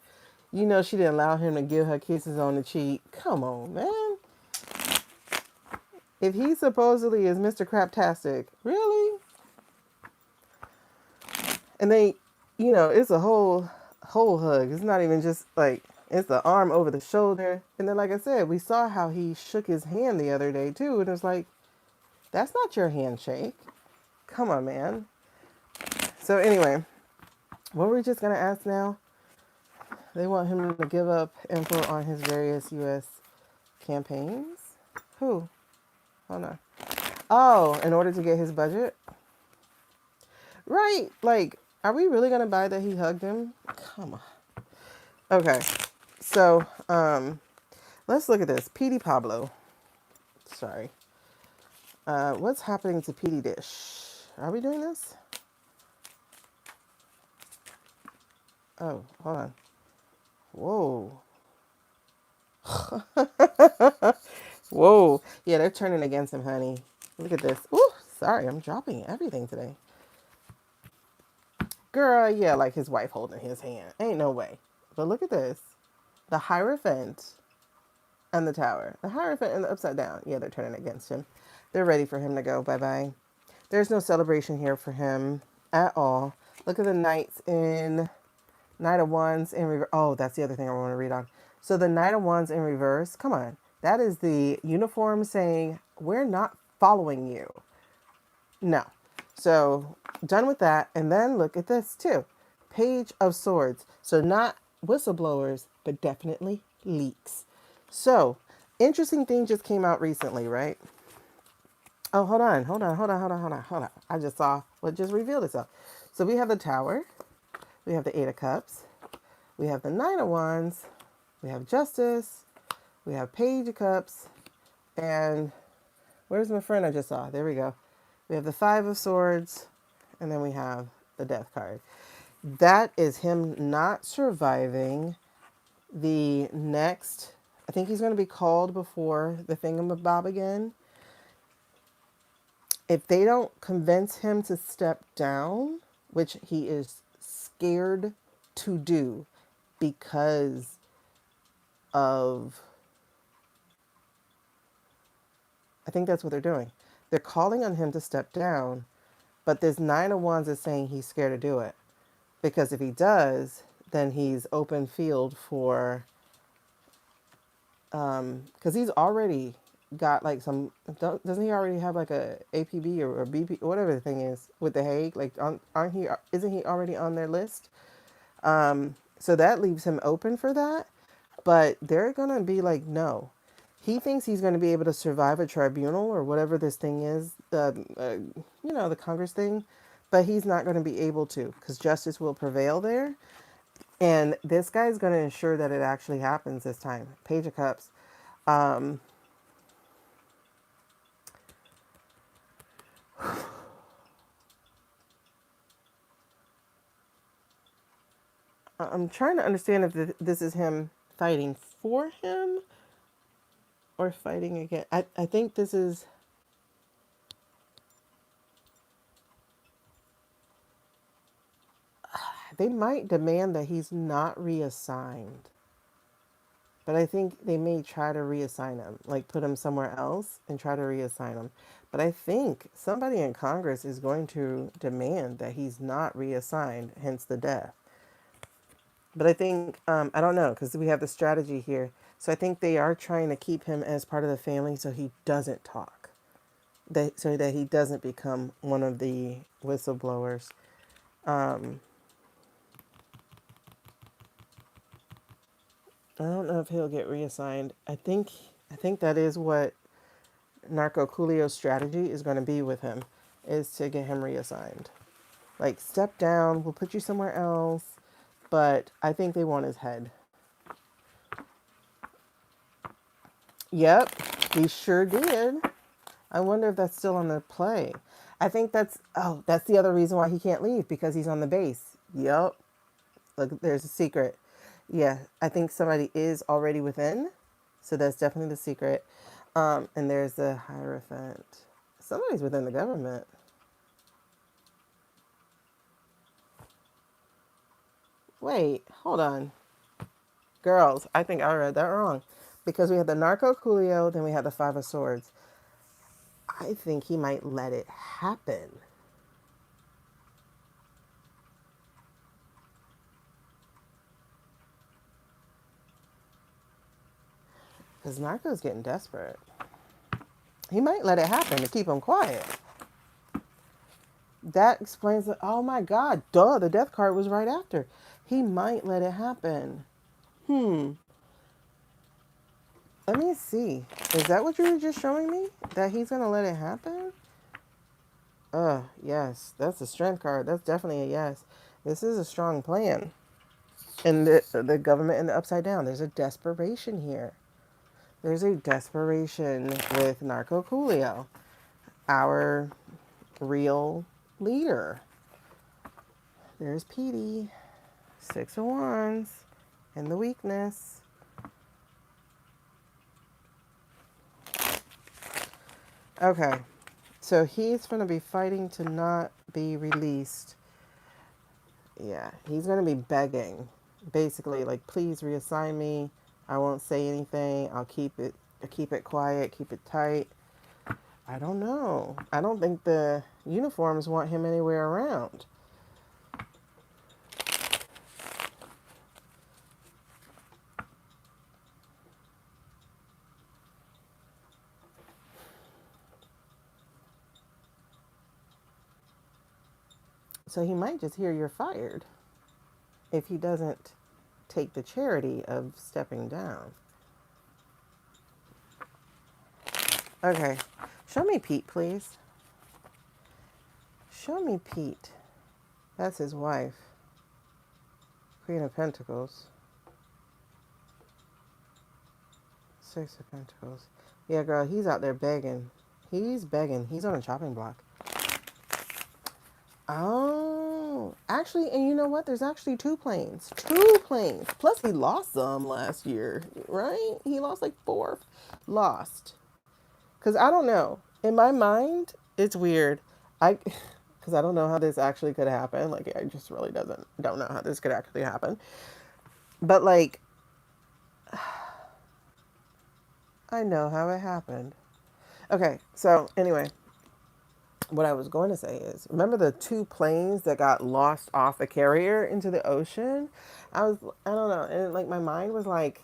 You know she didn't allow him to give her kisses on the cheek. Come on, man. If he supposedly is Mr. Craptastic, really? And they, it's a whole hug. It's not even just like it's the arm over the shoulder. And then, like I said, we saw how he shook his hand the other day too, and it was like, that's not your handshake. Come on, man. So anyway, what were we just gonna ask now? They want him to give up info on his various U.S. campaigns. Who? Hold on. Oh, in order to get his budget? Right. Like, are we really going to buy that he hugged him? Come on. Okay. So, let's look at this. Petey Pablo. Sorry. What's happening to Petey Dish? Are we doing this? Oh, hold on. Whoa. Whoa. Yeah, they're turning against him, honey. Look at this. Ooh, sorry, I'm dropping everything today. Girl, yeah, like his wife holding his hand. Ain't no way. But look at this. The Hierophant and the Tower. The Hierophant and the Upside Down. Yeah, they're turning against him. They're ready for him to go. Bye-bye. There's no celebration here for him at all. Look at the Knights in... Knight of Wands in reverse. Oh, that's the other thing I want to read on. So the Knight of Wands in reverse. Come on. That is the uniform saying, we're not following you. No. So done with that. And then look at this too. Page of Swords. So not whistleblowers, but definitely leaks. So interesting thing just came out recently, right? Oh, hold on. I just saw what just revealed itself. So we have the Tower. We have the Eight of Cups. We have the Nine of Wands. We have Justice. We have Page of Cups. And where's my friend I just saw? There we go. We have the Five of Swords. And then we have the Death card. That is him not surviving the next... I think he's going to be called before the thingamabob again. If they don't convince him to step down, which he is scared to do because of... I think that's what they're doing. They're calling on him to step down, but this Nine of Wands is saying he's scared to do it. Because if he does, then he's open field for... Because he's already got like some... Doesn't he already have like a APB or BP, whatever the thing is, with The Hague? Like, isn't he already on their list? So that leaves him open for that. But they're going to be like, no. He thinks he's going to be able to survive a tribunal or whatever this thing is, the Congress thing. But he's not going to be able to because justice will prevail there. And this guy is going to ensure that it actually happens this time. Page of Cups. I'm trying to understand if this is him fighting for him or fighting again. I think this is... They might demand that he's not reassigned. But I think they may try to reassign him, like put him somewhere else and try to reassign him. But I think somebody in Congress is going to demand that he's not reassigned, hence the death. But I think, I don't know, because we have the strategy here. So I think they are trying to keep him as part of the family so he doesn't talk. So that he doesn't become one of the whistleblowers. I don't know if he'll get reassigned. I think that is what Narco Coolio's strategy is going to be with him, is to get him reassigned. Like, step down, we'll put you somewhere else. But I think they want his head. Yep, he sure did. I wonder if that's still on the play. I think that's the other reason why he can't leave, because he's on the base. Yep. Look, there's a secret. Yeah, I think somebody is already within. So that's definitely the secret. And there's the Hierophant. Somebody's within the government. Wait, hold on. Girls, I think I read that wrong. Because we had the Narco Coolio, then we had the Five of Swords. I think he might let it happen. Because Narco's getting desperate. He might let it happen to keep him quiet. That explains it. Oh my God, duh, the death card was right after. He might let it happen. Let me see. Is that what you were just showing me? That he's going to let it happen? Yes. That's a strength card. That's definitely a yes. This is a strong plan. And the government in the upside down. There's a desperation here. There's a desperation with Narco Coolio, our real leader. There's Petey. Six of Wands. And the weakness. Okay. So he's going to be fighting to not be released. Yeah, he's going to be begging. Basically, like, please reassign me. I won't say anything. I'll keep it quiet, keep it tight. I don't know. I don't think the uniforms want him anywhere around. So he might just hear you're fired if he doesn't take the charity of stepping down. Okay. Show me Pete, please. Show me Pete. That's his wife. Queen of Pentacles. Six of Pentacles. Yeah, girl, he's out there begging. He's begging. He's on a chopping block. Oh, actually, and you know what? There's actually two planes. Two planes. Plus, he lost some last year, right? He lost like four. Lost. Because I don't know. In my mind, it's weird. Because I don't know how this actually could happen. Like, I just really don't know how this could actually happen. But, like, I know how it happened. Okay, so anyway, what I was going to say is, remember the two planes that got lost off the carrier into the ocean? I don't know, and like my mind was like,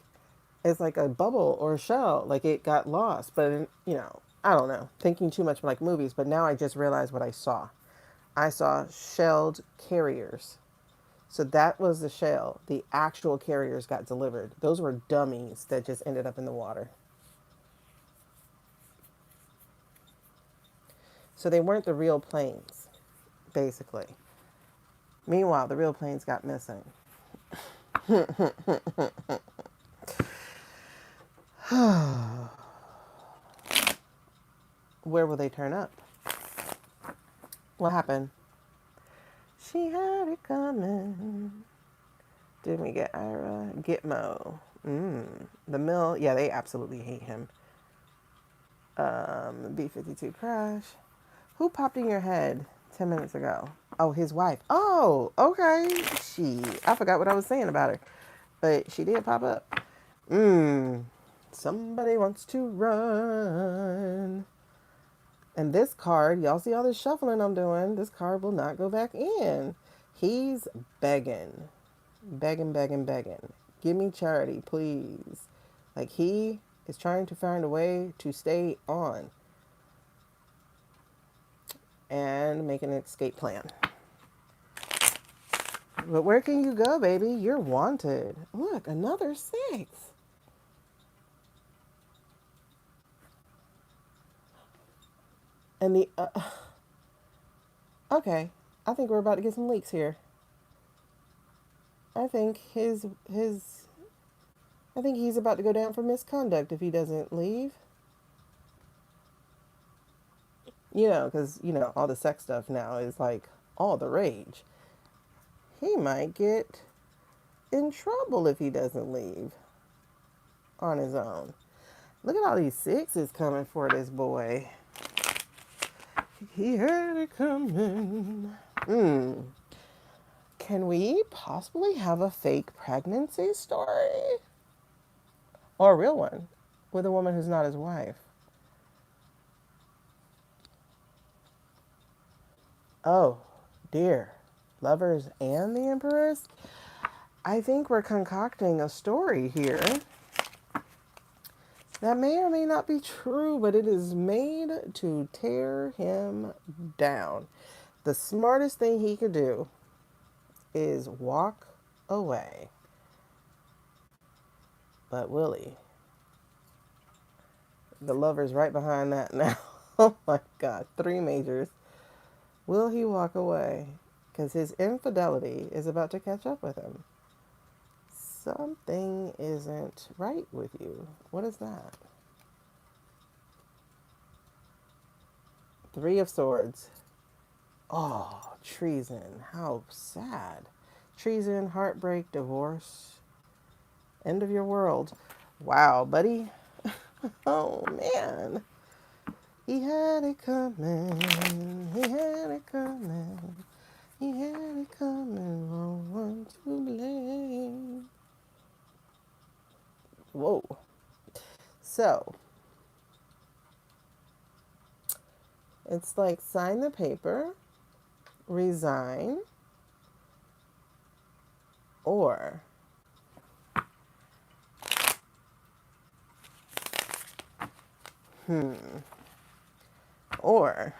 it's like a bubble or a shell, like it got lost. But you know, I don't know, thinking too much like movies. But now I just realized what I saw. I saw shelled carriers. So that was the shell. The actual carriers got delivered. Those were dummies that just ended up in the water. So they weren't the real planes, basically. Meanwhile, the real planes got missing. Where will they turn up? What happened? She had it coming. Didn't we get Ira? Gitmo. The mill. Yeah, they absolutely hate him. B-52 crash. Who popped in your head 10 minutes ago? Oh, his wife. Oh, okay. I forgot what I was saying about her. But she did pop up. Somebody wants to run. And this card, y'all see all this shuffling I'm doing? This card will not go back in. He's begging. Begging, begging, begging. Give me charity, please. Like, he is trying to find a way to stay on and make an escape plan. But where can you go, baby? You're wanted. Look, another 6. And the okay, I think we're about to get some leaks here. I think his I think he's about to go down for misconduct if he doesn't leave. You know, because, you know, all the sex stuff now is like all the rage. He might get in trouble if he doesn't leave on his own. Look at all these sixes coming for this boy. He had it coming. Can we possibly have a fake pregnancy story? Or a real one with a woman who's not his wife? Oh, dear. Lovers and the Empress? I think we're concocting a story here that may or may not be true, but it is made to tear him down. The smartest thing he could do is walk away. But will he? The lover's right behind that now. Oh my God, 3 majors. Will he walk away? Because his infidelity is about to catch up with him. Something isn't right with you. What is that? 3 of Swords. Oh, treason. How sad. Treason, heartbreak, divorce. End of your world. Wow, buddy. Oh, man. He had it coming. He had it coming. He had it coming. No one to blame. Whoa. So, it's like sign the paper, resign, or or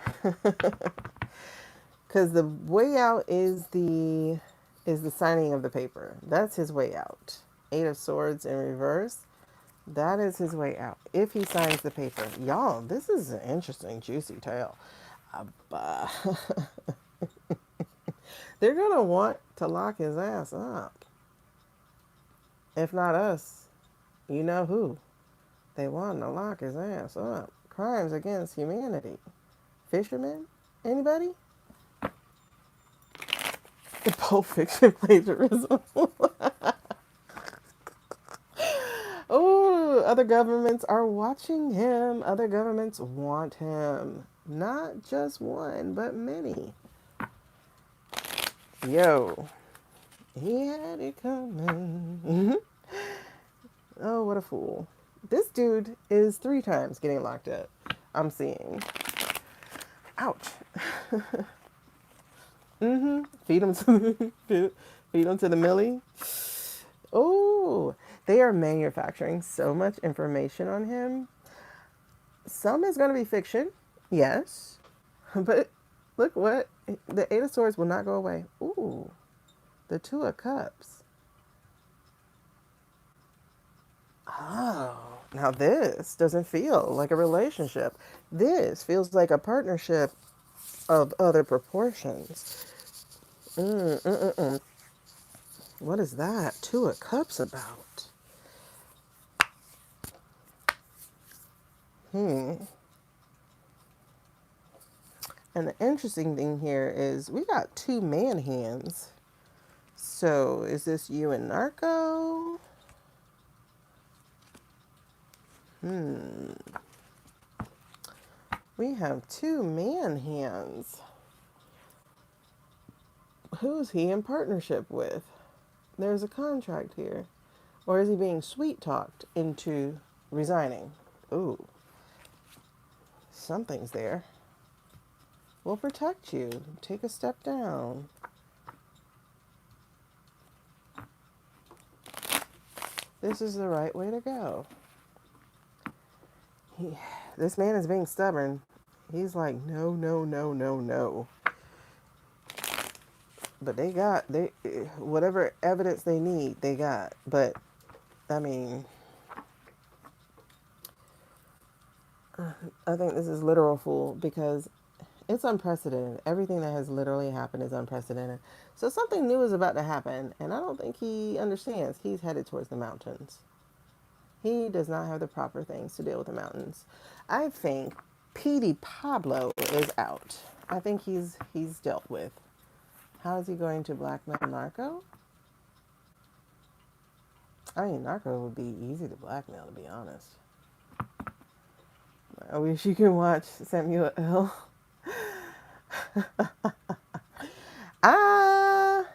because the way out is the signing of the paper. That's his way out. 8 of Swords in reverse. That is his way out. If he signs the paper. Y'all, this is an interesting, juicy tale. They're going to want to lock his ass up. If not us, you know who. They want to lock his ass up. Crimes against humanity. Fishermen? Anybody? The Pulp Fiction plagiarism. Oh, other governments are watching him. Other governments want him. Not just one, but many. Yo, he had it coming. Oh, what a fool. This dude is 3 times getting locked up. I'm seeing. Ouch. Feed him to the millie. Oh, they are manufacturing so much information on him. Some is going to be fiction, yes, but look what the 8 of Swords will not go away. Ooh, the 2 of Cups. Oh, now this doesn't feel like a relationship. This feels like a partnership of other proportions. What is that 2 of Cups about? And the interesting thing here is we got 2 man hands. So is this you and Narco? We have 2 man hands. Who's he in partnership with? There's a contract here. Or is he being sweet talked into resigning? Ooh. Something's there. We'll protect you. Take a step down. This is the right way to go. This man is being stubborn. He's like, no, no, no, no, no. But whatever evidence they need, they got. But, I mean, I think this is literal fool because it's unprecedented. Everything that has literally happened is unprecedented. So something new is about to happen, and I don't think he understands. He's headed towards the mountains. He does not have the proper things to deal with the mountains. I think Petey Pablo is out. I think he's dealt with. How is he going to blackmail Narco? I mean, Narco would be easy to blackmail, to be honest. I wish you could watch Samuel L. Ah,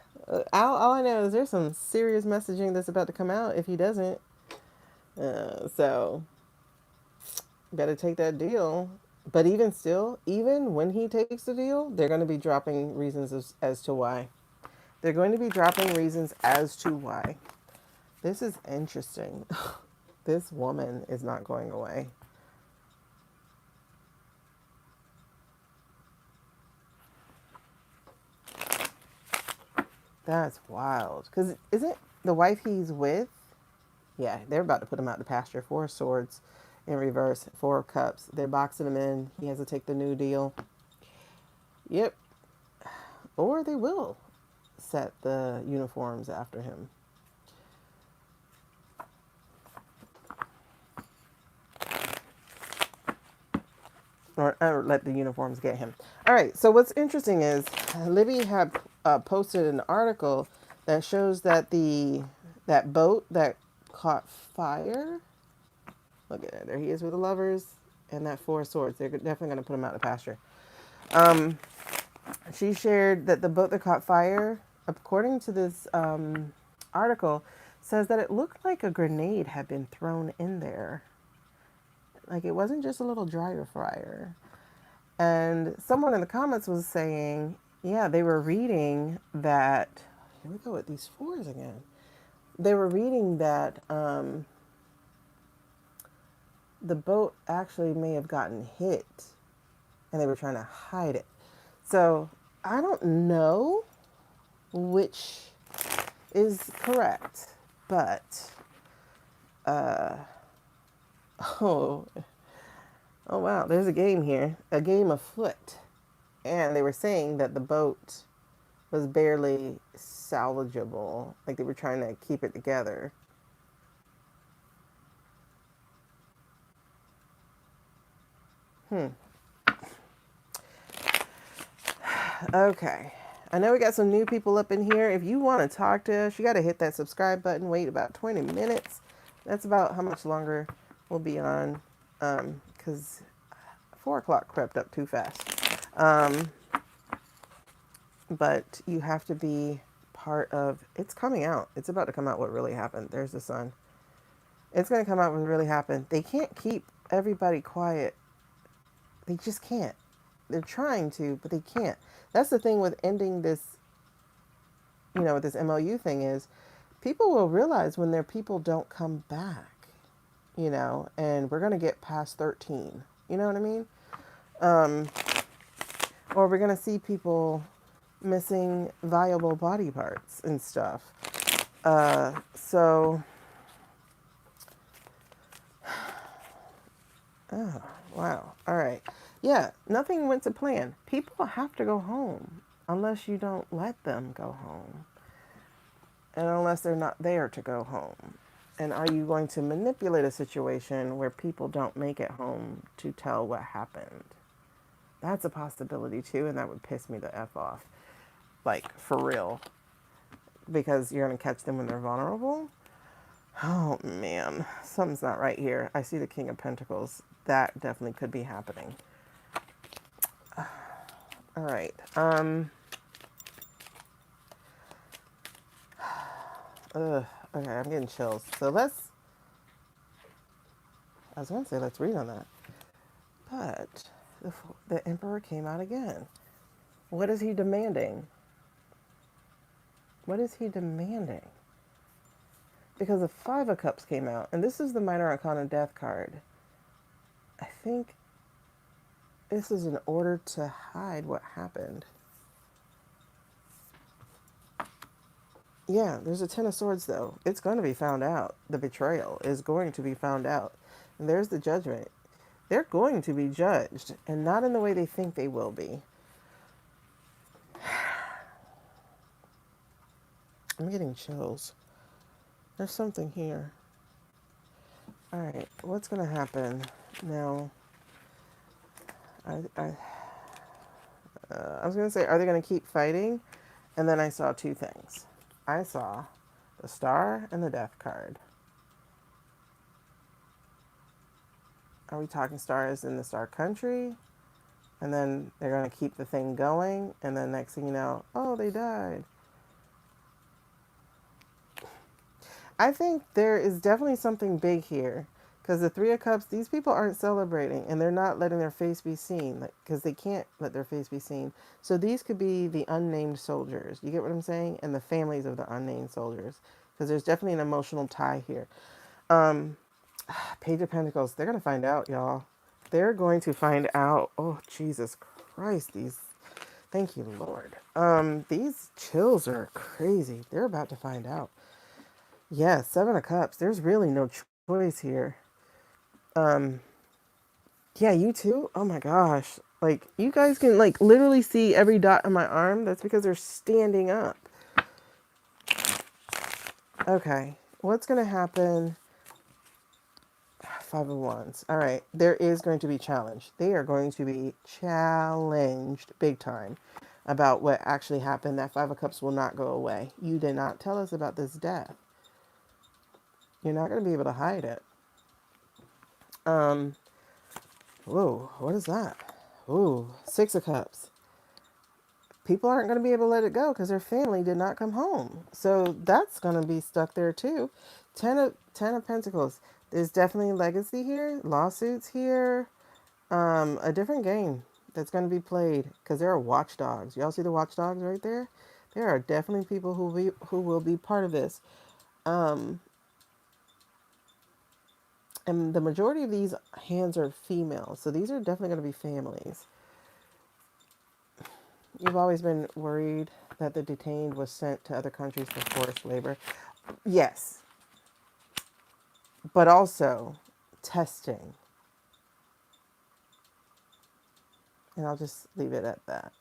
all I know is there's some serious messaging that's about to come out if he doesn't. So, better take that deal. But even still, even when he takes the deal, they're going to be dropping reasons as to why. They're going to be dropping reasons as to why. This is interesting. This woman is not going away. That's wild. Because isn't the wife he's with? Yeah, they're about to put him out to pasture. 4 swords in reverse, 4 cups. They're boxing him in. He has to take the new deal. Yep. Or they will set the uniforms after him. Or let the uniforms get him. All right, so what's interesting is Libby had posted an article that shows that that boat that caught fire, look at it, there he is with the lovers and that 4 swords. They're definitely going to put him out to pasture. She shared that the boat that caught fire, according to this article, says that it looked like a grenade had been thrown in there. Like it wasn't just a little dryer fryer. And someone in the comments was saying, yeah, they were reading that. Here we go with these 4s again. They were reading that the boat actually may have gotten hit and they were trying to hide it. So I don't know which is correct, but oh wow, there's a game here, a game afoot, and they were saying that the boat was barely salvageable, like they were trying to keep it together. Okay. I know we got some new people up in here. If you want to talk to us, you got to hit that subscribe button. Wait about 20 minutes. That's about how much longer we'll be on, because 4 o'clock crept up too fast. But you have to be part of, it's coming out. It's about to come out what really happened. There's the sun. It's going to come out what really happened. They can't keep everybody quiet. They just can't. They're trying to, but they can't. That's the thing with ending this, with this MOU thing is people will realize when their people don't come back, and we're going to get past 13. You know what I mean? Or we're going to see people missing viable body parts and stuff. So, oh, wow. All right. Yeah, nothing went to plan. People have to go home unless you don't let them go home. And unless they're not there to go home. And are you going to manipulate a situation where people don't make it home to tell what happened? That's a possibility too, and that would piss me the F off. Like, for real. Because you're going to catch them when they're vulnerable? Oh, man. Something's not right here. I see the King of Pentacles. That definitely could be happening. All right. Okay, I'm getting chills. So I was going to say let's read on that. But the Emperor came out again. What is he demanding? What is he demanding? Because the 5 of Cups came out, and this is the Minor Arcana Death card. I think this is in order to hide what happened. Yeah, there's a 10 of Swords, though. It's going to be found out. The betrayal is going to be found out. And there's the Judgment. They're going to be judged, and not in the way they think they will be. I'm getting chills. There's something here. All right, what's going to happen now? I was going to say, are they going to keep fighting? And then I saw two things. I saw the star and the death card. Are we talking stars in the star country? And then they're going to keep the thing going. And then next thing you know, oh, they died. I think there is definitely something big here. Because the Three of Cups, these people aren't celebrating. And they're not letting their face be seen. Because they can't let their face be seen. So these could be the unnamed soldiers. You get what I'm saying? And the families of the unnamed soldiers. Because there's definitely an emotional tie here. Page of Pentacles, they're going to find out, y'all. They're going to find out. Oh, Jesus Christ. Thank you, Lord. These chills are crazy. They're about to find out. Yeah, Seven of Cups. There's really no choice here. Yeah, you too? Oh my gosh. Like, you guys can, like, literally see every dot on my arm. That's because they're standing up. Okay. What's going to happen? Five of Wands. All right. There is going to be challenge. They are going to be challenged big time about what actually happened. That Five of Cups will not go away. You did not tell us about this death. You're not going to be able to hide it. Whoa, what is that? Ooh, Six of Cups. People aren't going to be able to let it go because their family did not come home. So that's going to be stuck there too. Ten of Pentacles. There's definitely legacy here, lawsuits here, a different game that's going to be played because there are watchdogs. Y'all see the watchdogs right there? There are definitely people who will be part of this. And the majority of these hands are female. So these are definitely going to be families. You've always been worried that the detained was sent to other countries for forced labor. Yes. But also testing. And I'll just leave it at that.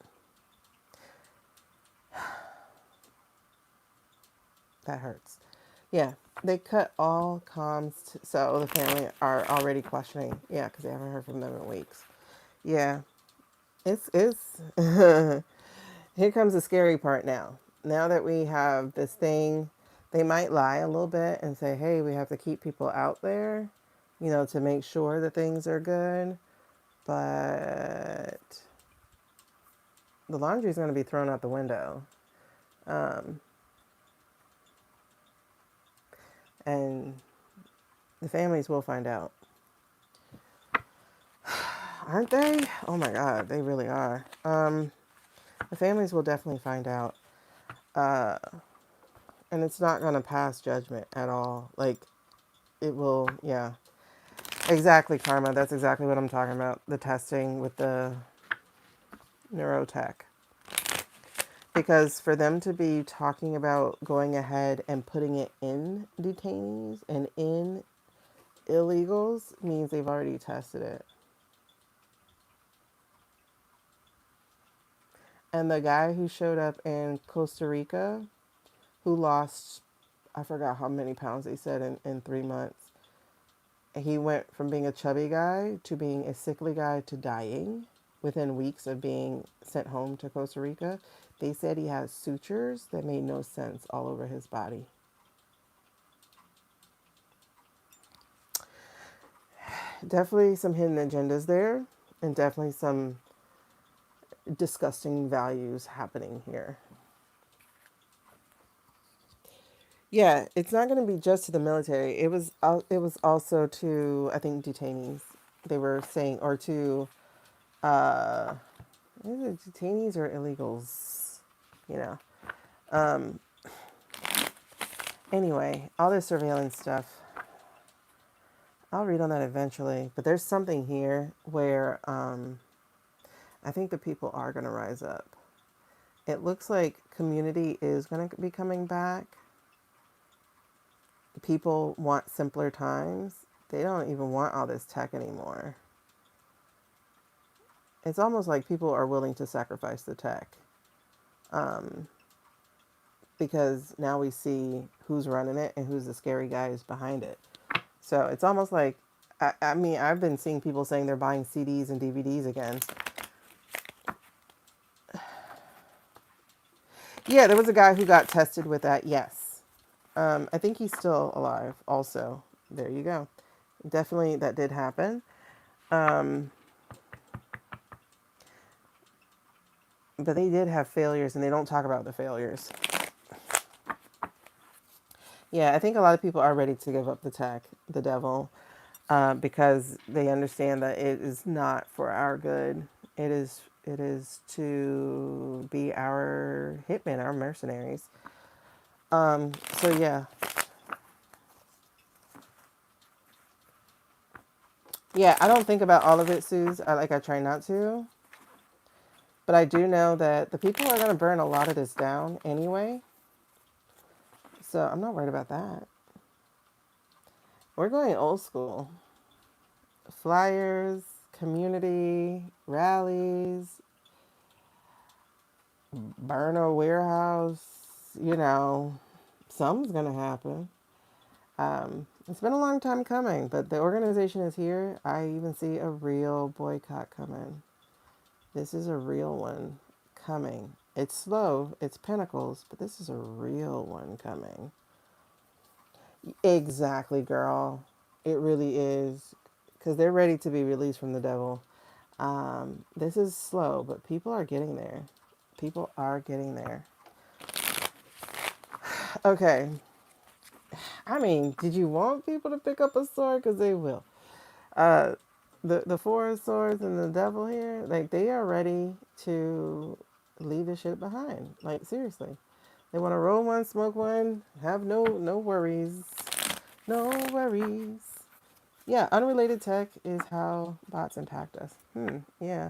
That hurts. Yeah. They cut all comms. So the family are already questioning. Yeah, because they haven't heard from them in weeks. Yeah. It's Here comes the scary part now. Now that we have this thing, they might lie a little bit and say, hey, we have to keep people out there, to make sure that things are good. But the laundry is going to be thrown out the window. And the families will find out. Aren't they? Oh my God, they really are. The families will definitely find out. And it's not going to pass judgment at all. Like, it will, yeah. Exactly, Karma. That's exactly what I'm talking about. The testing with the neurotech. Because for them to be talking about going ahead and putting it in detainees and in illegals means they've already tested it. And the guy who showed up in Costa Rica, who lost, I forgot how many pounds they said in 3 months. He went from being a chubby guy to being a sickly guy to dying within weeks of being sent home to Costa Rica. They said he has sutures that made no sense all over his body. Definitely some hidden agendas there, and definitely some disgusting values happening here. Yeah, it's not going to be just to the military. It was also to, I think, detainees. They were saying, or to is it detainees or illegals? Anyway, all this surveillance stuff. I'll read on that eventually. But there's something here where I think the people are going to rise up. It looks like community is going to be coming back. People want simpler times. They don't even want all this tech anymore. It's almost like people are willing to sacrifice the tech. Because now we see who's running it and who's the scary guys behind it. So it's almost like, I mean, I've been seeing people saying they're buying CDs and DVDs again. Yeah, there was a guy who got tested with that. Yes. I think he's still alive also. There you go. Definitely that did happen. But they did have failures and they don't talk about the failures. Yeah, I think a lot of people are ready to give up the tech, the devil, because they understand that it is not for our good. It is to be our hitmen, our mercenaries. So yeah. Yeah, I don't think about all of it, Suze. I try not to. But I do know that the people are going to burn a lot of this down anyway. So I'm not worried about that. We're going old school. Flyers, community, rallies, burn a warehouse, you know, something's going to happen. It's been a long time coming, but the organization is here. I even see a real boycott coming. This is a real one coming. It's slow, it's Pentacles, but this is a real one coming. Exactly, girl. It really is. Because they're ready to be released from the devil. This is slow, but people are getting there. People are getting there. Okay. I mean, did you want people to pick up a sword? Because they will. Uh, the Four of Swords and the devil here, like, they are ready to leave this shit behind. Like, seriously. They want to roll one, smoke one, have no worries. No worries. Yeah, unrelated tech is how bots impact us. Yeah.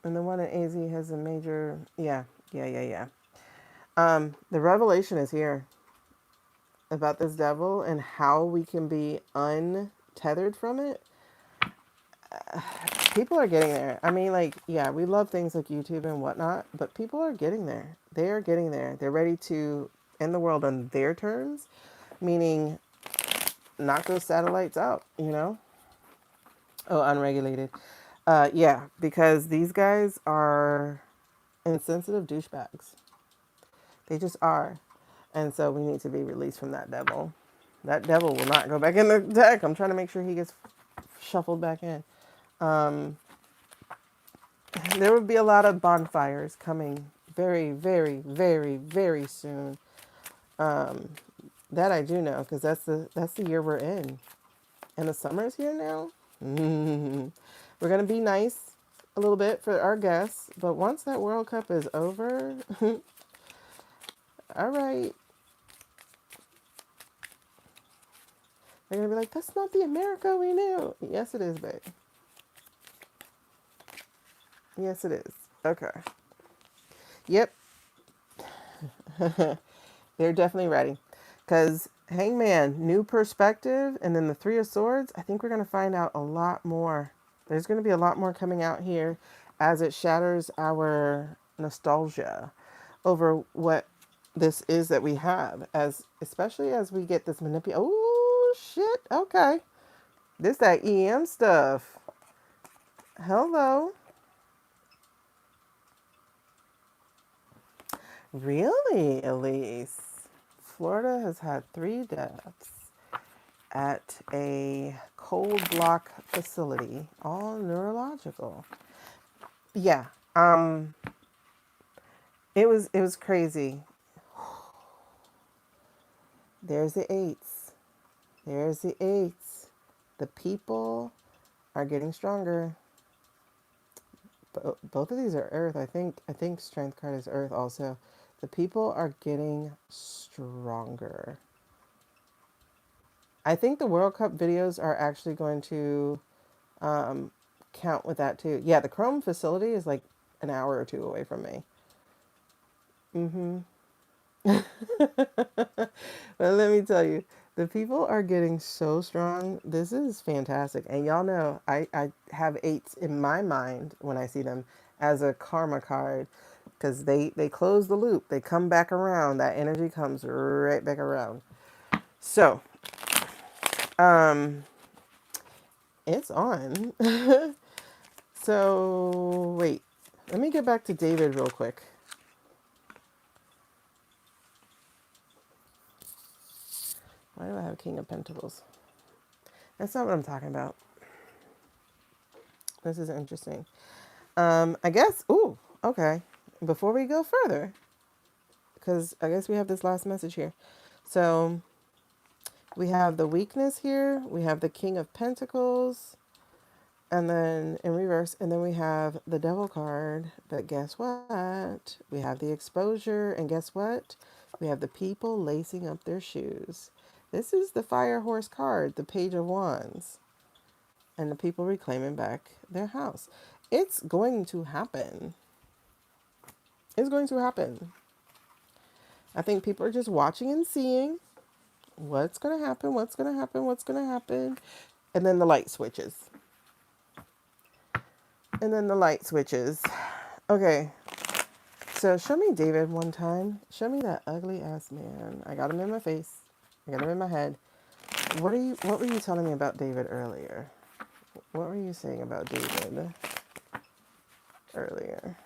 And the one at AZ has a major, yeah. The revelation is here about this devil and how we can be untethered from it. People are getting there. I mean, like, yeah, we love things like YouTube and whatnot, but people are getting there. They are getting there. They're ready to end the world on their terms, meaning knock those satellites out, you know? Oh, unregulated. Yeah, because these guys are insensitive douchebags. They just are. And so we need to be released from that devil. That devil will not go back in the deck. I'm trying to make sure he gets shuffled back in. There will be a lot of bonfires coming very, very, very, very soon. That I do know, because that's the year we're in. And the summer's here now. We're going to be nice a little bit for our guests. But once that World Cup is over, all right. They're going to be like, that's not the America we knew. Yes, it is, babe. Yes, it is. Okay. Yep. They're definitely ready. Because Hangman, new perspective, and then the Three of Swords, I think we're going to find out a lot more. There's going to be a lot more coming out here as it shatters our nostalgia over what this is that we have, as especially as we get this Oh, shit. Okay. This that EM stuff. Hello. Really, Elise? Florida has had 3 deaths at a cold block facility, all neurological. Yeah. It was crazy. There's the 8s. There's the 8s. The people are getting stronger. Both of these are Earth. I think Strength card is Earth also. The people are getting stronger. I think the World Cup videos are actually going to count with that too. Yeah, the Chrome facility is like an hour or 2 away from me. But let me tell you, the people are getting so strong. This is fantastic. And y'all know I have 8s in my mind when I see them as a karma card, because they close the loop. They come back around. That energy comes right back around. So Um, it's on. So, wait. Let me get back to David real quick. Why do I have King of Pentacles? That's not what I'm talking about. This is interesting. I guess, ooh, okay. Before we go further, because I guess we have this last message here. So, we have the weakness here. We have the King of Pentacles. And then in reverse, and then we have the Devil card. But guess what? We have the exposure. And guess what? We have the people lacing up their shoes. This is the Fire Horse card, the Page of Wands. And the people reclaiming back their house. It's going to happen. It's going to happen. I think people are just watching and seeing what's going to happen, what's going to happen, what's going to happen. And then the light switches. And then the light switches. Okay. So show me David one time. Show me that ugly ass man. I got him in my face. I got him in my head. What were you telling me about David earlier? What were you saying about David earlier?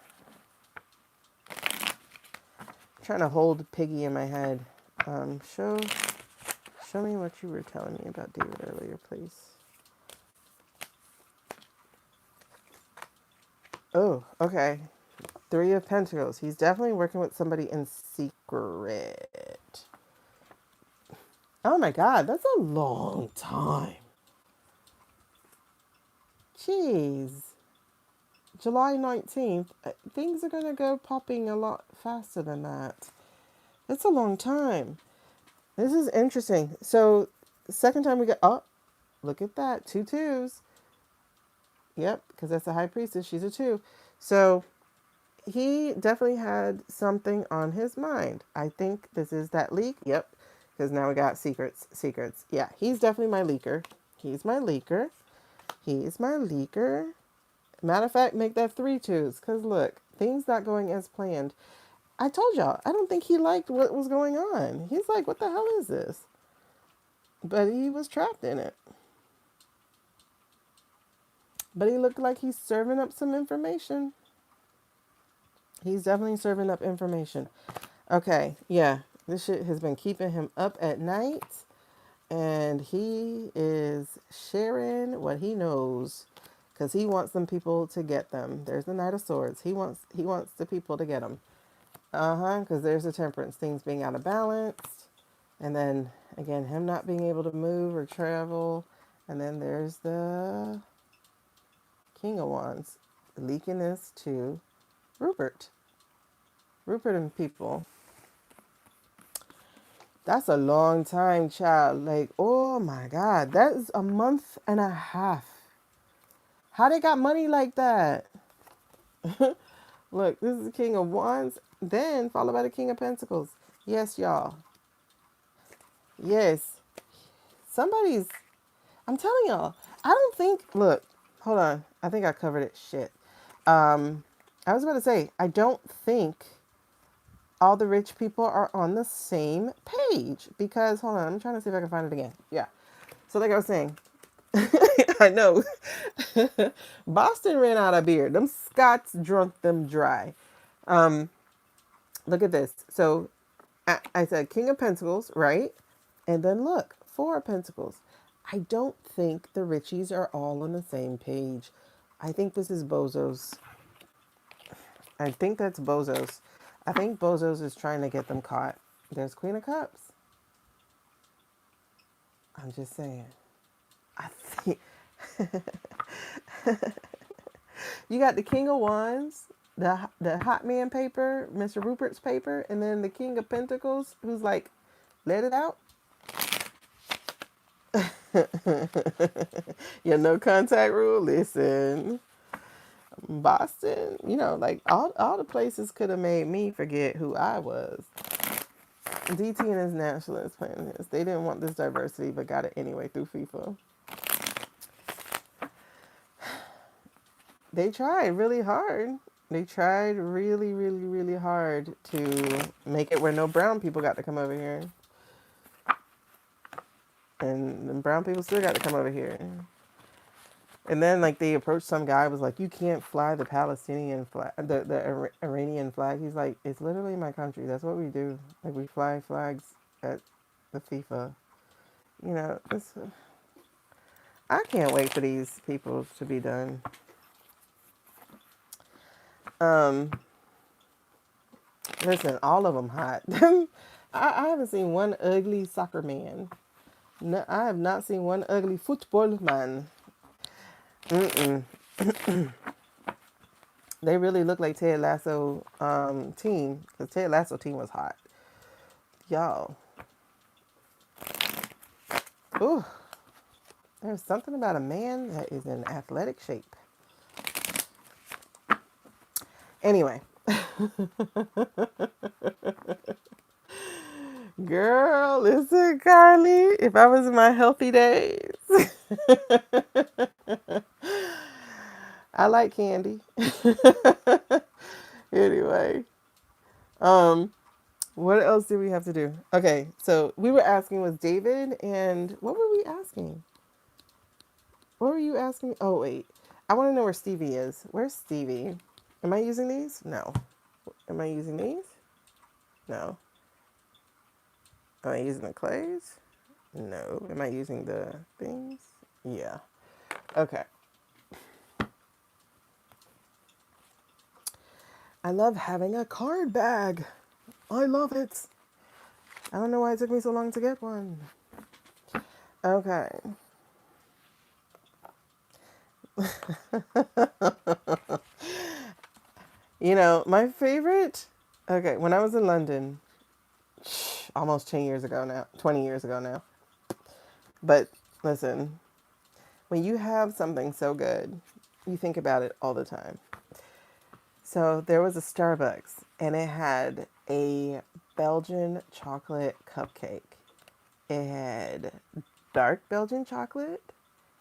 I'm trying to hold Piggy in my head. Show me what you were telling me about David earlier, please. Oh, okay. Three of Pentacles. He's definitely working with somebody in secret. Oh my God, that's a long time. Jeez. July 19th. Things are going to go popping a lot faster than that. That's a long time. This is interesting. So, the second time we got... Oh, look at that. 2 2s. Yep, because that's a high priestess. She's a 2. So, he definitely had something on his mind. I think this is that leak. Yep, because now we got secrets. Yeah, he's definitely my leaker. He's my leaker. Matter of fact, make that 3 2s. Because look, things not going as planned. I told y'all, I don't think he liked what was going on. He's like, what the hell is this? But he was trapped in it. But he looked like he's serving up some information. He's definitely serving up information. Okay, yeah. This shit has been keeping him up at night. And he is sharing what he knows. Because he wants them people to get them. There's the Knight of Swords. He wants the people to get them. Because there's the Temperance. Things being out of balance. And then, again, him not being able to move or travel. And then there's the King of Wands. Leaking this to Rupert and people. That's a long time, child. Like, oh my God. That is a month and a half. How they got money like that? Look, this is the King of Wands. Then followed by the King of Pentacles. Yes, y'all. Yes. I'm telling y'all. I don't think, look, hold on. I think I covered it. Shit. I was about to say, I don't think all the rich people are on the same page because, hold on, I'm trying to see if I can find it again. Yeah. So like I was saying, I know. Boston ran out of beer. Them Scots drunk them dry. Look at this. So I said King of Pentacles, right? And then look, 4 of Pentacles. I don't think the Richies are all on the same page. I think this is Bozos. I think that's Bozos. I think Bozos is trying to get them caught. There's Queen of Cups. I'm just saying. I think you got the King of Wands, the hot man paper, Mr. Rupert's paper, and then the King of Pentacles, who's like, let it out. Your no contact rule. Listen, Boston, like all the places could have made me forget who I was. DT and his nationalists playing this. They didn't want this diversity, but got it anyway through FIFA. They tried really hard. They tried really, really, really hard to make it where no brown people got to come over here. And the brown people still got to come over here. And then, like, they approached some guy, was like, you can't fly the Palestinian flag, the Iranian flag. He's like, it's literally my country. That's what we do. Like, we fly flags at the FIFA. You know, I can't wait for these people to be done. Listen, all of them hot. I haven't seen one ugly soccer man. No, I have not seen one ugly football man. Mm-mm. They really look like Ted Lasso team, because Ted Lasso team was hot. Y'all. Ooh. There's something about a man that is in athletic shape. Anyway. Girl, listen, Carly. If I was in my healthy days. I like candy. Anyway. What else do we have to do? Okay, so we were asking was David, and what were we asking? What were you asking? Oh, wait. I want to know where Stevie is. Where's Stevie? Am I using these? No. Am I using these? No. Am I using the clays? No. Am I using the things? Yeah. Okay. I love having a card bag. I love it. I don't know why it took me so long to get one. Okay. You know, my favorite, okay, when I was in London, almost 10 years ago now, 20 years ago now. But listen, when you have something so good, you think about it all the time. So there was a Starbucks, and it had a Belgian chocolate cupcake. It had dark Belgian chocolate,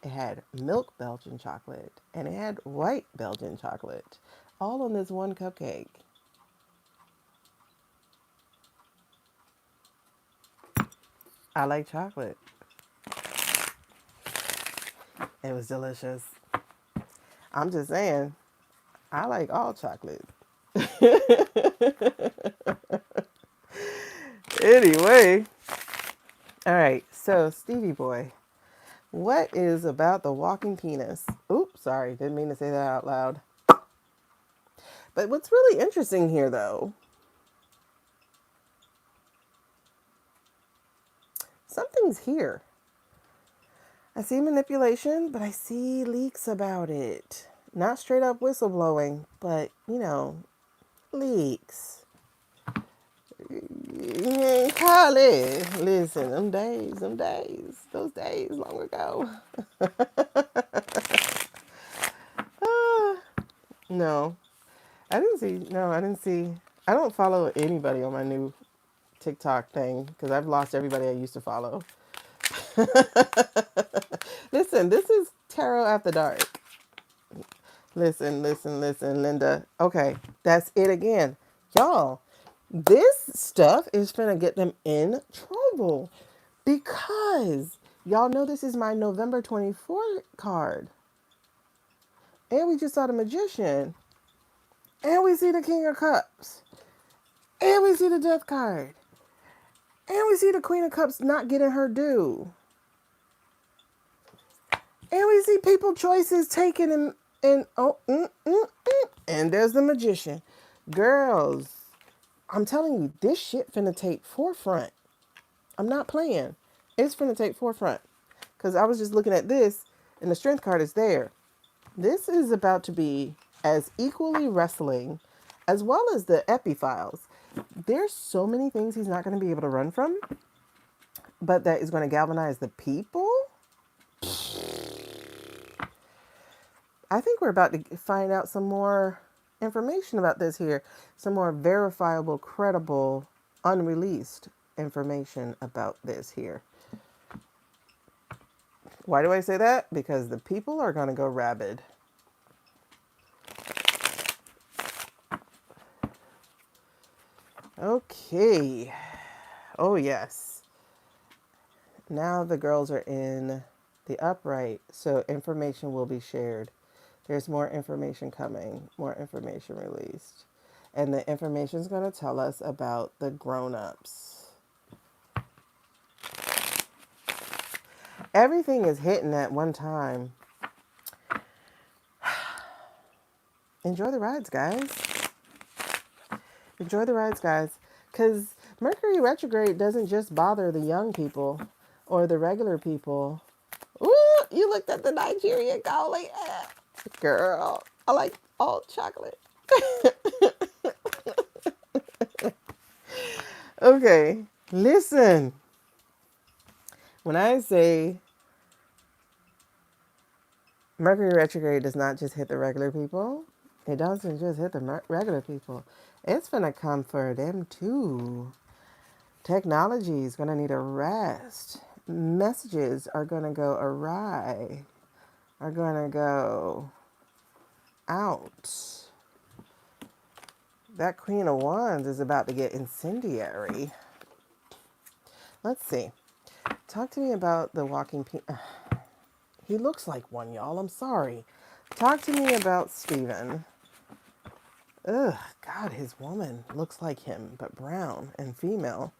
it had milk Belgian chocolate, and it had white Belgian chocolate, all on this one cupcake. I like chocolate. It was delicious. I'm just saying, I like all chocolate. Anyway, all right, so Stevie boy, what is about the walking penis? Oops, sorry, didn't mean to say that out loud. But what's really interesting here, though, something's here. I see manipulation, but I see leaks about it. Not straight up whistleblowing, but, you know, leaks. Holly, listen, those days long ago. No, I didn't see, I don't follow anybody on my new TikTok thing because I've lost everybody I used to follow. Listen, this is Tarot After Dark. Listen, Linda. Okay, that's it again. Y'all, this stuff is finna get them in trouble because y'all know this is my November 24th card. And we just saw the Magician. And we see the King of Cups. And we see the Death card. And we see the Queen of Cups not getting her due. And we see people choices taken and there's the Magician. Girls, I'm telling you, this shit finna take forefront. I'm not playing. It's finna take forefront. Because I was just looking at this, and the Strength card is there. This is about to be as equally wrestling as well as the Epiphiles. There's so many things he's not going to be able to run from, but that is going to galvanize the people. I think we're about to find out some more information about this here. Some more verifiable, credible, unreleased information about this here. Why do I say that? Because the people are going to go rabid. Okay. Oh, yes. Now the girls are in the upright, so information will be shared. There's more information coming, more information released. And the information is going to tell us about the grown-ups. Everything is hitting at one time. Enjoy the rides, guys. Enjoy the rides, guys. Because Mercury retrograde doesn't just bother the young people or the regular people. Ooh, you looked at the Nigerian golly. Girl, I like all chocolate. Okay, listen. When I say Mercury retrograde does not just hit the regular people, it doesn't just hit the regular people. It's gonna come for them too. Technology is gonna need a rest. Messages are gonna go awry, are gonna go out. That Queen of Wands is about to get incendiary. Let's see. Talk to me about the walking he looks like one, y'all. I'm sorry. Talk to me about Stephen. Ugh, God, his woman looks like him, but brown and female.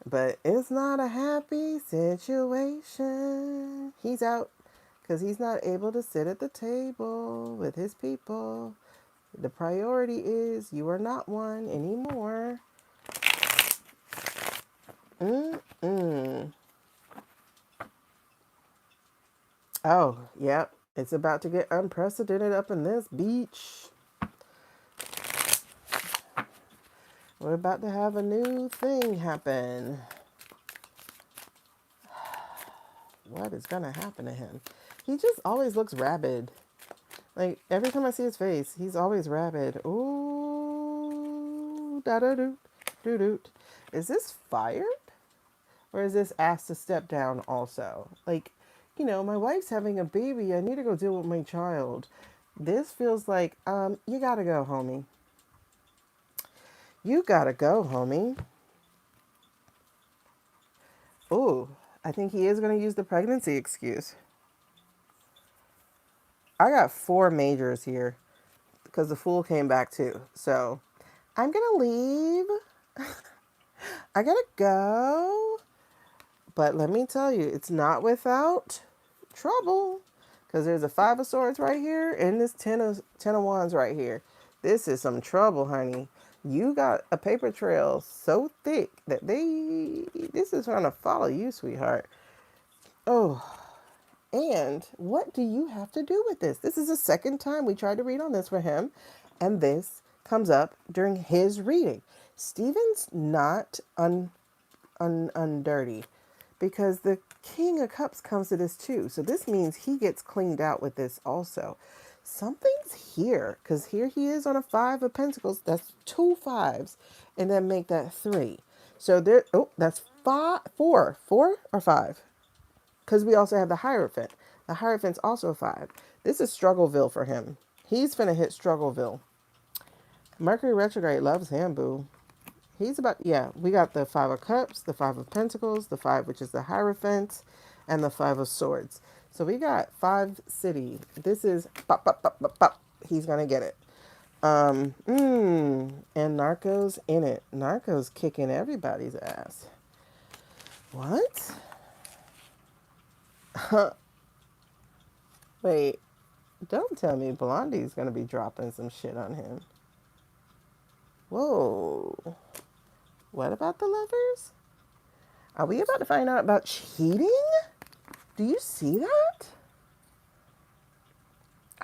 But it's not a happy situation. He's out because he's not able to sit at the table with his people. The priority is you are not one anymore. Oh, yep. It's about to get unprecedented up in this beach. We're about to have a new thing happen. What is going to happen to him? He just always looks rabid. Like, every time I see his face, he's always rabid. Ooh, da-da-doot, doo-doot. Is this fired? Or is this asked to step down also? Like, you know, my wife's having a baby. I need to go deal with my child. This feels like, you gotta go, homie. You gotta go, homie. Ooh, I think he is gonna use the pregnancy excuse. I got 4 majors here because the Fool came back too. So I'm gonna leave. I gotta go. But let me tell you, it's not without trouble. Because there's a 5 of Swords right here and this 10 of Wands right here. This is some trouble, honey. You got a paper trail so thick that this is trying to follow you, sweetheart. Oh, and what do you have to do with this? This is the second time we tried to read on this for him, and this comes up during his reading. Stephen's not undirty because the King of Cups comes to this too. So this means he gets cleaned out with this also. Something's here because here he is on a 5 of Pentacles. That's 2 5s, and then make that 3. So there. Oh, that's 4 or 5. Because we also have the Hierophant. The Hierophant's also a 5. This is Struggleville for him. He's finna hit Struggleville. Mercury retrograde loves him, boo. He's about, yeah, we got the 5 of Cups, the 5 of Pentacles, the 5, which is the Hierophant, and the 5 of Swords. So we got 5 city. This is, pop, pop, pop, pop, pop. He's gonna get it. And Narco's in it. Narco's kicking everybody's ass. What? Wait, don't tell me Blondie's gonna be dropping some shit on him. Whoa. What about the lovers? Are we about to find out about cheating? Do you see that?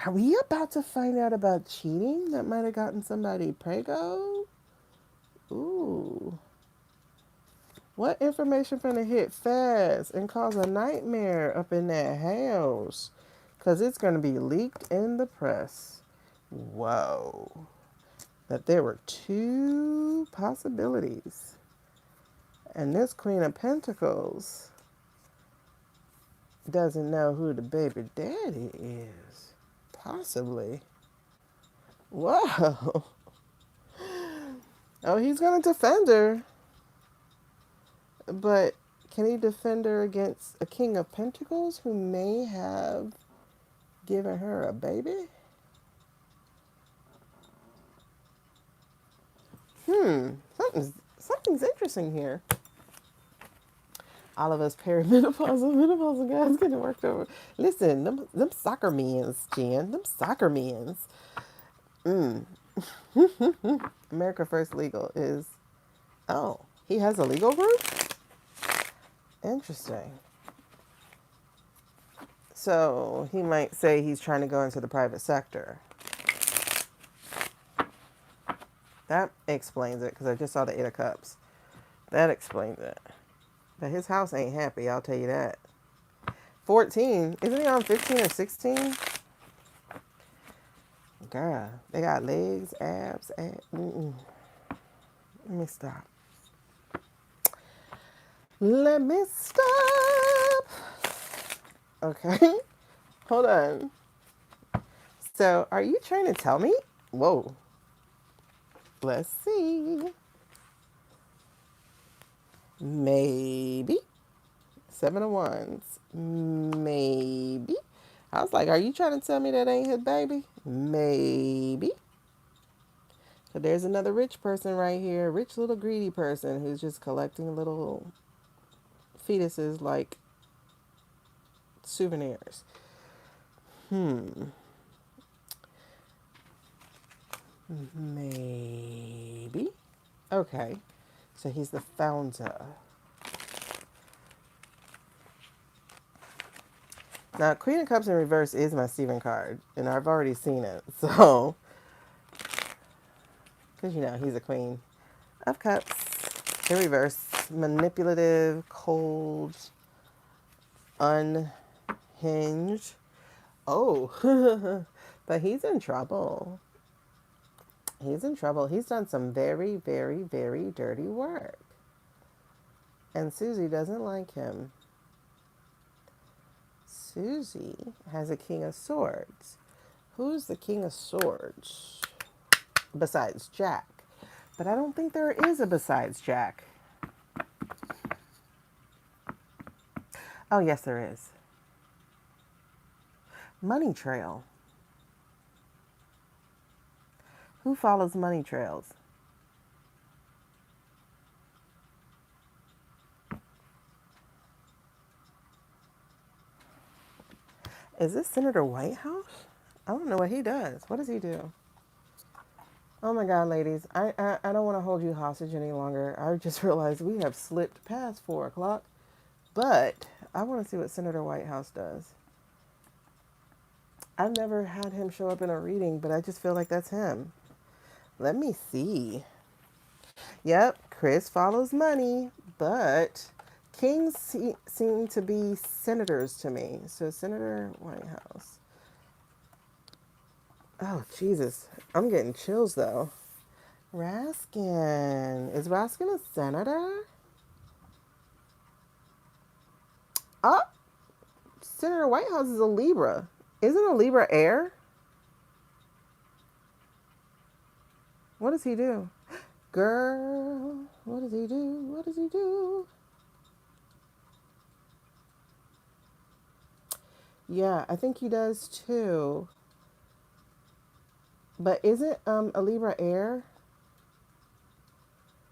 Are we about to find out about cheating that might have gotten somebody prego? Ooh. What information finna hit fast and cause a nightmare up in that house? Because it's going to be leaked in the press. Whoa. That there were 2 possibilities. And this Queen of Pentacles doesn't know who the baby daddy is. Possibly. Whoa. Oh, he's going to defend her. But Can he defend her against a King of Pentacles who may have given her a baby? Something's interesting here. All of us perimenopausal, menopausal guys getting worked over. Listen, them soccer mans, Jen. Them soccer mans. America First Legal is... Oh, he has a legal group? Interesting. So he might say he's trying to go into the private sector. That explains it, because I just saw the Eight of Cups. That explains it. But his house ain't happy, I'll tell you that. 14. Isn't he on 15 or 16? Girl, they got legs, abs, Let me stop. Let me stop. Okay. Hold on. So, are you trying to tell me? Whoa. Let's see. Maybe. 7 of Wands. Maybe. I was like, are you trying to tell me that ain't his baby? Maybe. So there's another rich person right here. Rich little greedy person who's just collecting little fetuses like souvenirs. Maybe. Okay. So he's the founder. Now, Queen of Cups in reverse is my Stephen card, and I've already seen it. So, because, you know, he's a Queen of Cups in reverse. Manipulative, cold, unhinged. Oh, but he's in trouble. He's in trouble. He's done some very, very, very dirty work. And Susie doesn't like him. Susie has a King of Swords. Who's the King of Swords? Besides Jack. But I don't think there is a besides Jack. Oh, yes, there is. Money Trail. Who follows money trails? Is this Senator Whitehouse? I don't know what he does. What does he do? Oh my God, ladies. I don't want to hold you hostage any longer. I just realized we have slipped past 4 o'clock. But I want to see what Senator Whitehouse does. I've never had him show up in a reading, but I just feel like that's him. Let me see. Yep, Chris follows money, but kings seem to be senators to me. So Senator Whitehouse. Oh, Jesus. I'm getting chills, though. Raskin. Is Raskin a senator? Oh, Senator Whitehouse is a Libra. Isn't a Libra air? What does he do? Girl, what does he do? What does he do? Yeah, I think he does too. But isn't a Libra air?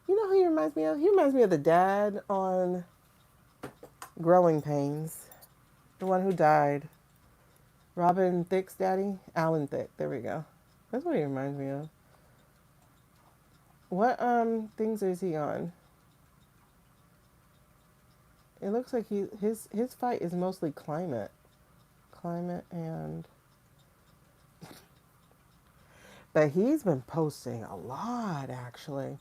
You know who he reminds me of? He reminds me of the dad on Growing Pains. The one who died. Robin Thicke's daddy? Alan Thicke. There we go. That's what he reminds me of. What things is he on? It looks like his fight is mostly climate. Climate and... But he's been posting a lot, actually.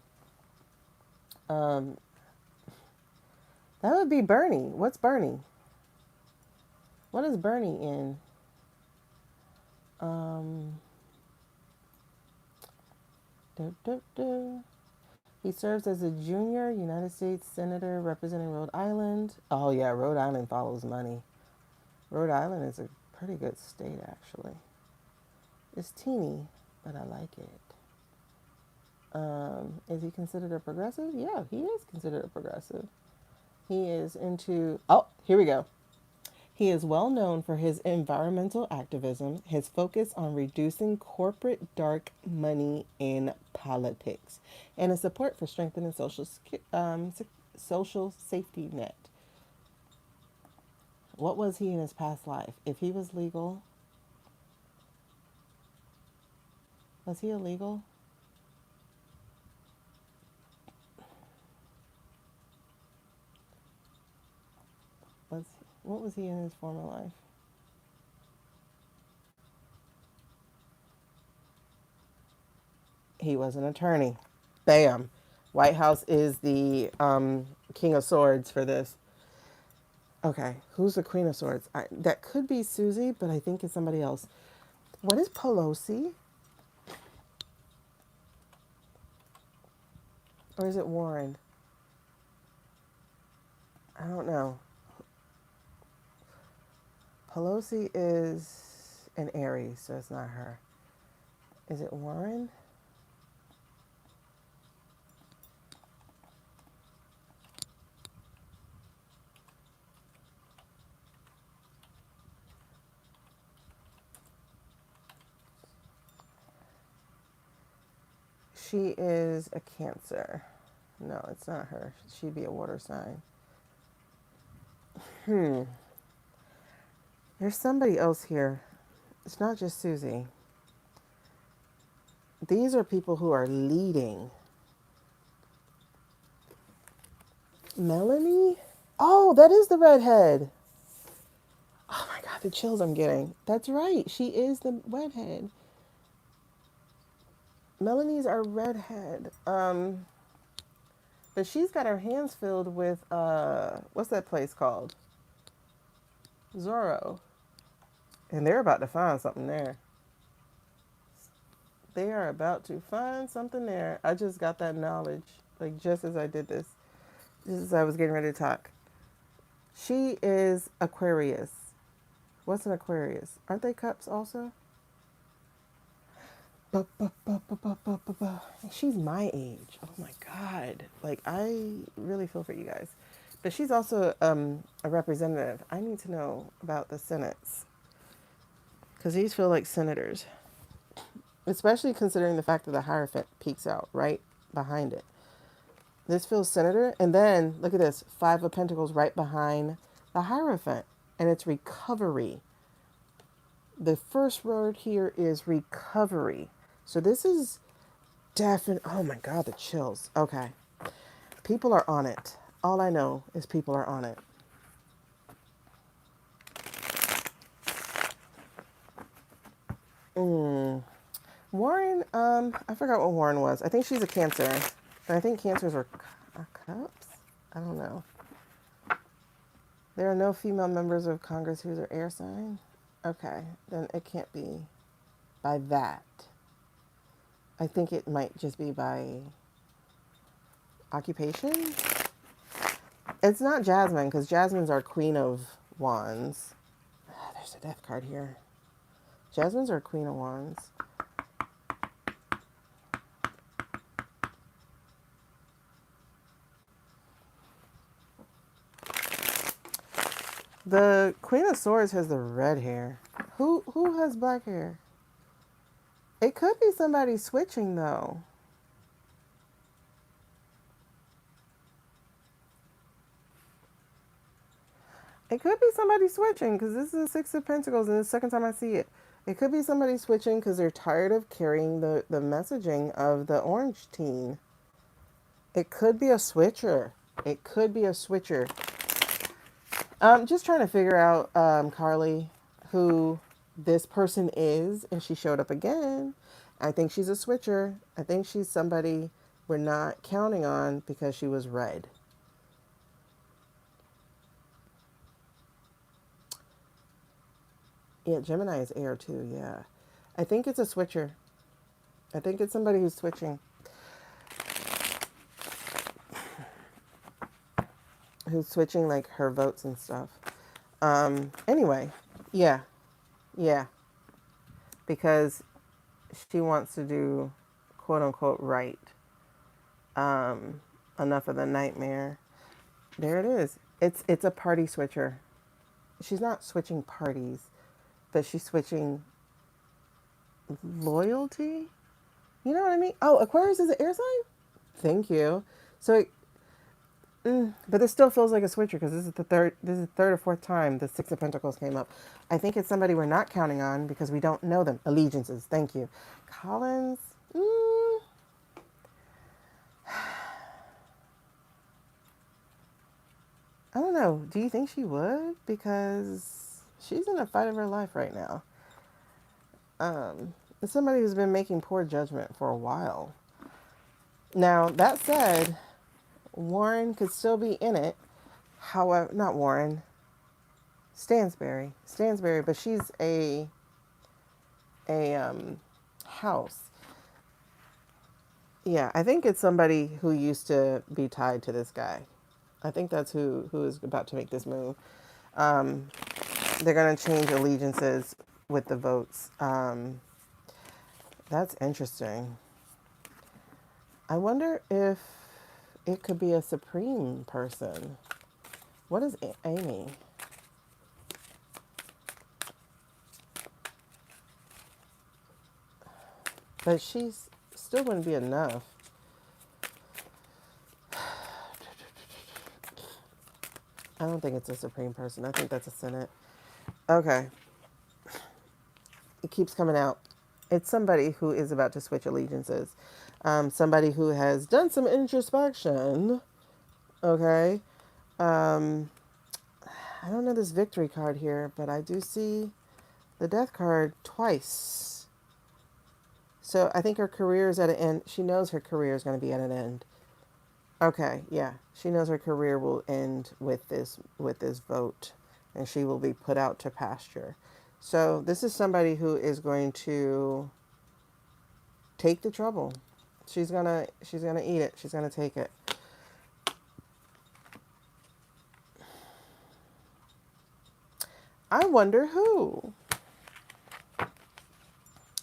That would be Bernie. What's Bernie? What is Bernie in? He serves as a junior United States Senator representing Rhode Island. Oh, yeah, Rhode Island follows money. Rhode Island is a pretty good state, actually. It's teeny, but I like it. Is he considered a progressive? Yeah, he is considered a progressive. He is into, oh, here we go. He is well known for his environmental activism, his focus on reducing corporate dark money in politics, and his support for strengthening social safety net. What was he in his past life? If he was legal, was he illegal? Was what was he in his former life? He was an attorney. Bam. White House is the King of Swords for this. Okay, who's the Queen of Swords? That could be Susie, but I think it's somebody else. What is Pelosi? Or is it Warren? I don't know. Pelosi is an Aries, so it's not her. Is it Warren? She is a Cancer. No, it's not her. She'd be a water sign. There's somebody else here. It's not just Susie. These are people who are leading. Melanie? Oh, that is the redhead. Oh my God, the chills I'm getting. That's right. She is the redhead. Melanie's our redhead. But she's got her hands filled with what's that place called? Zorro. And they're about to find something there. They are about to find something there. I just got that knowledge, like just as I did this, just as I was getting ready to talk. She is Aquarius. What's an Aquarius? Aren't they cups also? She's my age. Oh my God. Like, I really feel for you guys. But she's also a representative. I need to know about the senates. Because these feel like senators. Especially considering the fact that the Hierophant peeks out right behind it. This feels senator. And then, look at this. 5 of Pentacles right behind the Hierophant. And it's recovery. The first word here is recovery. So this is definitely, oh my God, the chills. Okay. People are on it. All I know is people are on it. Warren, I forgot what Warren was. I think she's a Cancer. But I think Cancers are cups? I don't know. There are no female members of Congress who are air sign? Okay, then it can't be by that. I think it might just be by occupation. It's not Jasmine, because Jasmine's our Queen of Wands. There's a death card here. Jasmine's our Queen of Wands. The Queen of Swords has the red hair. Who has black hair? It could be somebody switching though. It could be somebody switching because this is a 6 of Pentacles and it's the second time I see it. It could be somebody switching because they're tired of carrying the messaging of the orange teen. It could be a switcher. It could be a switcher. Just trying to figure out, Carly, who this person is, and she showed up again. I think she's a switcher. I think she's somebody we're not counting on because she was red. Yeah, Gemini is air too, yeah. I think it's a switcher. I think it's somebody who's switching. Who's switching like her votes and stuff. Anyway, yeah. Because she wants to do quote unquote right. Enough of the nightmare. There it is. It's a party switcher. She's not switching parties, but she's switching loyalty. You know what I mean? Oh, Aquarius is an air sign? Thank you. So, but this still feels like a switcher because this is the third or fourth time the Six of Pentacles came up. I think it's somebody we're not counting on because we don't know them. Allegiances. Thank you. Collins. I don't know. Do you think she would? Because she's in a fight of her life right now. It's somebody who's been making poor judgment for a while. Now, that said, Warren could still be in it. However, not Warren. Stansberry, but she's a house. Yeah, I think it's somebody who used to be tied to this guy. I think that's who is about to make this move. They're going to change allegiances with the votes. That's interesting. I wonder if it could be a supreme person. What is Amy? But she's still wouldn't be enough. I don't think it's a supreme person. I think that's a Senate. Okay. It keeps coming out. It's somebody who is about to switch allegiances. Somebody who has done some introspection. Okay. I don't know this victory card here, but I do see the death card twice. So I think her career is at an end. She knows her career is going to be at an end. Okay, yeah. She knows her career will end with this vote, and she will be put out to pasture. So this is somebody who is going to take the trouble. She's gonna eat it. She's gonna take it. I wonder who.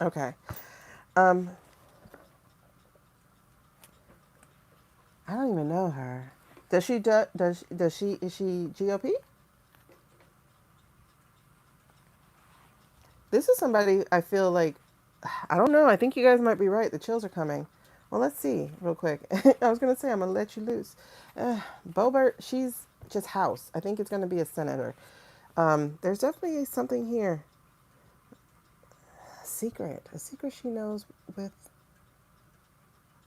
Okay. I don't even know her. Does she is she GOP? This is somebody I feel like, I don't know. I think you guys might be right. The chills are coming. Well, let's see real quick. I was going to say, I'm going to let you loose. Boebert, she's just House. I think it's going to be a senator. There's definitely something here. A secret she knows with.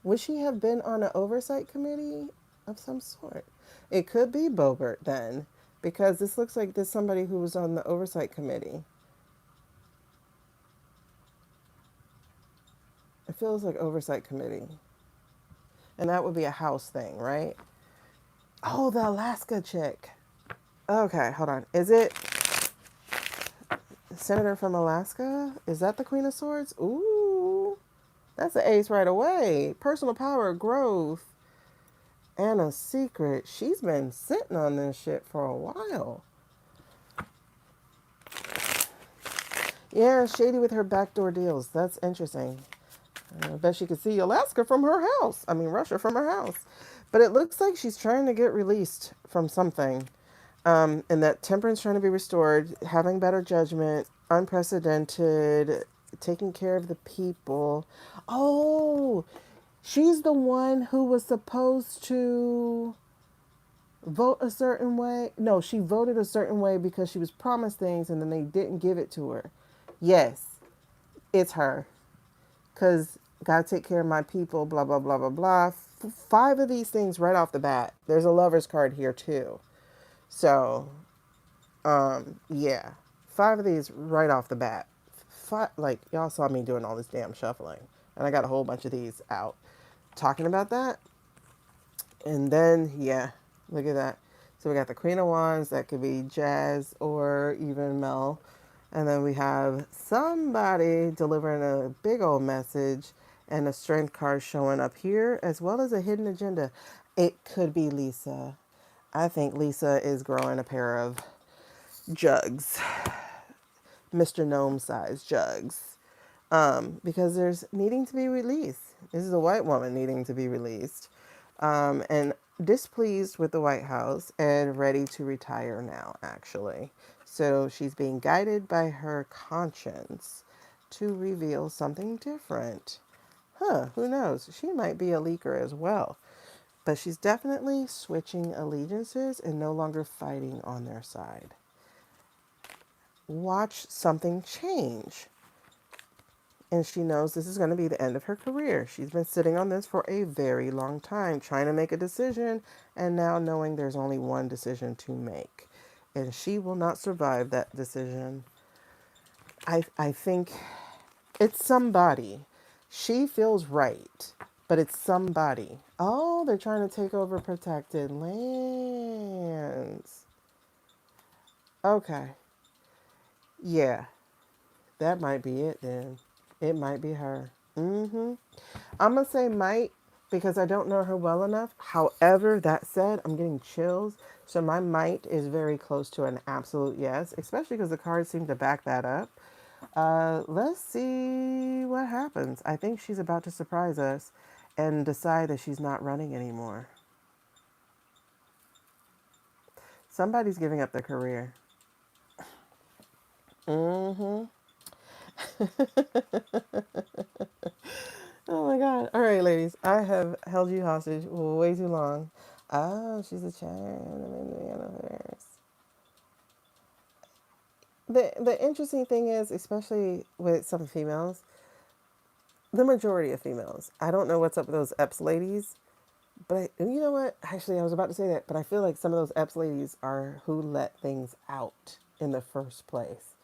Would she have been on an oversight committee of some sort? It could be Boebert then, because this looks like there's somebody who was on the oversight committee. It feels like oversight committee. And that would be a House thing, right? Oh, the Alaska chick. Okay, hold on. Is it Senator from Alaska? Is that the Queen of Swords? Ooh, that's an ace right away. Personal power, growth, and a secret. She's been sitting on this shit for a while. Yeah, shady with her backdoor deals. That's interesting. I bet she could see Alaska from her house. I mean, Russia from her house. But it looks like she's trying to get released from something. And that temperance trying to be restored, having better judgment, unprecedented, taking care of the people. Oh, she's the one who was supposed to vote a certain way. No, she voted a certain way because she was promised things and then they didn't give it to her. Yes, it's her. Because gotta take care of my people, blah, blah, blah, blah, blah. 5 of these things right off the bat. There's a lover's card here too. So, yeah. 5 of these right off the bat. 5, like, y'all saw me doing all this damn shuffling. And I got a whole bunch of these out. Talking about that. And then, yeah, look at that. So we got the Queen of Wands. That could be Jazz or even Mel. And then we have somebody delivering a big old message and a strength card showing up here, as well as a hidden agenda. It could be Lisa. I think Lisa is growing a pair of jugs, Mr. Gnome size jugs, because there's needing to be released. This is a white woman needing to be released. and displeased with the White House and ready to retire now, actually. So she's being guided by her conscience to reveal something different. Huh, who knows? She might be a leaker as well. But she's definitely switching allegiances and no longer fighting on their side. Watch something change. And she knows this is going to be the end of her career. She's been sitting on this for a very long time, trying to make a decision, and now knowing there's only one decision to make. And she will not survive that decision. I think it's somebody. She feels right, but it's somebody. Oh, they're trying to take over protected lands. Okay. Yeah, that might be it then. It might be her. I'm going to say might because I don't know her well enough. However, that said, I'm getting chills. So my might is very close to an absolute yes, especially because the cards seem to back that up. Let's see what happens. I think she's about to surprise us and decide that she's not running anymore. Somebody's giving up their career. Mm-hmm. Oh my God. All right, ladies. I have held you hostage way too long. Oh, she's a child. The interesting thing is, especially with some females, the majority of females, I don't know what's up with those EPS ladies, but you know what? Actually, I was about to say that, but I feel like some of those EPS ladies are who let things out in the first place.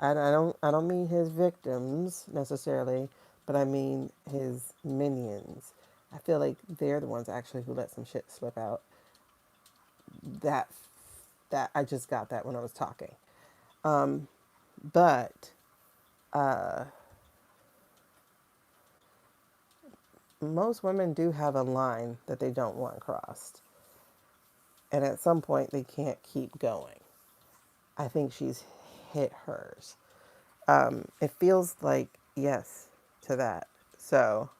I don't mean his victims necessarily, but I mean his minions. I feel like they're the ones actually who let some shit slip out. That that I just got that when I was talking. But most women do have a line that they don't want crossed. And at some point, they can't keep going. I think she's hit hers. It feels like yes to that. So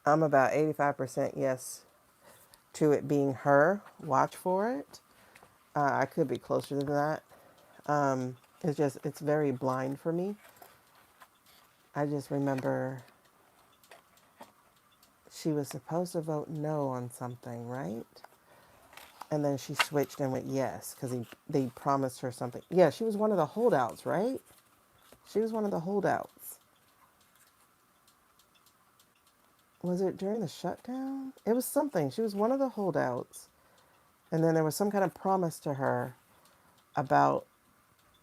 I'm about 85% yes to it being her. Watch for it. I could be closer than that. It's very blind for me. I just remember she was supposed to vote no on something, right? And then she switched and went yes because they promised her something. Yeah, she was one of the holdouts, right? She was one of the holdouts. Was it during the shutdown? It was something. She was one of the holdouts. And then there was some kind of promise to her about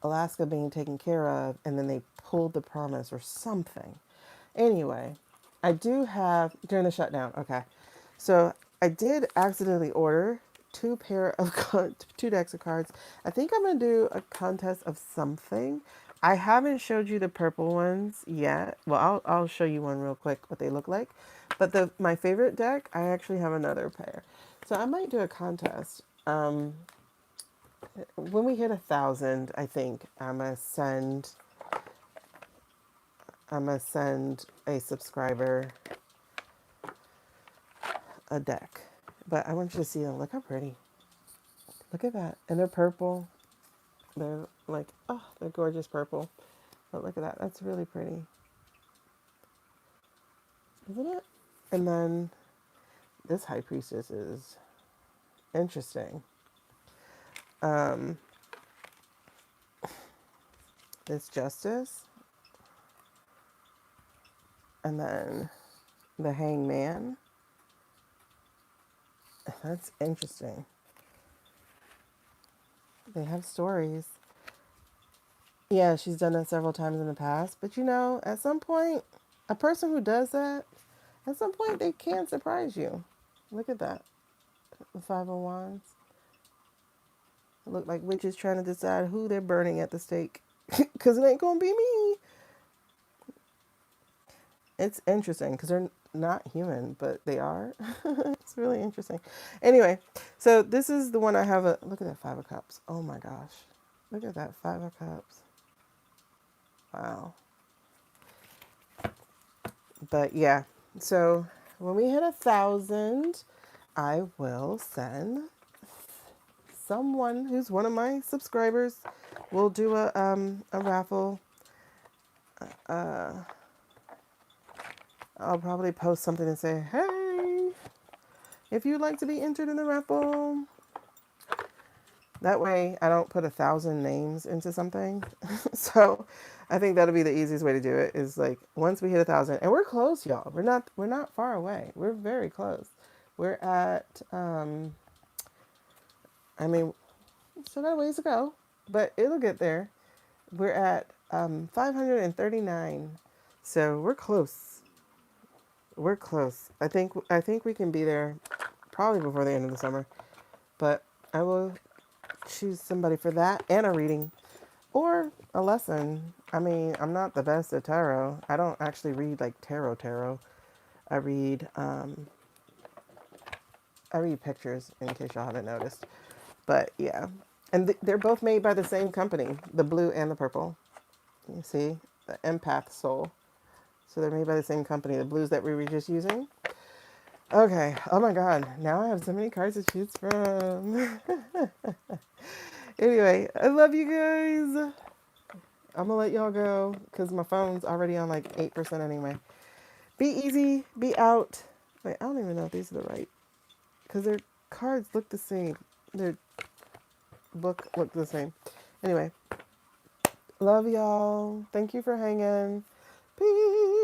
Alaska being taken care of. And then they pulled the promise or something. Anyway, I do have, during the shutdown, okay. So I did accidentally order two decks of cards. I think I'm going to do a contest of something. I haven't showed you the purple ones yet. Well, I'll show you one real quick, what they look like. But my favorite deck, I actually have another pair. So I might do a contest. When we hit 1,000, I think I'm gonna send a subscriber a deck. But I want you to see them. Look how pretty. Look at that. And they're purple. They're like, oh, they're gorgeous purple. But look at that. That's really pretty. Isn't it? And then this High Priestess is interesting. This Justice. And then the Hangman. That's interesting. They have stories. Yeah, she's done that several times in the past. But you know, at some point, a person who does that, at some point they can surprise you. Look at that. The Five of Wands. It look like witches trying to decide who they're burning at the stake. Because it ain't going to be me. It's interesting because they're not human, but they are. It's really interesting. Anyway, so this is the one I have. Look at that Five of Cups. Oh my gosh. Look at that Five of Cups. Wow. But yeah, so when we hit 1,000, I will send someone who's one of my subscribers. We'll do a raffle. I'll probably post something and say, hey, if you'd like to be entered in the raffle. That way I don't put 1,000 names into something. So I think that'll be the easiest way to do it, is like once we hit 1,000, and we're close, y'all. We're not far away. We're very close. We're at I mean, still got a ways to go, but it'll get there. We're at 539. So we're close. We're close. I think we can be there probably before the end of the summer. But I will choose somebody for that and a reading or a lesson. I mean, I'm not the best at tarot. I don't actually read like tarot. I read pictures, in case y'all haven't noticed. But yeah. And they're both made by the same company, the blue and the purple. You see, the empath soul. So they're made by the same company, the blues that we were just using. Okay. Oh my God. Now I have so many cards to choose from. Anyway, I love you guys. I'm gonna let y'all go because my phone's already on like 8% anyway. Be easy. Be out. Wait, I don't even know if these are the right, because their cards look the same. Their book look the same. Anyway, love y'all. Thank you for hanging. Peace.